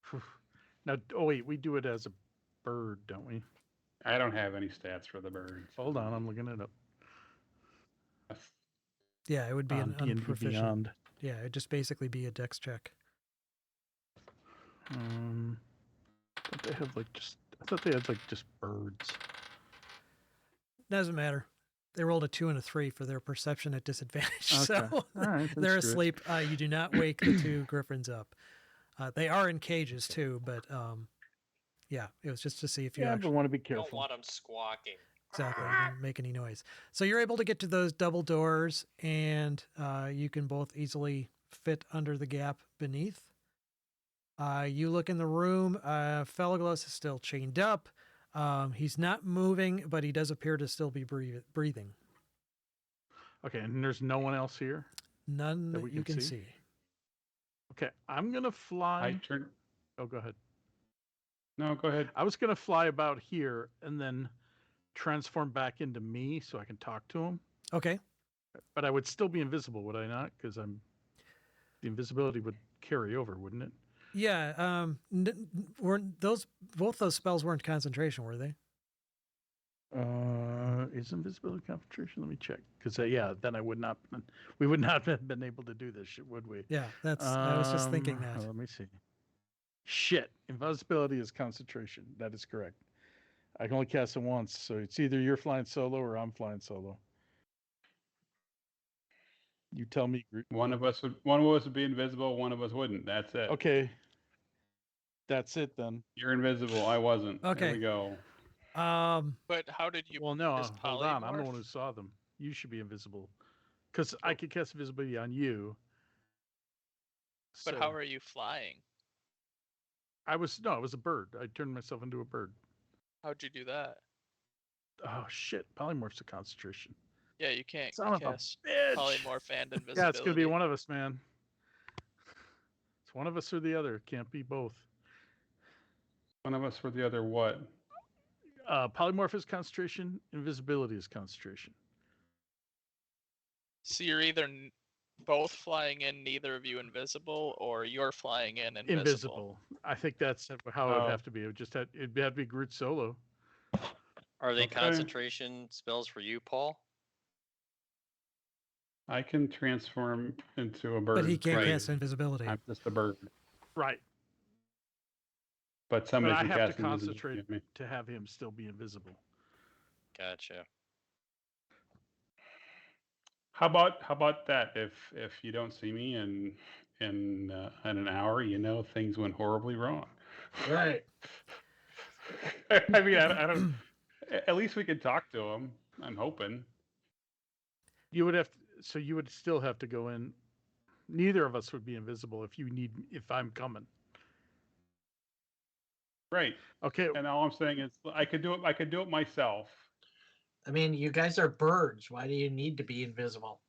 Phew. Now, oh wait, we do it as a bird, don't we? I don't have any stats for the birds. Hold on, I'm looking it up. That's- Yeah, it would be an D&D unproficient. Beyond. Yeah, it'd just basically be a dex check. I thought they have like just. I thought they had like just birds. Doesn't matter. They rolled a 2 and a 3 for their perception at disadvantage, Okay. so All right, then they're screw it. asleep. You do not wake the two griffins up. They are in cages too, but yeah, it was just to see if you Yeah, actually but want to be You don't careful. want them squawking. exactly didn't make any noise. So you're able to get to those double doors, and you can both easily fit under the gap beneath. You look in the room. Felaglos is still chained up. He's not moving, but he does appear to still be breathing. Okay, and there's no one else here. None That that we you can can see? see. Okay, I'm gonna I fly. turn. Oh, go ahead. No, go ahead. I was gonna fly about here and then transform back into me so I can talk to him. Okay. But I would still be invisible, would I not? Because the invisibility would carry over, wouldn't it? Yeah. Weren't both those spells weren't concentration, were they? Is invisibility concentration? Let me check. Because yeah, then I would not. We would not have been able to do this, would we? Yeah. I was just thinking that. Let me see. Shit, invisibility is concentration. That is correct. I can only cast it once, so it's either you're flying solo or I'm flying solo. You tell me. One of us would be invisible. One of us wouldn't. That's it. Okay. That's it then. You're invisible. I wasn't. There Okay. we go. But how did you? Well, no, is hold on. I'm the one polymorph? who saw them. You should be invisible, because I could cast invisibility on you. But So how are you flying? I was a bird. I turned myself into a bird. How'd you do that? Oh shit! Polymorph's a concentration. Yeah, you can't Son of a cast bitch! polymorph and invisibility. Yeah, it's gonna be one of us, man. It's one of us or the other. It can't be both. One of us for the other. What? Polymorph is concentration. Invisibility is concentration. So you're either both flying in, neither of you invisible, or you're flying in invisible. Invisible. I think that's how it would Oh. have to be. It'd have to be Groot solo. Are they Okay. concentration spells for you, Paul? I can transform into a bird. but he can't Right. cast invisibility. I'm just a bird. Right. But But somebody I can have cast to invisibility concentrate on me. to have him still be invisible. Gotcha. How about that? If you don't see me in an hour, you know things went horribly wrong. Right. I mean, I don't. At least we could talk to him. I'm hoping. You would have to, so you would still have to go in. Neither of us would be invisible if I'm coming. Right. Okay. And all I'm saying is, I could do it. I could do it myself. I mean, you guys are birds. Why do you need to be invisible?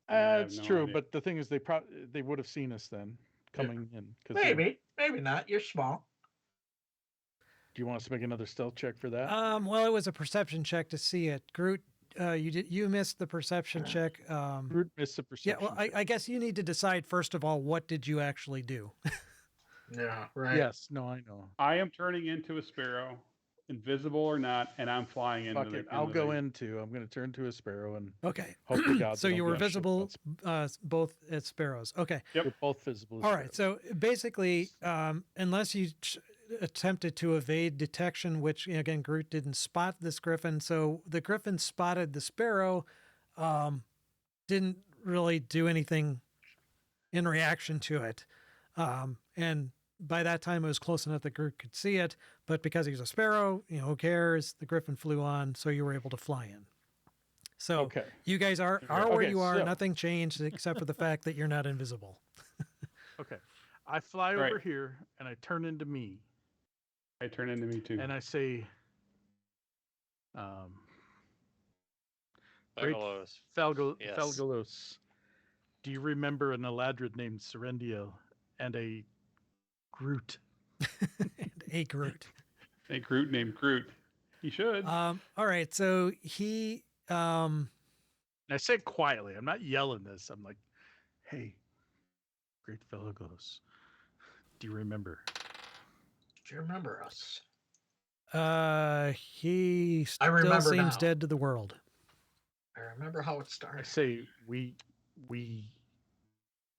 I have It's no true, idea. but the thing is, they would have seen us then coming in. 'cause Maybe, maybe not. You're small. Do you want us to make another stealth check for that? Well, it was a perception check to see it. Groot, you missed the perception check. Groot missed the Yeah, perception. well, I guess you need to decide first of all, what did you actually do? Yeah, right. Yes. No, I know. I am turning into a sparrow, invisible or not, and I'm flying into Fuck the. it. I'll into go the- into. I'm going to turn to a sparrow and Okay. hope to God. So they you don't were be on shit visible, boats. both as sparrows. Okay. Yep. We're both visible. as All right. sparrows. So basically, unless you attempted to evade detection, which again Groot didn't spot this griffin, so the griffin spotted the sparrow, didn't really do anything in reaction to it, and by that time it was close enough that Groot could see it. But because he's a sparrow, who cares? The griffin flew on, so you were able to fly in. So Okay. you guys are where Okay, you are. so- Nothing changed except for the fact that you're not invisible. Okay. I fly Right. over here and I turn into me I turn into me too. and I say, Great. Bugalows. Yes. Felgalos, do you remember an Eladrid named Serendiel and a Groot? And a Groot. A Groot named Groot. He should. All right. So he, And I say it quietly. I'm not yelling this. I'm like, hey, great fellow Ghost. Do you remember? Do you remember us? he I still remember seems now. dead to the world. I remember how it I started. say we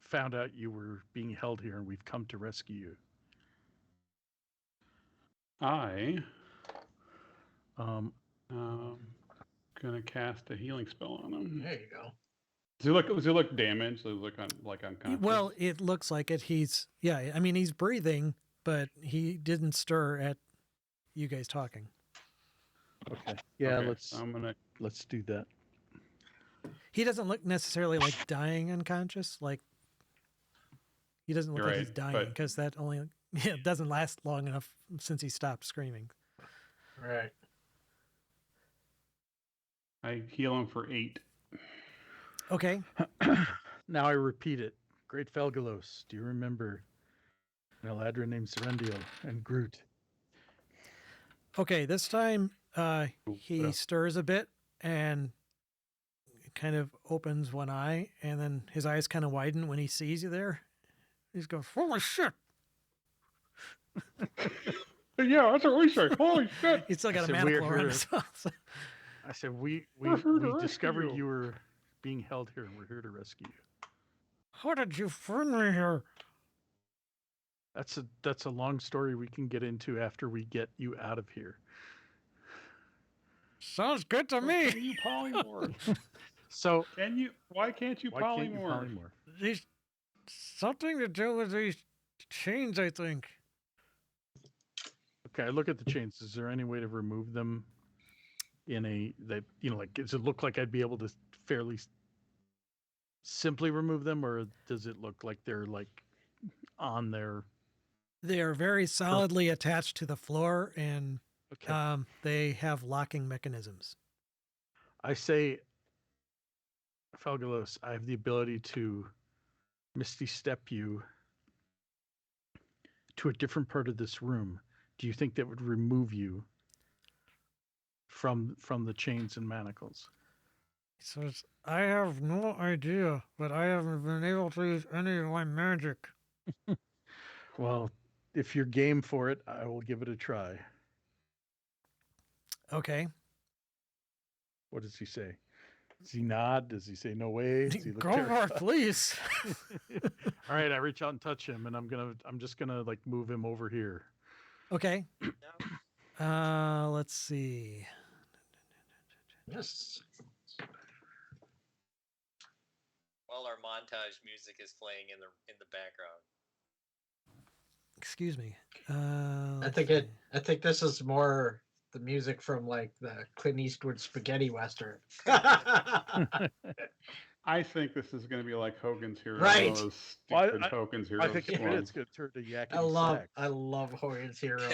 found out you were being held here and we've come to rescue you. I Um, gonna cast a healing spell on him. There you go. Does he look damaged? Does he look like unconscious? Well, it looks like it. He's I mean, he's breathing, but he didn't stir at you guys talking. okay. Yeah, Okay, let's so I'm gonna. let's do that. He doesn't look necessarily like dying unconscious. Like he doesn't look You're like right, he's dying but- because that only doesn't last long enough since he stopped screaming. Right. I heal him for 8. Okay. Now I repeat it. Great Felgalos, do you remember an Eladrin named Serendiel and Groot? Okay. This time, he else? stirs a bit and kind of opens one eye, and then his eyes kind of widen when he sees you there. He's going, "Holy shit!" Yeah, that's what we say. Holy shit! He's still got a said, manacle "We're around here." his mouth. I said, we We're here to discovered rescue you. you were being held here and we're here to rescue you. How did you find me here? That's a long story we can get into after we get you out of here. Sounds good to Can me. you polymorph? So Why can't you why can't you polymorph? polymorph? These something to do with these chains, I think. Okay, I look at the chains. Is there any way to remove them in like, does it look like I'd be able to fairly simply remove them, or does it look like they're like on there? They are very solidly attached to the floor, and Okay. they have locking mechanisms. I say, Felgalos, I have the ability to misty step you to a different part of this room. Do you think that would remove you from the chains and manacles? He says, "I have no idea, but I haven't been able to use any of my magic." Well, if you're game for it, I will give it a try. Okay. What does he say? Does he nod? Does he say no way? Does he look Go for it, terrified? please. All right, I reach out and touch him, and I'm just gonna like move him over here. Okay. Let's see. Yes. While our montage music is playing in the background. Excuse me. I think this is more the music from like the Clint Eastwood spaghetti western. I think this is going to be like Hogan's Heroes. Right. Those Well, stupid Hogan's Heroes. I think in a minute ones. it's gonna turn to yakety I sax. love Hogan's Heroes.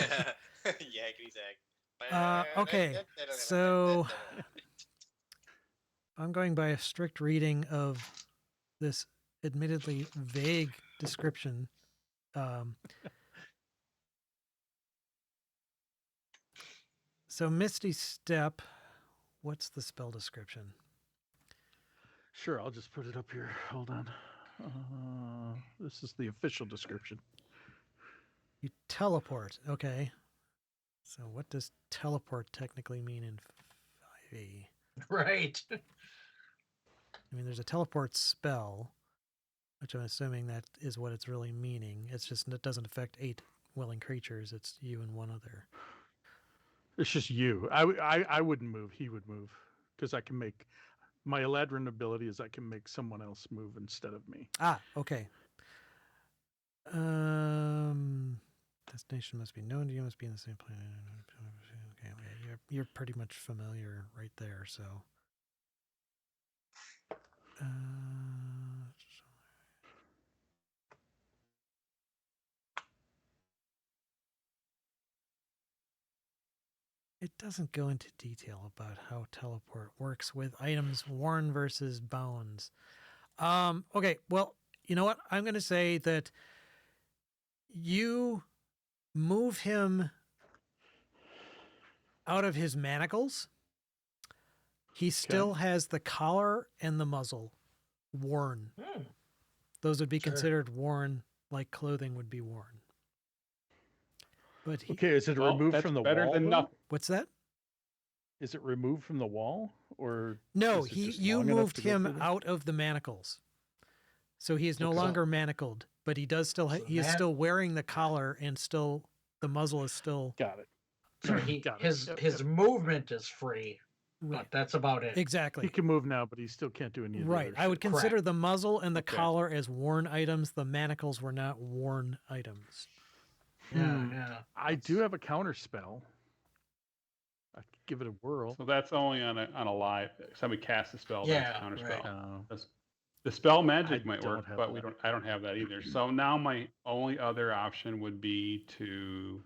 Yakety sack. Okay, so I'm going by a strict reading of this admittedly vague description. So Misty Step, what's the spell description? Sure, I'll just put it up here. Hold on. This is the official description. You teleport. Okay. So what does teleport technically mean in 5e? Right. I mean, there's a teleport spell, which I'm assuming that is what it's really meaning. It's just it doesn't affect 8 willing creatures. It's you and one other. It's just you. I wouldn't move. He would move because I can make my Eladrin ability is I can make someone else move instead of me. Ah, okay. Destination must be known to you. Must be in the same planet. Okay, you're pretty much familiar right there. So, it doesn't go into detail about how teleport works with items worn versus bones. Okay, well, you know what? I'm going to say that you move him out of his manacles, he still has the collar and the muzzle worn. Hmm. Those would be Sure. considered worn like clothing would be worn. But he, Okay, is it Well, removed that's from the better wall? than though? nothing. what's that? Is it removed from the wall, or No, is it he just you long enough moved to go him through there? out of the manacles. So he is no Okay. longer manacled, but he does still So he is that- still wearing the collar and still the muzzle is still Got it. So he Got it. his Yep, his yep. movement is free, right. but that's about it. He Exactly. can move now, but he still can't do any of the Right. other I would shit. consider the muzzle and the Okay. collar as worn items. The manacles were not worn items. Yeah, Hmm. yeah. I do have a counter spell. I could give it a whirl. So that's only on a live. Somebody casts a spell. Yeah, That's counter right. spell. Oh, The spell magic might don't work, have but that. I don't have that either. So now my only other option would be to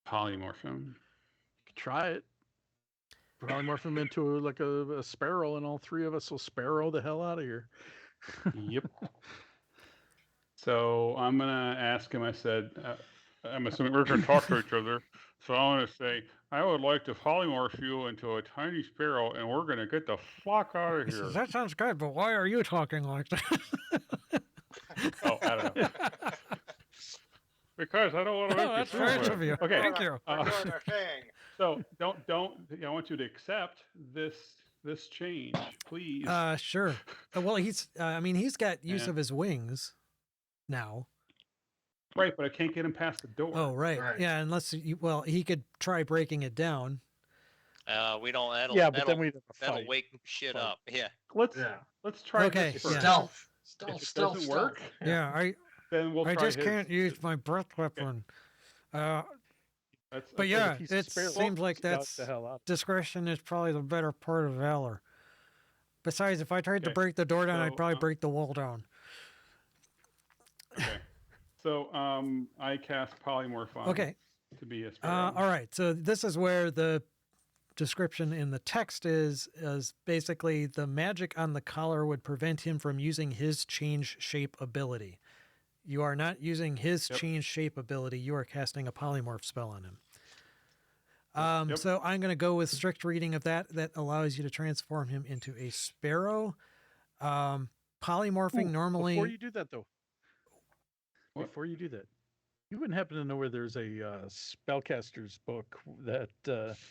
polymorph him. try it. Polymorph him into like a sparrow, and all three of us will sparrow the hell out of here. Yep. So I'm gonna ask him. I said, I'm assuming we're gonna talk to each other. So I'm gonna say, I would like to polymorph you into a tiny sparrow, and we're gonna get the fuck out of He here. says, that sounds good, but why are you talking like that? Oh, I don't know. Because I don't want to make Oh, you that's feel nice bad. of you. Okay. Thank you. So don't. I want you to accept this change, please. Sure. Well, he's I mean, he's got use Yeah. of his wings now. Right, but I can't get him past the door. Oh, right. Right. Yeah, unless well, he could try breaking it down. We don't. That'll, Yeah, but that'll, then we'd have a that'll fight. wake shit Fight. up. Yeah. Let's Yeah. let's try Okay, this It's first. yeah. stealth. If Stealth, it stealth, doesn't stealth. work, Yeah, then we'll I try just his. can't use my breath weapon. That's, But okay. yeah, if he's it sparrow, seems like scout that's the hell out. discretion is probably the better part of valor. Besides, if I tried to Okay, break the door down, I'd so, probably break the wall down. Okay. So I cast polymorph on him Okay. to be a sparrow. All right. So this is where the description in the text is basically the magic on the collar would prevent him from using his change shape ability. You are not using his Yep. change shape ability. You are casting a polymorph spell on him. Yep. So I'm going to go with strict reading of that. That allows you to transform him into a sparrow. Polymorphing Ooh, normally. Before you do that, though. What? Before you do that, you wouldn't happen to know where there's a spellcaster's book that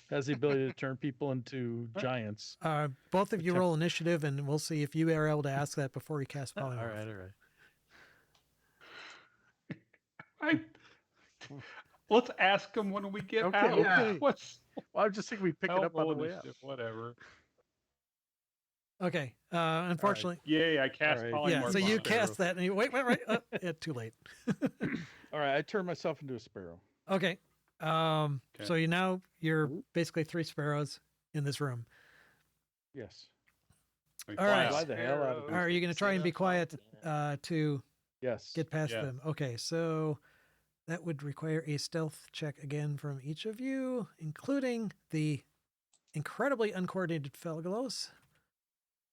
has the ability to turn people into giants? Both of you Attempt- roll initiative, and we'll see if you are able to ask that before you cast polymorph. All right. Let's ask him when we get Okay, out. okay. What's Well, I just think we pick it I'll up on the roll way out. initiative, Whatever. Okay. Unfortunately, Yay! I cast right. polymorph. yeah. So on you him. cast that, and you wait. Too late. All right, I turn myself into a sparrow. Okay. So you're Ooh. basically three sparrows in this room. Yes. We All fly right. out. Fly the hell out of Are you going to try and be quiet to Yes. get past Yeah. them? Okay. So that would require a stealth check again from each of you, including the incredibly uncoordinated Felgalos.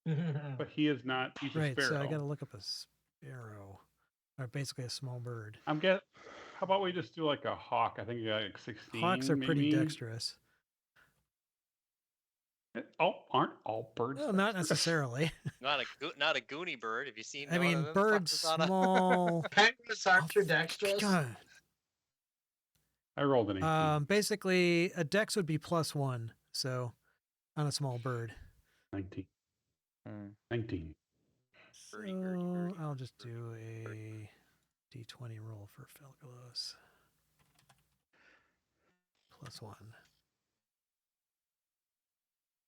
But he is not. He's a Right. sparrow. So I got to look up a sparrow, or basically a small bird. How about we just do like a hawk? I think you got like 16. Hawks are pretty maybe? dexterous. Oh, aren't all birds? Well, not dexterous? necessarily. Not a goonie bird. Have you seen? I one mean, of them birds fuckers on a- small. Penguins aren't too dexterous. God. I rolled an 18. Basically, a dex would be +1. So, on a small bird. 19. Mm. 19. Birdie, So birdie, birdie, I'll just do birdie, a d20 roll for Felgalos. +1.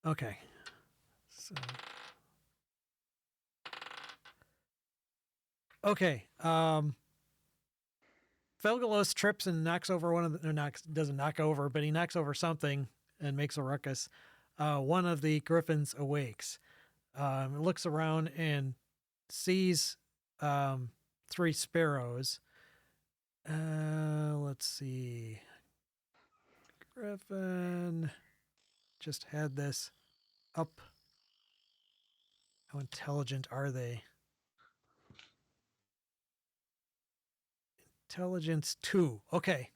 Okay. So. Okay. Felgalos trips and knocks over one of the, or doesn't knock over, but he knocks over something and makes a ruckus. One of the griffins awakes, looks around and sees three sparrows. Let's see. Griffin just had this up. How intelligent are they? Intelligence 2. Okay.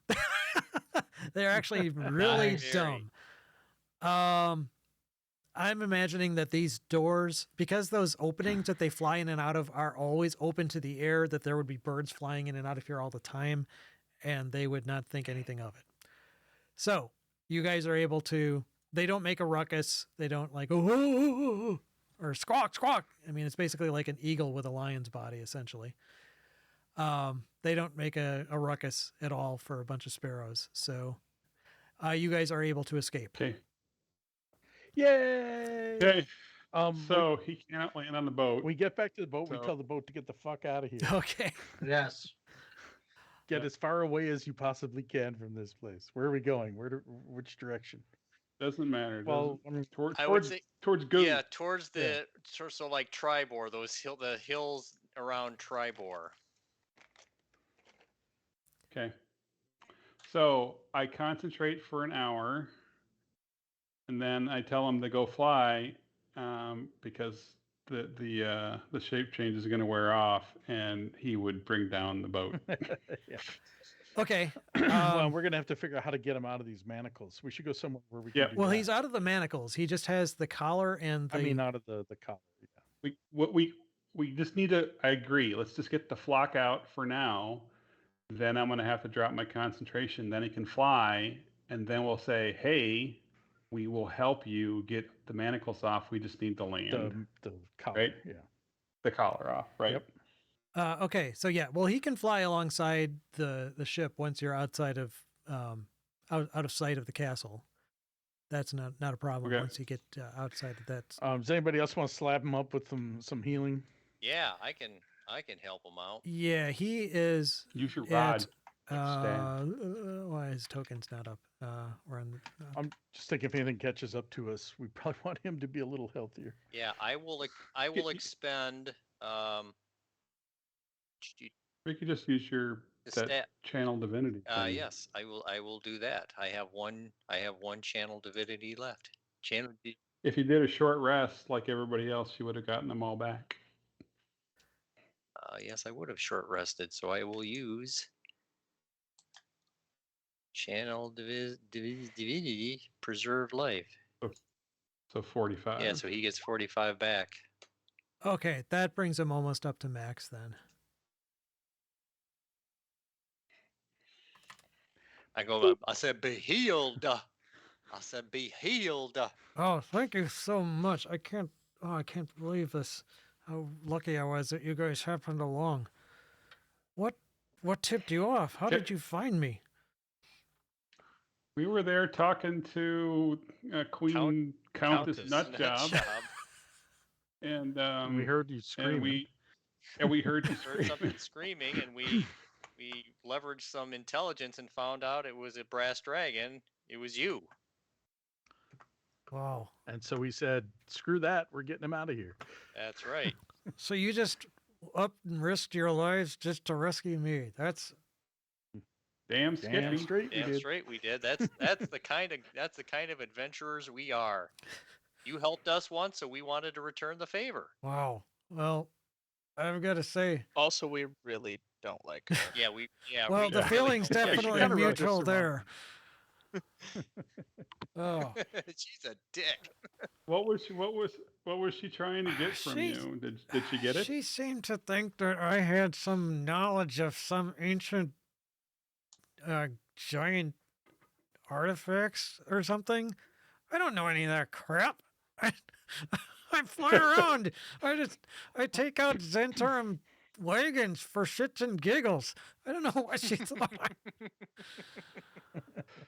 They're actually really Nice. dumb. I'm imagining that these doors, because those openings that they fly in and out of are always open to the air, that there would be birds flying in and out of here all the time, and they would not think anything of it. So you guys are able to, they don't make a ruckus. They don't like, oh, or squawk, squawk. I mean, it's basically like an eagle with a lion's body, essentially. They don't make a ruckus at all for a bunch of sparrows. So you guys are able to escape. Okay. Yay! Okay. Um, So he cannot land on the boat. we get back to the boat. We So- tell the boat to get the fuck out of here. Okay. Yes. Get Yeah. as far away as you possibly can from this place. Where are we going? Which direction? Doesn't matter. Well, I mean, Towards I would say, towards Goo. yeah, towards the so like Tribor, the hills around Tribor. Okay. So I concentrate for an hour, and then I tell him to go fly, because the shape change is going to wear off, and he would bring down the boat. yeah. Okay. Well, we're gonna have to figure out how to get him out of these manacles. We should go somewhere where we can. Yep. do Well, that. he's out of the manacles. He just has the collar and the. I mean, out of the collar. Yeah. We just need to. I agree. Let's just get the flock out for now. Then I'm going to have to drop my concentration. Then he can fly, and then we'll say, "Hey, we will help you get the manacles off. We just need to land The collar. Right. Yeah. the collar off." Right. Yep. Okay, so yeah, well, he can fly alongside the ship once you're outside of out of sight of the castle. That's not a problem Okay. once you get outside of that. Does anybody else want to slap him up with some healing? Yeah, I can help him out. Yeah, he is Use your at. rod. Why his token's not up? We're on. I'm just thinking if anything catches up to us, we probably want him to be a little healthier. Yeah, I will expend We could just use your the that stat. channel divinity. thing. Yes, I will do that. I have one channel divinity left. If you did a short rest like everybody else, you would have gotten them all back. Yes, I would have short rested, so I will use channel divinity preserve life. So 45. Yeah, so he gets 45 back. Okay, that brings him almost up to max then. I said, be healed. I said, be healed. Oh, thank you so much. I can't believe this. How lucky I was that you guys happened along. What tipped you off? How did you find me? We were there talking to Queen Countess Nutjob, and we heard you screaming. and we heard you Heard screaming. something screaming, and we leveraged some intelligence and found out it was a brass dragon. It was you. Wow. And so we said, "Screw that! We're getting him out of here." That's right. So you just up and risked your lives just to rescue me. That's Damn Damn Skippy. straight we Damn did. straight we did. That's the kind of adventurers we are. You helped us once, so we wanted to return the favor. wow. Well, I've got to say, Also, we really don't like her. Yeah, well, we the really feeling's don't like definitely kinda wrote mutual this there. Oh, her. She's a dick. What was she trying to get from She's- you? Did she get it? she seemed to think that I had some knowledge of some ancient giant artifacts or something. I don't know any of that crap. I fly around. I take out Zentarum wagons for shits and giggles. I don't know what she thought.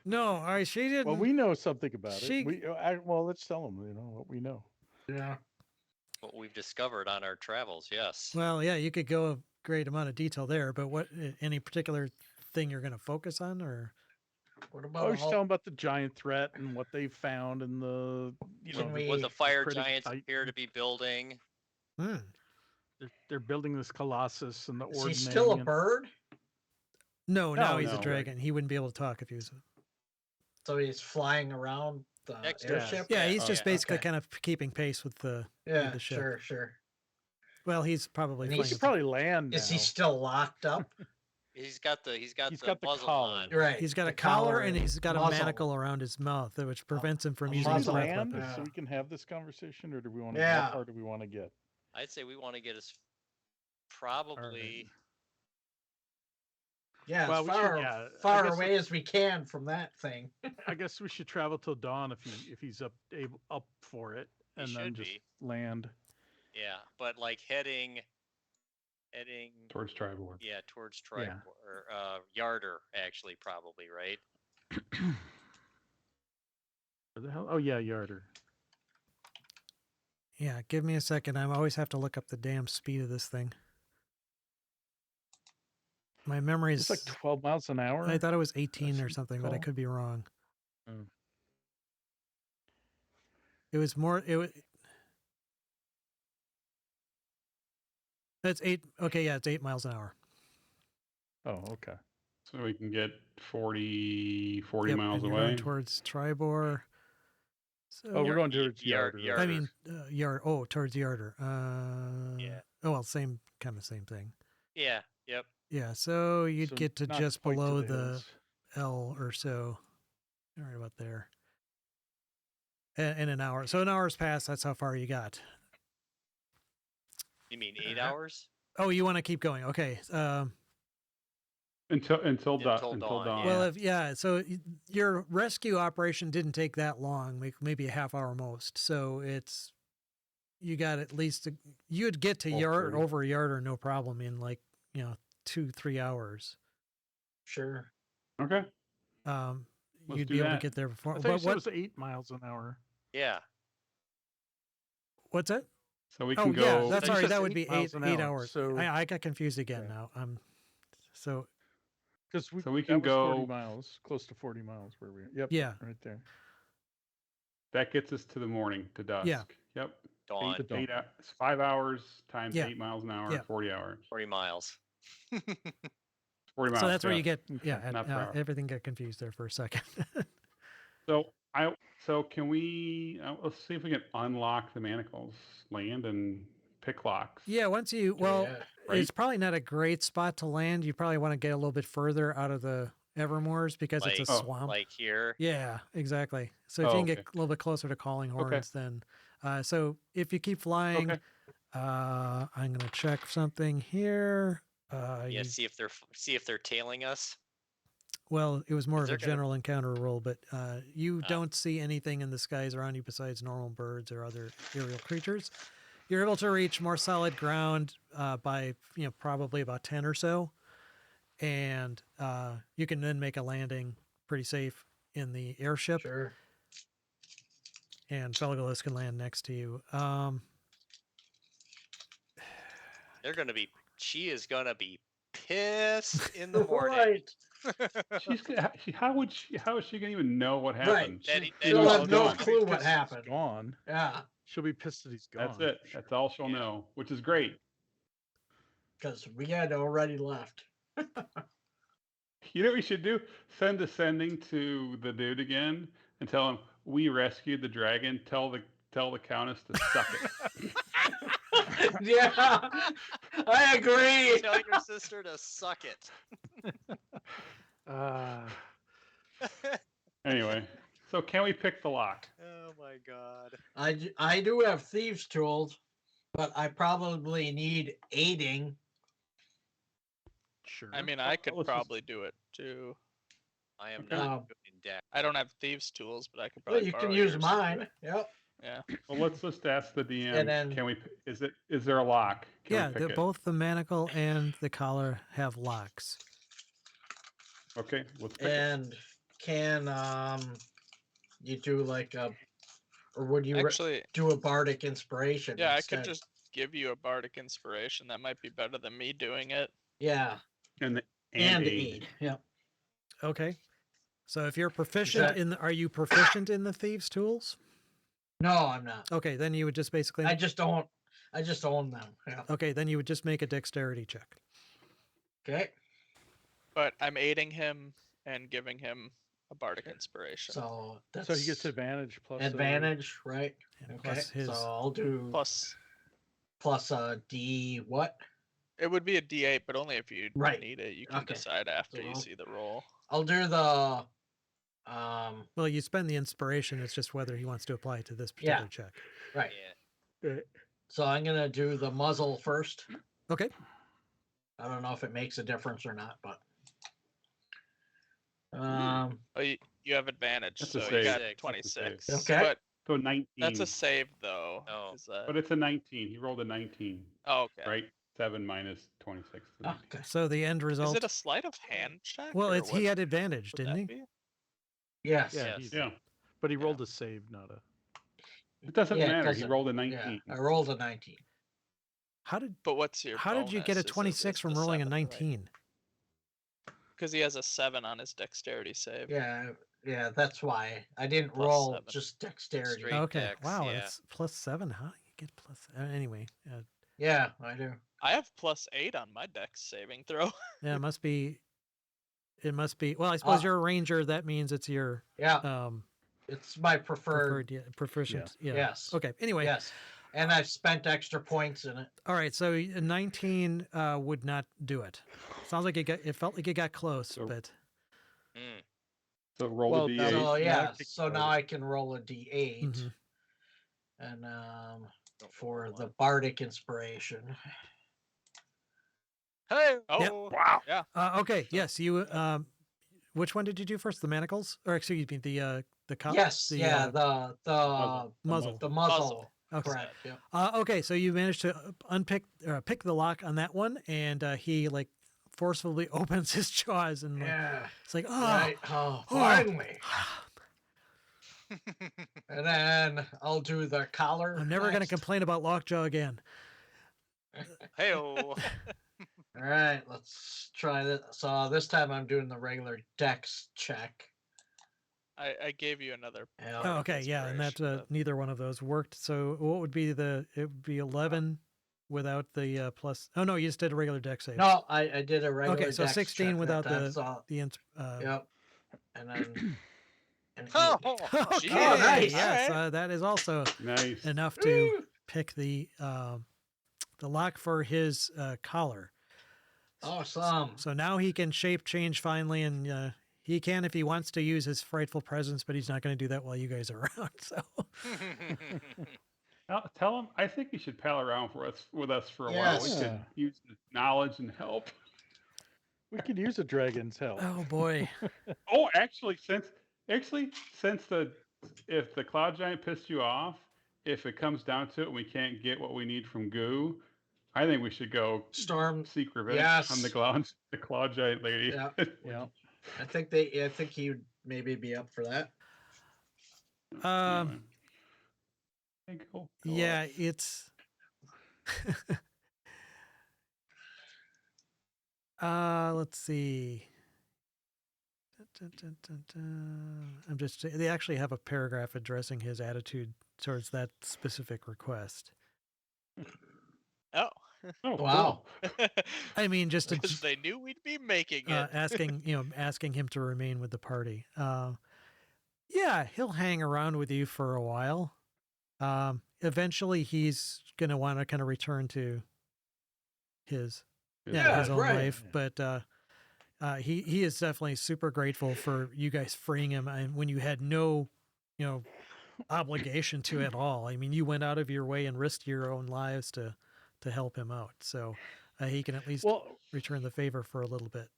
No, she didn't. Well, we know something about She- it. Well, let's tell them. What we know. Yeah. What we've discovered on our travels, yes. Well, yeah, you could go a great amount of detail there, but what any particular thing you're going to focus on, or What I about always all, tell them about the giant threat and what they found and the Can we- What the fire critic giants type- appear to be building. they're building this colossus and the is he still a Ordinarian- bird? no, now he's a no. dragon. He wouldn't be able to talk if he was. So he's flying around the Next to us. airship? Yeah, he's Oh, just yeah, basically okay. kind of keeping pace with the. Yeah, the ship. sure. Well, he's probably. And flying he's He with could probably land now. Is he still locked up? He's got the He's got the muzzle collar. on. Right. He's got the a collar and and he's got a muzzle. manacle around his mouth, which prevents him from a using his Should we muzzle. breath land weapon. Yeah. so we can have this conversation, or do we want to? Yeah. How far do we want to get? I'd say we want to get as probably. Yeah, Well, as we should- far, yeah, I far guess away as we can from that thing. I guess we should travel till dawn if he's up for it, He and then should just be. land. Yeah, but like heading Towards Tribord. yeah towards Yeah. or Yarder actually probably right. Where the hell? Oh yeah, Yarder. Yeah, give me a second. I always have to look up the damn speed of this thing. My memory is. It's like 12 miles an hour. I thought it was 18 I or should something, but I recall. could be wrong. Oh. It was more. It was. That's 8. Okay, yeah, it's 8 miles an hour. Oh, okay. So we can get 40 Yep, miles and you're going away. towards Tribor. So Oh, we're going towards Yard- Yarder. Yard- I mean, Yard. Oh, towards Yarder. Yeah. Oh well, same thing. Yeah. Yep. Yeah. So you'd So get to not just quite to below the the hills. L or so. Right about there. In an hour. So an hour's passed. That's how far you got. You mean 8 hours? Oh, you want to keep going? Okay. Until Until dawn. dawn, Well, so your rescue operation didn't take that long, maybe a half hour most. So you got at least you'd get to Over. over Yarder no problem in like 2-3 hours. Sure. Okay. You'd do be able to that. get there before. I thought you What, said it was 8 miles an hour. Yeah. what's that? So we Oh can yeah, go. that's You sorry. said That would 8 be miles eight an hour, hours. so- I got confused again Okay. now. So Because So we that can was 40 go- miles, close to 40 miles where we are. Yep. Yeah. Right there. That gets us to the morning, to dusk. Yeah. Yep. Dawn. to dawn. It's 5 hours times Yeah. 8 miles an hour, Yeah. 40 hours. 40 miles. 40 miles. so that's where you yeah. get Okay, not per hour. everything got confused there for a second. So can we? Let's see if we can unlock the manacles, land, and pick locks. Yeah, once you Yeah. it's probably not a great spot to land. You probably want to get a little bit further out of the Evermoors because it's a Like- swamp. Like here. Yeah, exactly. So if Oh, you can get okay. a little bit closer to Calling Okay. Horns, then so if you keep flying, Okay. I'm gonna check something here. Yeah. You- See if they're tailing us. well, it was more of they're a gonna- general encounter roll, but you Ah. don't see anything in the skies around you besides normal birds or other aerial creatures. You're able to reach more solid ground by probably about 10 or so, and you can then make a landing pretty safe in the airship, Sure. and Felgolis can land next to you. They're gonna be. She is gonna be pissed in the morning. Right. How is she gonna even know what Right. happened? That- She- that She'll is have no gone. clue what Pissed he's happened. Gone. Yeah. She'll be pissed that he's gone. That's it. That's all she'll Yeah. know, which is great. Because we had already left. You know what we should do? Send a sending to the dude again and tell him we rescued the dragon. Tell the countess to suck it. Yeah. I agree. Tell your sister to suck it. Anyway, so can we pick the lock? Oh my god. I do have thieves' tools, but I probably need aiding. Sure. I mean, I could let's just- probably do it too. I am Okay. not good in deck. I don't have thieves' tools, but I could Well, probably. you can borrow use yours to do mine. it. Yep. Yeah. Well, let's just ask the DM. And then- Can we? Is there a lock? Can Yeah, we pick it? both the manacle and the collar have locks. Okay, let's pick it. And can you do like a, or would you Actually, do a bardic inspiration? yeah, I instead? could just give you a bardic inspiration. That might be better than me doing it. Yeah, And and aid. aid. Yep. Okay. So if you're proficient that- are you proficient in the thieves' tools? No, I'm not. Okay, then you would just basically. I just own them. Yeah. Okay, then you would just make a dexterity check. Okay. But I'm aiding him and giving him a bardic inspiration. So that's So he gets advantage plus advantage, right? And Okay. plus his So I'll do Plus, plus D what? It would be a D8, but only if you Right. need it. You can Okay. decide after you So- see the roll. I'll do the Well, you spend the inspiration. It's just whether he wants to apply it to this Yeah. particular check. right. Yeah. So I'm gonna do the muzzle first. Okay. I don't know if it makes a difference or not, but Oh, you have advantage, That's a so you save. got That's a 26. Okay. But So 19. that's a save, though. Oh. Is that... But it's a 19. He rolled a 19, Oh, okay. right? 7 minus 26. is 19. okay. So the end Is result. it a sleight of hand check? Well, or it's he what had advantage, would didn't that he? be? Yes. Yeah, Yes. he did. Yeah. But he Yeah. rolled a save, not a. It doesn't Yeah, it matter. He doesn't- rolled a Yeah, 19. I rolled a 19. How did But what's your how did you get a 26 from rolling a 19? Because he has a 7 on his dexterity save. Yeah, yeah, that's why I didn't Plus roll 7. just dexterity. Straight Okay. dex, Wow, yeah. that's +7. How do you get plus? Anyway, Yeah, I do. I have +8 on my dex saving throw. yeah, it must be. It must be. Well, I suppose Ah. you're a ranger. That means it's your Yeah, it's my preferred. preferred, proficient. Yeah. Yes. Okay. Anyway. Yes, and I've spent extra points in it. All right. So a 19 would not do it. Sounds like it felt like it got close, So- but Mm. So roll Well, the now- D8. So now yeah, kick so now started. I can roll a D8, Mhm. and Don't for roll the one. bardic inspiration. Hey. Oh, Wow. yeah. okay. Yes. You. Which one did you do first? The manacles, or excuse me, the collar? Yes, The, yeah, muzzle. muzzle. the muzzle. Muzzle. Okay. Correct. Yeah. Okay, so you managed to pick the lock on that one, and he like forcefully opens his jaws, and Yeah. it's like, Right. Oh, oh. finally. And then I'll do the collar. I'm never going to next. complain about lockjaw again. Hey. All right, let's try this. So this time I'm doing the regular dex check. I gave you another. Yeah. Oh, okay, yeah, and that inspiration, but- neither one of those worked. So what would be it would be 11 without the plus. Oh no, you just did a regular dex save. No, I did a regular. Okay, so dex 16 check that without time, so, Yep. and then. An Oh, eight. Okay, nice. yes, Alright. that is also Nice. enough to pick the lock for his collar. Awesome. So now he can shape change finally, and he can if he wants to use his frightful presence, but he's not going to do that while you guys are around. So Tell him. I think he should pal around with us for a while. We Yes. could Yeah. use his knowledge and help. We could use a dragon's help. oh boy, Oh, actually, since if the cloud giant pissed you off, if it comes down to it and we can't get what we need from Goo, I think we should go Storm. seek revenge on the Yes. cloud giant lady. Yeah. Yeah. I think he would maybe be up for that. Anyway. Hey, go yeah, up. it's. Let's see. I'm just. They actually have a paragraph addressing his attitude towards that specific request. Oh. Oh, Wow. cool. I mean, just to Because they knew we'd be making it. asking him to remain with the party. Yeah, he'll hang around with you for a while. Eventually, he's gonna want to kind of return to his Yeah, his own right. life, but he is definitely super grateful for you guys freeing him, and when you had no obligation to at all. I mean, you went out of your way and risked your own lives to help him out, so he can at least Well, return the favor for a little bit.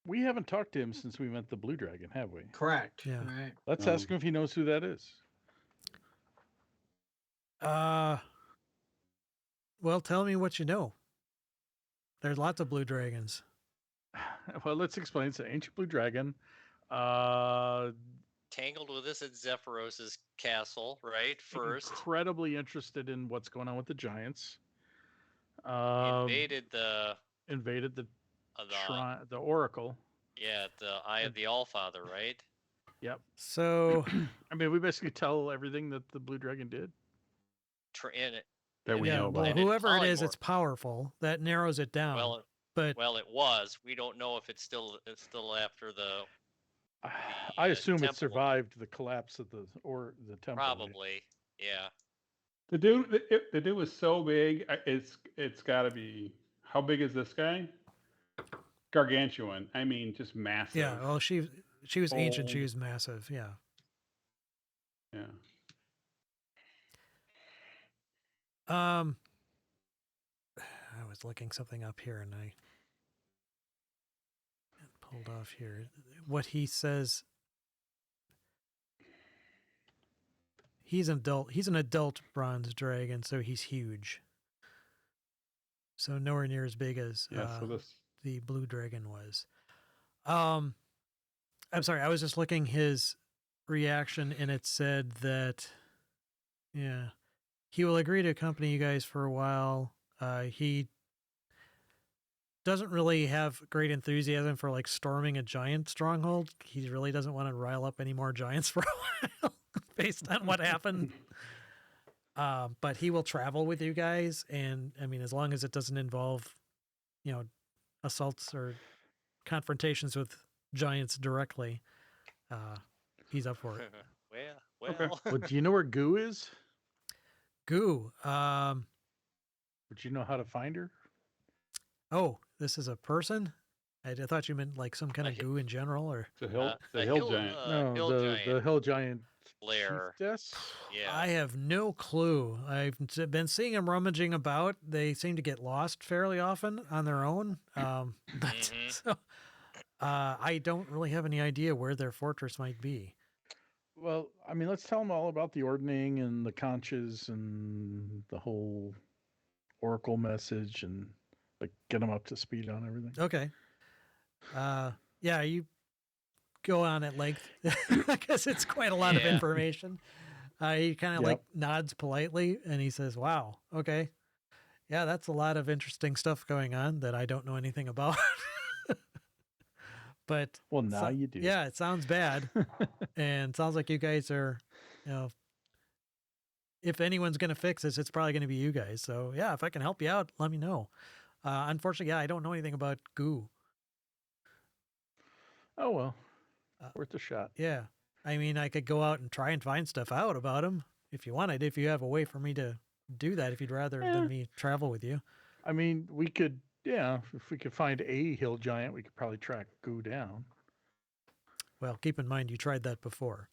we haven't talked to him since we met the blue dragon, have we? Correct. Yeah. Right. Let's No. ask him if he knows who that is. Well, tell me what you know. There's lots of blue dragons. Well, let's explain. It's an ancient blue dragon. Tangled with us at Zephyros's castle, right? First. Incredibly interested in what's going on with the giants. Invaded Invaded the the the oracle. the Eye of the Allfather, right? Yep. So I mean, we basically tell everything that the blue dragon did. In it. That we yeah, know well, about. And it whoever it is, polymorphed. it's powerful. That narrows it down. but Well, it was. We don't know if it's still after the I assume it temple. survived the collapse of the temple. probably. Yeah. The dude was so big. It's got to be how big is this guy? Gargantuan. I mean, just massive. Yeah, well, she was ancient. She Old. was massive. Yeah. Yeah. I was looking something up here and I pulled off here. What he says, he's an adult bronze dragon, so he's huge. So nowhere near as big as Yeah. So this. the blue dragon was. I'm sorry, I was just looking his reaction and it said that, yeah, he will agree to accompany you guys for a while. He doesn't really have great enthusiasm for like storming a giant stronghold. He really doesn't want to rile up any more giants for a while based on what happened. But he will travel with you guys. And I mean, as long as it doesn't involve, assaults or confrontations with giants directly, he's up for it. well. Okay. Well, do you know where Goo is? Goo. Would you know how to find her? Oh, this is a person? I thought you meant like some kind of goo in general, or The hill. The a hill giant. No, hill the giant hill giant lair. chiefess. Yeah. I have no clue. I've been seeing them rummaging about. They seem to get lost fairly often on their own. So I don't really have any idea where their fortress might be. Well, I mean, let's tell them all about the ordning and the conches and the whole oracle message and like get them up to speed on everything. Okay. Yeah, you go on at length because it's quite a lot of Yeah. information. He kind of Yep. like nods politely and he says, "Wow, okay. Yeah, that's a lot of interesting stuff going on that I don't know anything about." But Well, now you do. yeah, it sounds bad. And sounds like you guys are, if anyone's going to fix this, it's probably going to be you guys. So yeah, if I can help you out, let me know. Unfortunately, yeah, I don't know anything about goo. Oh well, worth a shot. Yeah. I mean, I could go out and try and find stuff out about him if you wanted, if you have a way for me to do that, if you'd rather than me travel with you. I mean, we could, yeah, if we could find a hill giant, we could probably track Goo down. Well, keep in mind, you tried that before.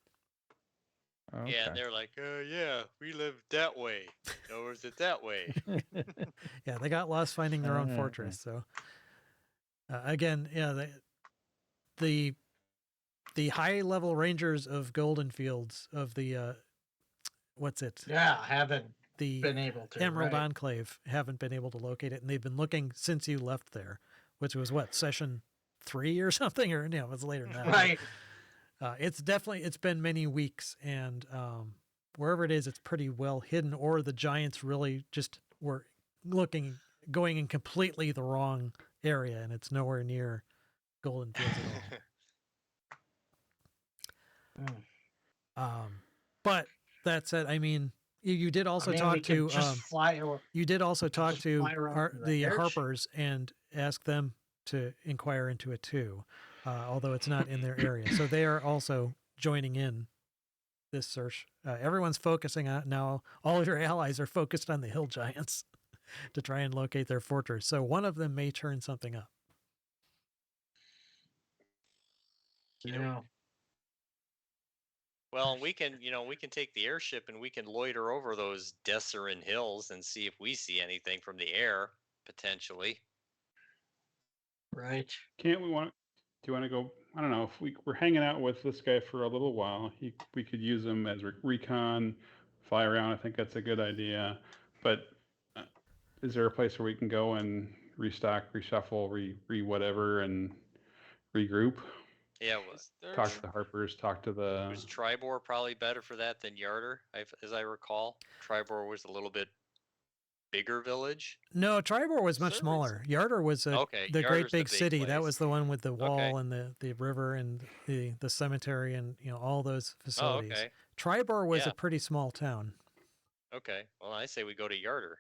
Okay. Yeah, and they're like, yeah, we live that way. Or is it that way? Yeah, they got lost finding their own Okay. fortress. So again, yeah, the high level rangers of Golden Fields of the what's it? Yeah, haven't The been able to. Emerald right? Enclave haven't been able to locate it, and they've been looking since you left there, which was what, session 3 or something, or no, it was later than that. Right. It's been many weeks, and wherever it is, it's pretty well hidden, or the giants really just were going in completely the wrong area, and it's nowhere near Golden Fields at all. But that said, I mean, you did also I mean, talk we could to just fly or you did also talk just to fly around in the the airship. Harpers and ask them to inquire into it too, although it's not in their area. So they are also joining in this search. Everyone's focusing on now. All of your allies are focused on the hill giants to try and locate their fortress. So one of them may turn something up. Yeah. Well, we can take the airship and we can loiter over those Desserin hills and see if we see anything from the air, potentially. Right. Can't we want? Do you want to go? I don't know. If we're hanging out with this guy for a little while, we could use him as recon, fly around. I think that's a good idea. But is there a place where we can go and restock, reshuffle, re whatever, and regroup? Yeah, Is there Talk to the Harpers. Talk to the. was Tribor probably better for that than Yarder, as I recall? Tribor was a little bit bigger village. No, Tribor was much Service. smaller. Yarder was Okay, the great Yarder's the big big city. That place. was the one with the wall Okay. and the river and the cemetery and all those Oh, facilities. okay. Tribor was Yeah. a pretty small town. Okay. Well, I say we go to Yarder.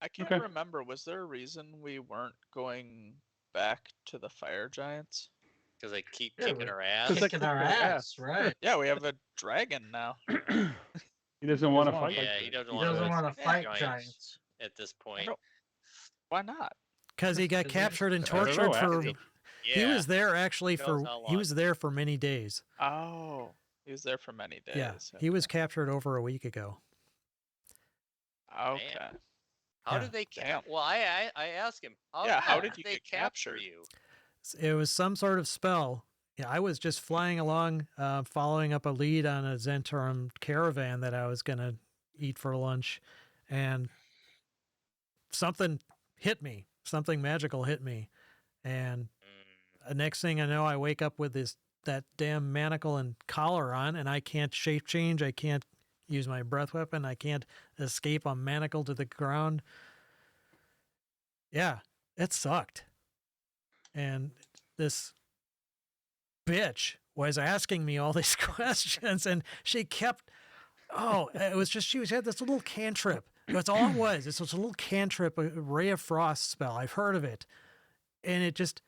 I can't Okay. remember. Was there a reason we weren't going back to the fire giants? Because they keep Yeah, kicking we- our ass. Because they Kicking kicked our our ass, right? Yeah, we have a dragon now. He doesn't want to wanna fight. Yeah, he doesn't He want doesn't to want to Yeah, fight giants. giants. At this I point. don't, Why not? because he got 'Cause captured and I don't tortured know, for. actually. Yeah. He was there actually Who knows for. how He long. was there for many days. Oh, he was there for many days. Yeah, he was captured over a week ago. Okay. How Yeah. did they? Damn. Well, I asked him. How did you they get capture captured? you? It was some sort of spell. Yeah, I was just flying along, following up a lead on a Zentarum caravan that I was gonna eat for lunch, and something hit me. Something magical hit me, and Mm, the next thing I know, I wake up with that damn manacle and collar on, and I can't shape change. I can't use my breath weapon. I can't escape. I'm manacled to the ground. Yeah, it sucked. And this bitch was asking me all these questions, and she kept. Oh, it was just she had this little cantrip. That's all it was. It's just a little cantrip, a ray of frost spell. I've heard of it, and it just,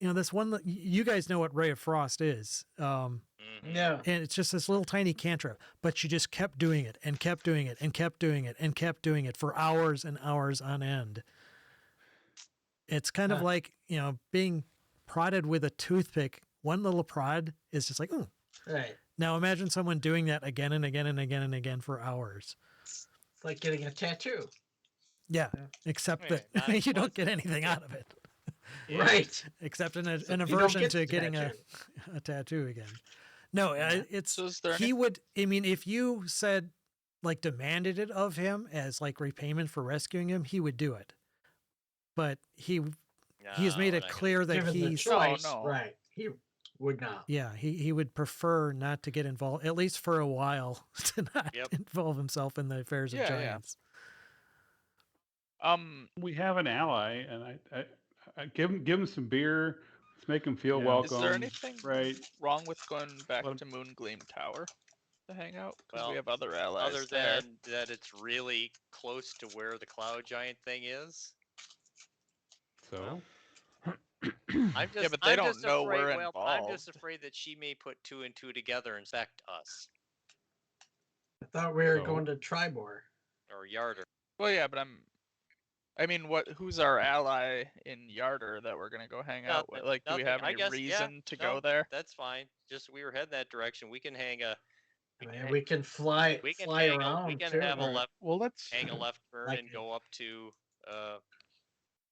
this one. You guys know what ray of frost is. mhm. Yeah. And it's just this little tiny cantrip, but she just kept doing it and kept doing it and kept doing it and kept doing it for hours and hours on end. It's kind of Huh. like, being prodded with a toothpick. One little prod is just like, oh. Right. Now imagine someone doing that again and again and again and again for hours. It's like getting a tattoo. Yeah, Yeah. except Yeah, that not you don't pleasant. get anything out of it, Right. except an So you don't aversion get to the getting tattoo. a tattoo again. No, Yeah. it's So is there he would. I mean, if you said like demanded it of him as like repayment for rescuing him, he would do it. But he has No, made we're it not gonna clear do that Given the he's choice, no. right? He would not. yeah he would prefer not to get involved, at least for a while, to not Yep. involve himself in the affairs of Yeah, yeah. giants. We have an ally, and I give him some beer. Let's make him feel Yeah. welcome. Is there anything Right? wrong with going back Let 'em- to Moongleam Tower to hang out? Because Well, we have other allies Other there. than that, it's really close to where the cloud giant thing is. So I'm just, Yeah, but they I'm don't just know afraid. we're Well, I'm just involved. afraid that she may put two and two together and infect us I thought we were So? going to Tribor. or Yarder. Well, yeah, but I mean, who's our ally in Yarder that we're gonna go hang out with? Nothing. Like, do we Nothing. have I any guess, reason to no, go there? That's fine. Just we were heading that direction. We can hang a. I We mean, can, we can fly we can fly hang around we can too. have a Alright, left, well, let's. hang a left turn Like and go up to.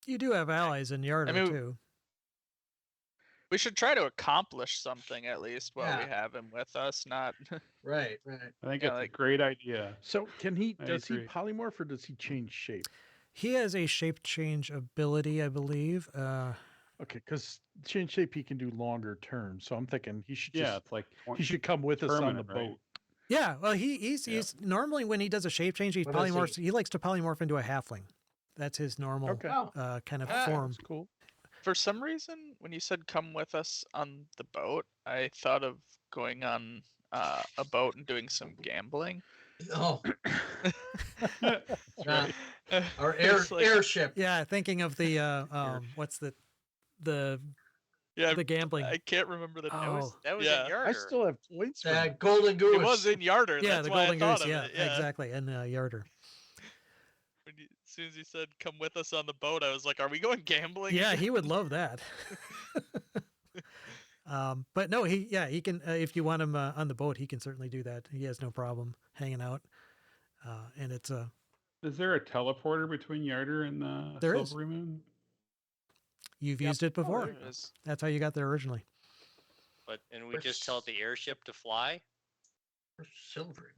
You do have allies in Yarder mean, too. We should try to accomplish something at least while we Yeah. have him with us. Not Right. I think Yeah, it's like- a great idea. So does he agree. polymorph or does he change shape? He has a shape change ability, I believe. Okay, because change shape he can do longer terms. So I'm thinking he should Yeah, just it's like he should come with us on the permanent, right? boat. Yeah, well, he's Yeah. he's normally when he does a shape change, he What is polymorphs. he? He likes to polymorph into a halfling. That's his normal Okay. Oh, kind of Ah. form. That's cool. for some reason when you said come with us on the boat, I thought of going on a boat and doing some gambling. oh, That's not right. our It's like- airship. Yeah, thinking of the what's the Yeah, gambling. I can't remember the name. Oh, That was Yeah. in Yarder. I still have points for The that. Golden Goose. It was in Yarder. yeah, That's the why golden I thought goose. of Yeah, it. Yeah, exactly, and Yarder. As soon as you said come with us on the boat, I was like, are we going gambling? Yeah, again?" he would love that. But no, he can if you want him on the boat, he can certainly do that. He has no problem hanging out, and it's Is there a teleporter between Yarder and the There is. Silvery Moon? you've Yep. used it Oh, before. there it is. That's how you got there originally. And we just tell the airship to fly. Silver.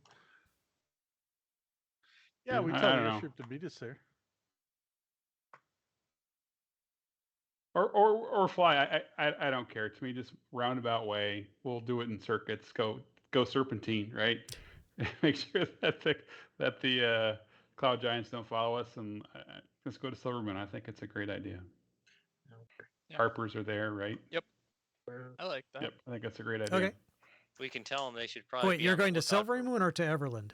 Yeah, we I tell the don't know. airship to meet us there. Or fly. I don't care. To me, just roundabout way. We'll do it in circuits. Go serpentine, right? Make sure that the cloud giants don't follow us, and let's go to Silverman. I think it's a great idea. Yeah. Harpers are there, right? I like that. Yep, I think that's a great idea. Okay. We can tell them they should probably. Wait, be you're on the going to lookout Silvery for- Moon or to Everland?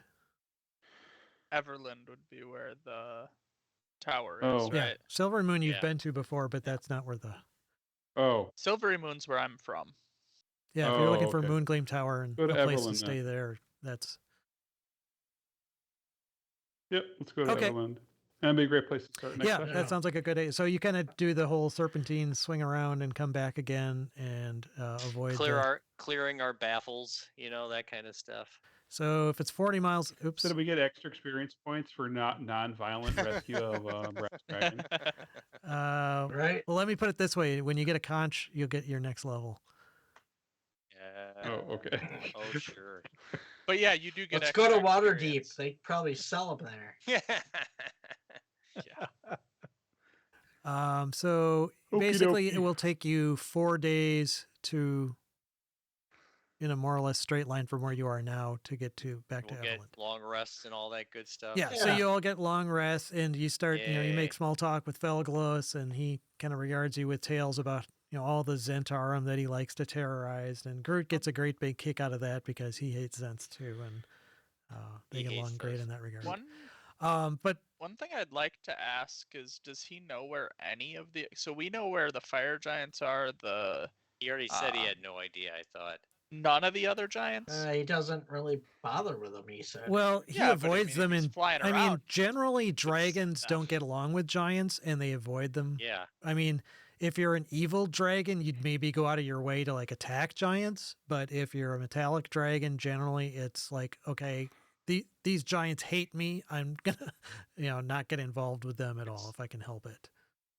Everland would be where the tower is, Oh. Yeah, right? Silvery Moon you've Yeah. been to before, but that's not where the. Oh, Silvery Moon's where I'm from. Yeah, if you're looking Oh, for okay. Moongleam Tower and Go to a place to Everland then. stay there, that's yep. Let's go to Okay. Everland. That'd be a great place to start next Yeah, session. that sounds like a good idea. So you kind of do the whole serpentine, swing around, and come back again, and avoid clearing our baffles, that kind of stuff. So if it's 40 miles, oops. So do we get extra experience points for non-violent rescue of brass dragon? Right? Well, let me put it this way: when you get a conch, you'll get your next level. Yeah. Oh, okay. Oh, sure. But yeah, you do get. Let's go to extra Waterdeep. experience. They probably sell them there. Yeah. So Okie basically, dokie. it will take you 4 days to, in a more or less straight line from where you are now, to get back We'll to get Everland. long rests and all that good stuff. Yeah, so Yeah. you all get long rests, and you start, you Yay. make small talk with Felglos, and he kind of regards you with tales about, all the Zentarum that he likes to terrorize. And Groot gets a great big kick out of that because he hates Zents too, and they He get hates along great those. in that regard. One But thing I'd like to ask is, does he know where any of the? So we know where the fire giants are. He already said he had no idea, I thought. None of the other giants. He doesn't really bother with them, he said. well, he Yeah, but I avoids mean, if them he's in. flying I mean, around, generally dragons them. don't get along with giants, and they avoid them. Yeah. I mean, if you're an evil dragon, you'd maybe go out of your way to like attack giants. But if you're a metallic dragon, generally it's like, okay, these giants hate me. I'm gonna, not get involved with them at all if I can help it.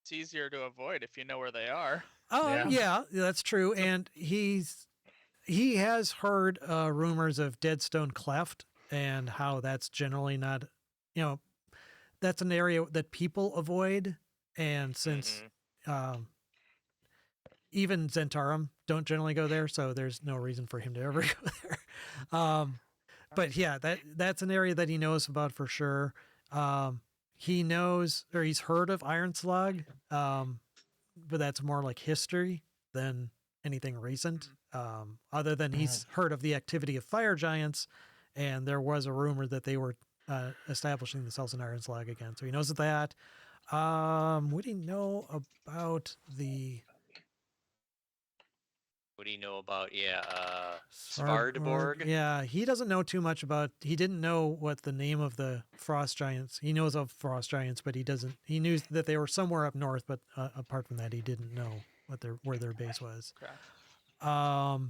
It's easier to avoid if you know where they are. Yeah, that's true. And he has heard rumors of Deadstone Cleft and how that's generally not, that's an area that people avoid. And since even Zentarum don't generally go there, so there's no reason for him to ever go there. But yeah, that's an area that he knows about for sure. He knows, or he's heard of Iron Slug, but that's more like history than anything recent. Other than he's heard of the activity of fire giants, and there was a rumor that they were establishing themselves in Iron Slug again. So he knows that. What do you know about the? What do you know about, Svardeborg? Yeah, he doesn't know too much about. He didn't know what the name of the frost giants. He knows of frost giants, but he doesn't. He knew that they were somewhere up north, but apart from that, he didn't know where their base was. Okay. So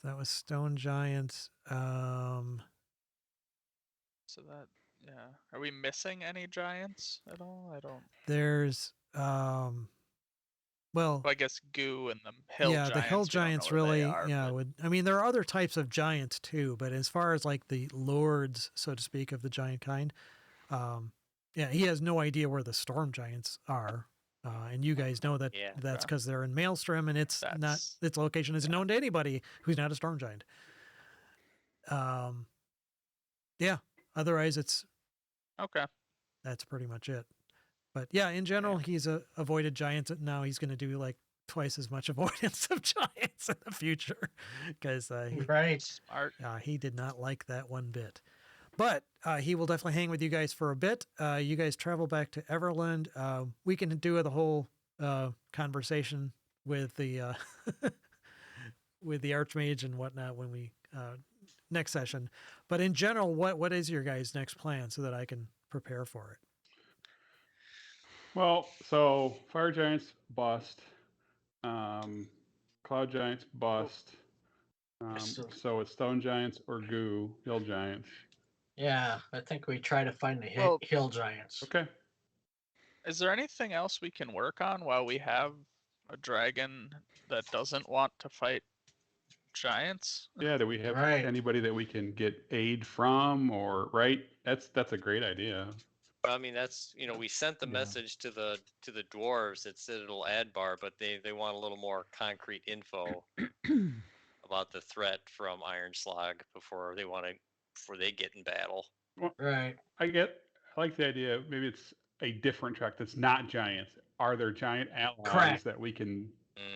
that was stone giants. So that, yeah. Are we missing any giants at all? I don't. There's well, I guess Goo and the hill giants. the hill we don't know giants where they really, are, but- I mean, there are other types of giants too, but as far as like the lords, so to speak, of the giant kind, he has no idea where the storm giants are. And you guys know that that's because they're in Maelstrom, and its location isn't known to anybody who's not a storm giant. Otherwise it's Okay. that's pretty much it. But yeah, in general, he's avoided giants. Now he's going to do like twice as much avoidance of giants in the future because he did not like that one bit. But he will definitely hang with you guys for a bit. You guys travel back to Everland. We can do the whole conversation with the with the Archmage and whatnot when we next session. But in general, what is your guys' next plan so that I can prepare for it? Well, so fire giants bust, cloud giants bust. So it's stone giants or goo hill giants. Yeah, I think we try to find the hill giants. Okay. Is there anything else we can work on while we have a dragon that doesn't want to fight giants? Yeah, do we have anybody that we can get aid from, or right? That's a great idea. I mean, that's, we sent the message to the dwarves at Citadel Adbar, but they want a little more concrete info about the threat from Iron Slug before they get in battle. Well, right. I like the idea. Maybe it's a different track that's not giants. Are there giant allies that we can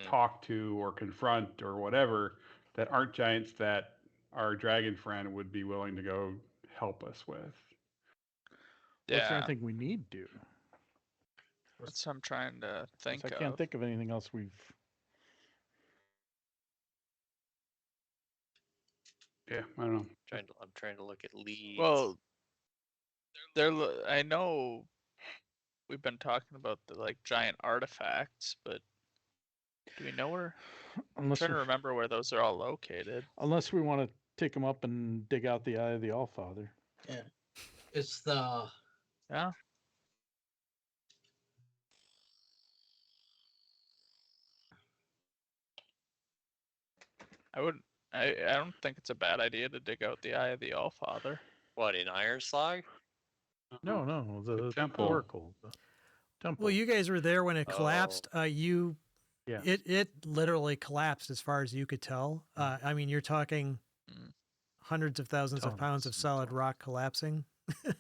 talk to or confront or whatever that aren't giants that our dragon friend would be willing to go help us with? That's the only thing we need to. That's what I'm trying to think of. I can't think of anything else we've... Yeah, I don't know. I'm trying to look at leads. Well, I know we've been talking about the like giant artifacts, but do we know where? I'm Unless trying to we- remember where those are all located. Unless we want to take them up and dig out the Eye of the Allfather. Yeah. It's the Yeah. I don't think it's a bad idea to dig out the Eye of the Allfather. What, in Iron Slog? No, no, the temple. Oracle. The temple. Well, you guys were there when it Oh. collapsed. yeah. It literally collapsed as far as you could tell. I mean, you're talking Mm. hundreds of thousands of pounds of Tons and solid tons. rock collapsing. Yeah,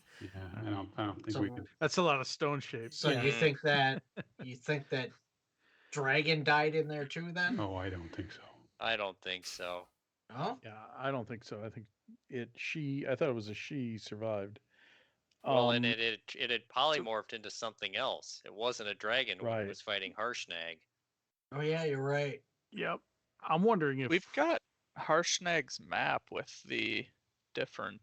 I don't think So- we could. That's a lot of stone shapes. so Yeah. you think that dragon died in there too then? Oh, I don't think so. I don't think so. Oh? Yeah, I don't think so. I think I thought it was a she survived. Well, and it had polymorphed into something else. It wasn't a dragon when Right. it was fighting Harshnag. Oh yeah, you're right. Yep. I'm wondering if We've got Harshnag's map with the different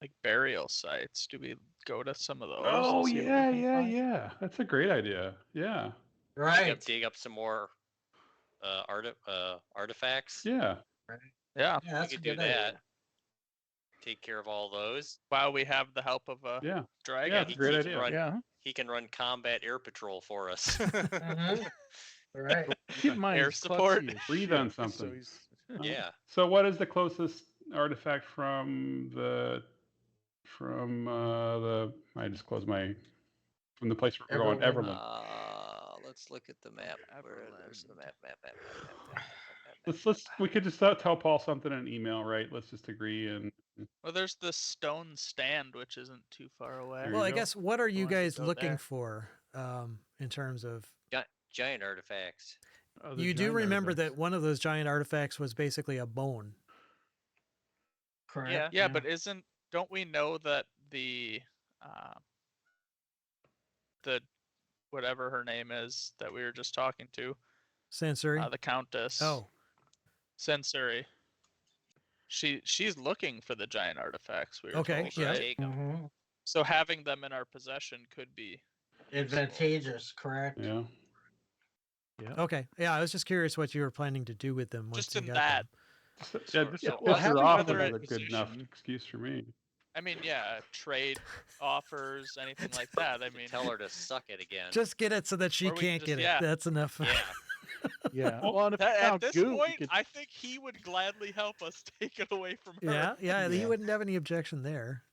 like burial sites. Do we go to some of those? and Oh see what we yeah, can yeah, find? yeah. That's a great idea. Yeah, Right. Dig up some more artifacts. yeah. Yeah. Yeah, that's we a could do good that. idea. Take care of all those. While we have the help of a Yeah. dragon. Yeah, it's a great He can idea. run- yeah. He can run combat air patrol for us. Mhm. Right. Keep in mind Air he's support. klutzy as Breathe shit, on so something. he's- Yeah. So what is the closest artifact from I just closed from the place where we're going, Everland. Everland. Let's look at the map. There's the map. We could just tell Paul something in an email, right? Let's just agree and Well, there's the stone stand, which isn't too far away. There Well, you I go. guess what are you Wanted to guys go looking there. for in terms of? Giant artifacts. other You do giant remember artifacts. that one of those giant artifacts was basically a bone. Correct. Yeah, but don't we know that the whatever her name is that we were just talking to, Sensory. the Countess Oh, Sensori. She's looking for the giant artifacts we were Okay, told, yeah. right? Take 'em. Mhm. So having them in our possession could be Advantageous, correct? yeah. okay. Yeah, I was just curious what you were planning to do with them. Just once you in got that. them. Yeah, just Yeah, to well, piss her having off whether is a it- good enough position- excuse for me. I mean, yeah, trade offers, anything like that. I mean, Tell her to suck it again. Just get it so that she Or we can can't just- get yeah. it. That's enough. Yeah. Yeah. Well, Well, and if we at found this goo, we point, could- I think he would gladly help us take it away from her. Yeah, he Yeah. wouldn't have any objection there.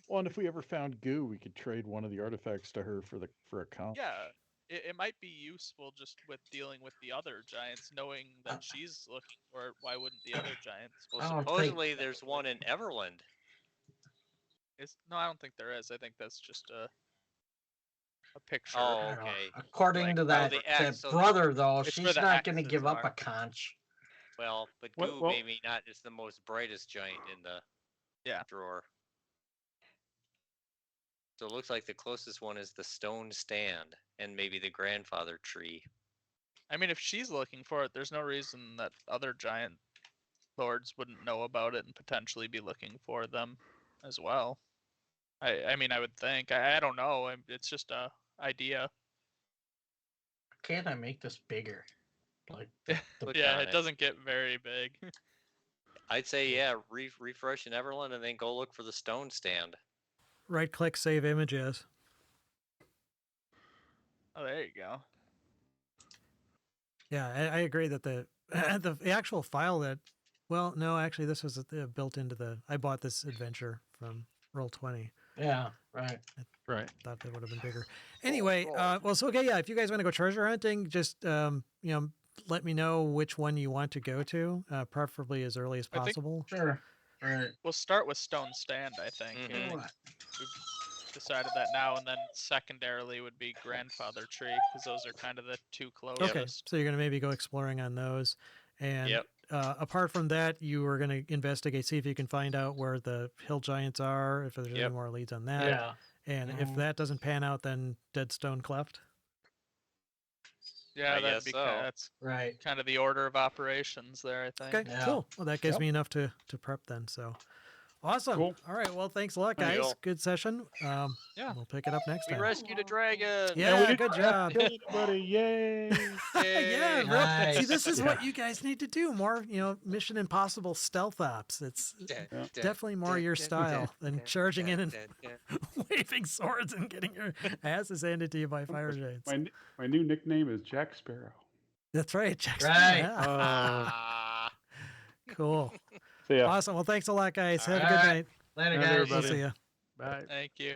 well, and if we ever found goo, we could trade one of the artifacts to her for a count. Yeah, it might be useful just with dealing with the other giants, knowing that she's looking for it. Why wouldn't the other giants? Well, I don't think- supposedly there's one in Everland. No, I don't think there is. I think that's just a picture. Oh, I don't know. okay. According Like, to oh, that, the X, that so brother, though, It's she's where the not going to X's give up are. a conch. Well, but Well- Goo well- maybe not is the most brightest giant in the Yeah. drawer. So it looks like the closest one is the stone stand and maybe the grandfather tree. I mean, if she's looking for it, there's no reason that other giant lords wouldn't know about it and potentially be looking for them as well. I mean, I would think. I don't know. It's just a idea. Can't I make this bigger? Like, Click Yeah, on it doesn't get very big. I'd say, yeah, refresh in Everland and then go look for the stone stand. Right click, save images. Oh, there you go. Yeah, I agree that the the actual file that, well, no, actually, this was built into the. I bought this adventure from Roll20. yeah, right. Right. Thought that would have been bigger. Anyway, well, so okay, yeah. If you guys want to go treasure hunting, just let me know which one you want to go to, preferably as early as I think- possible. Sure. Right. We'll start with Stone Stand, I think. Mhm. We've decided that now, and then secondarily would be Grandfather Tree, because those are kind of the two closest. Okay, so you're gonna maybe go exploring on those, and Yep. apart from that, you are gonna investigate, see if you can find out where the hill giants are, if there's any Yep. more leads on that. Yeah. And if Mhm. that doesn't pan out, then Deadstone Cleft. Yeah, I that'd guess be so. that's Right. kind of the order of operations there, I think. Okay, Yeah. cool. Well, that gives Yep. me enough to prep then. So, Awesome. Cool. All right. Well, thanks a lot, There you guys. go. Good session. Yeah. We'll pick it up next We time. rescued a dragon. Yeah, good job. Everybody, yay! Yeah, Yay. bro. See, Nice. this is what Yeah. you guys need to do. More, Mission Impossible stealth ops. It's definitely more your style than charging in and waving swords and getting your asses handed to you by fire giants. My new nickname is Jack Sparrow. That's right, Jackson. Right. Yeah. Ah. Cool. So yeah. Awesome. Well, thanks a lot, guys. Have a All good right. night. Later, Later, guys. We'll everybody. see you. Bye. Thank you.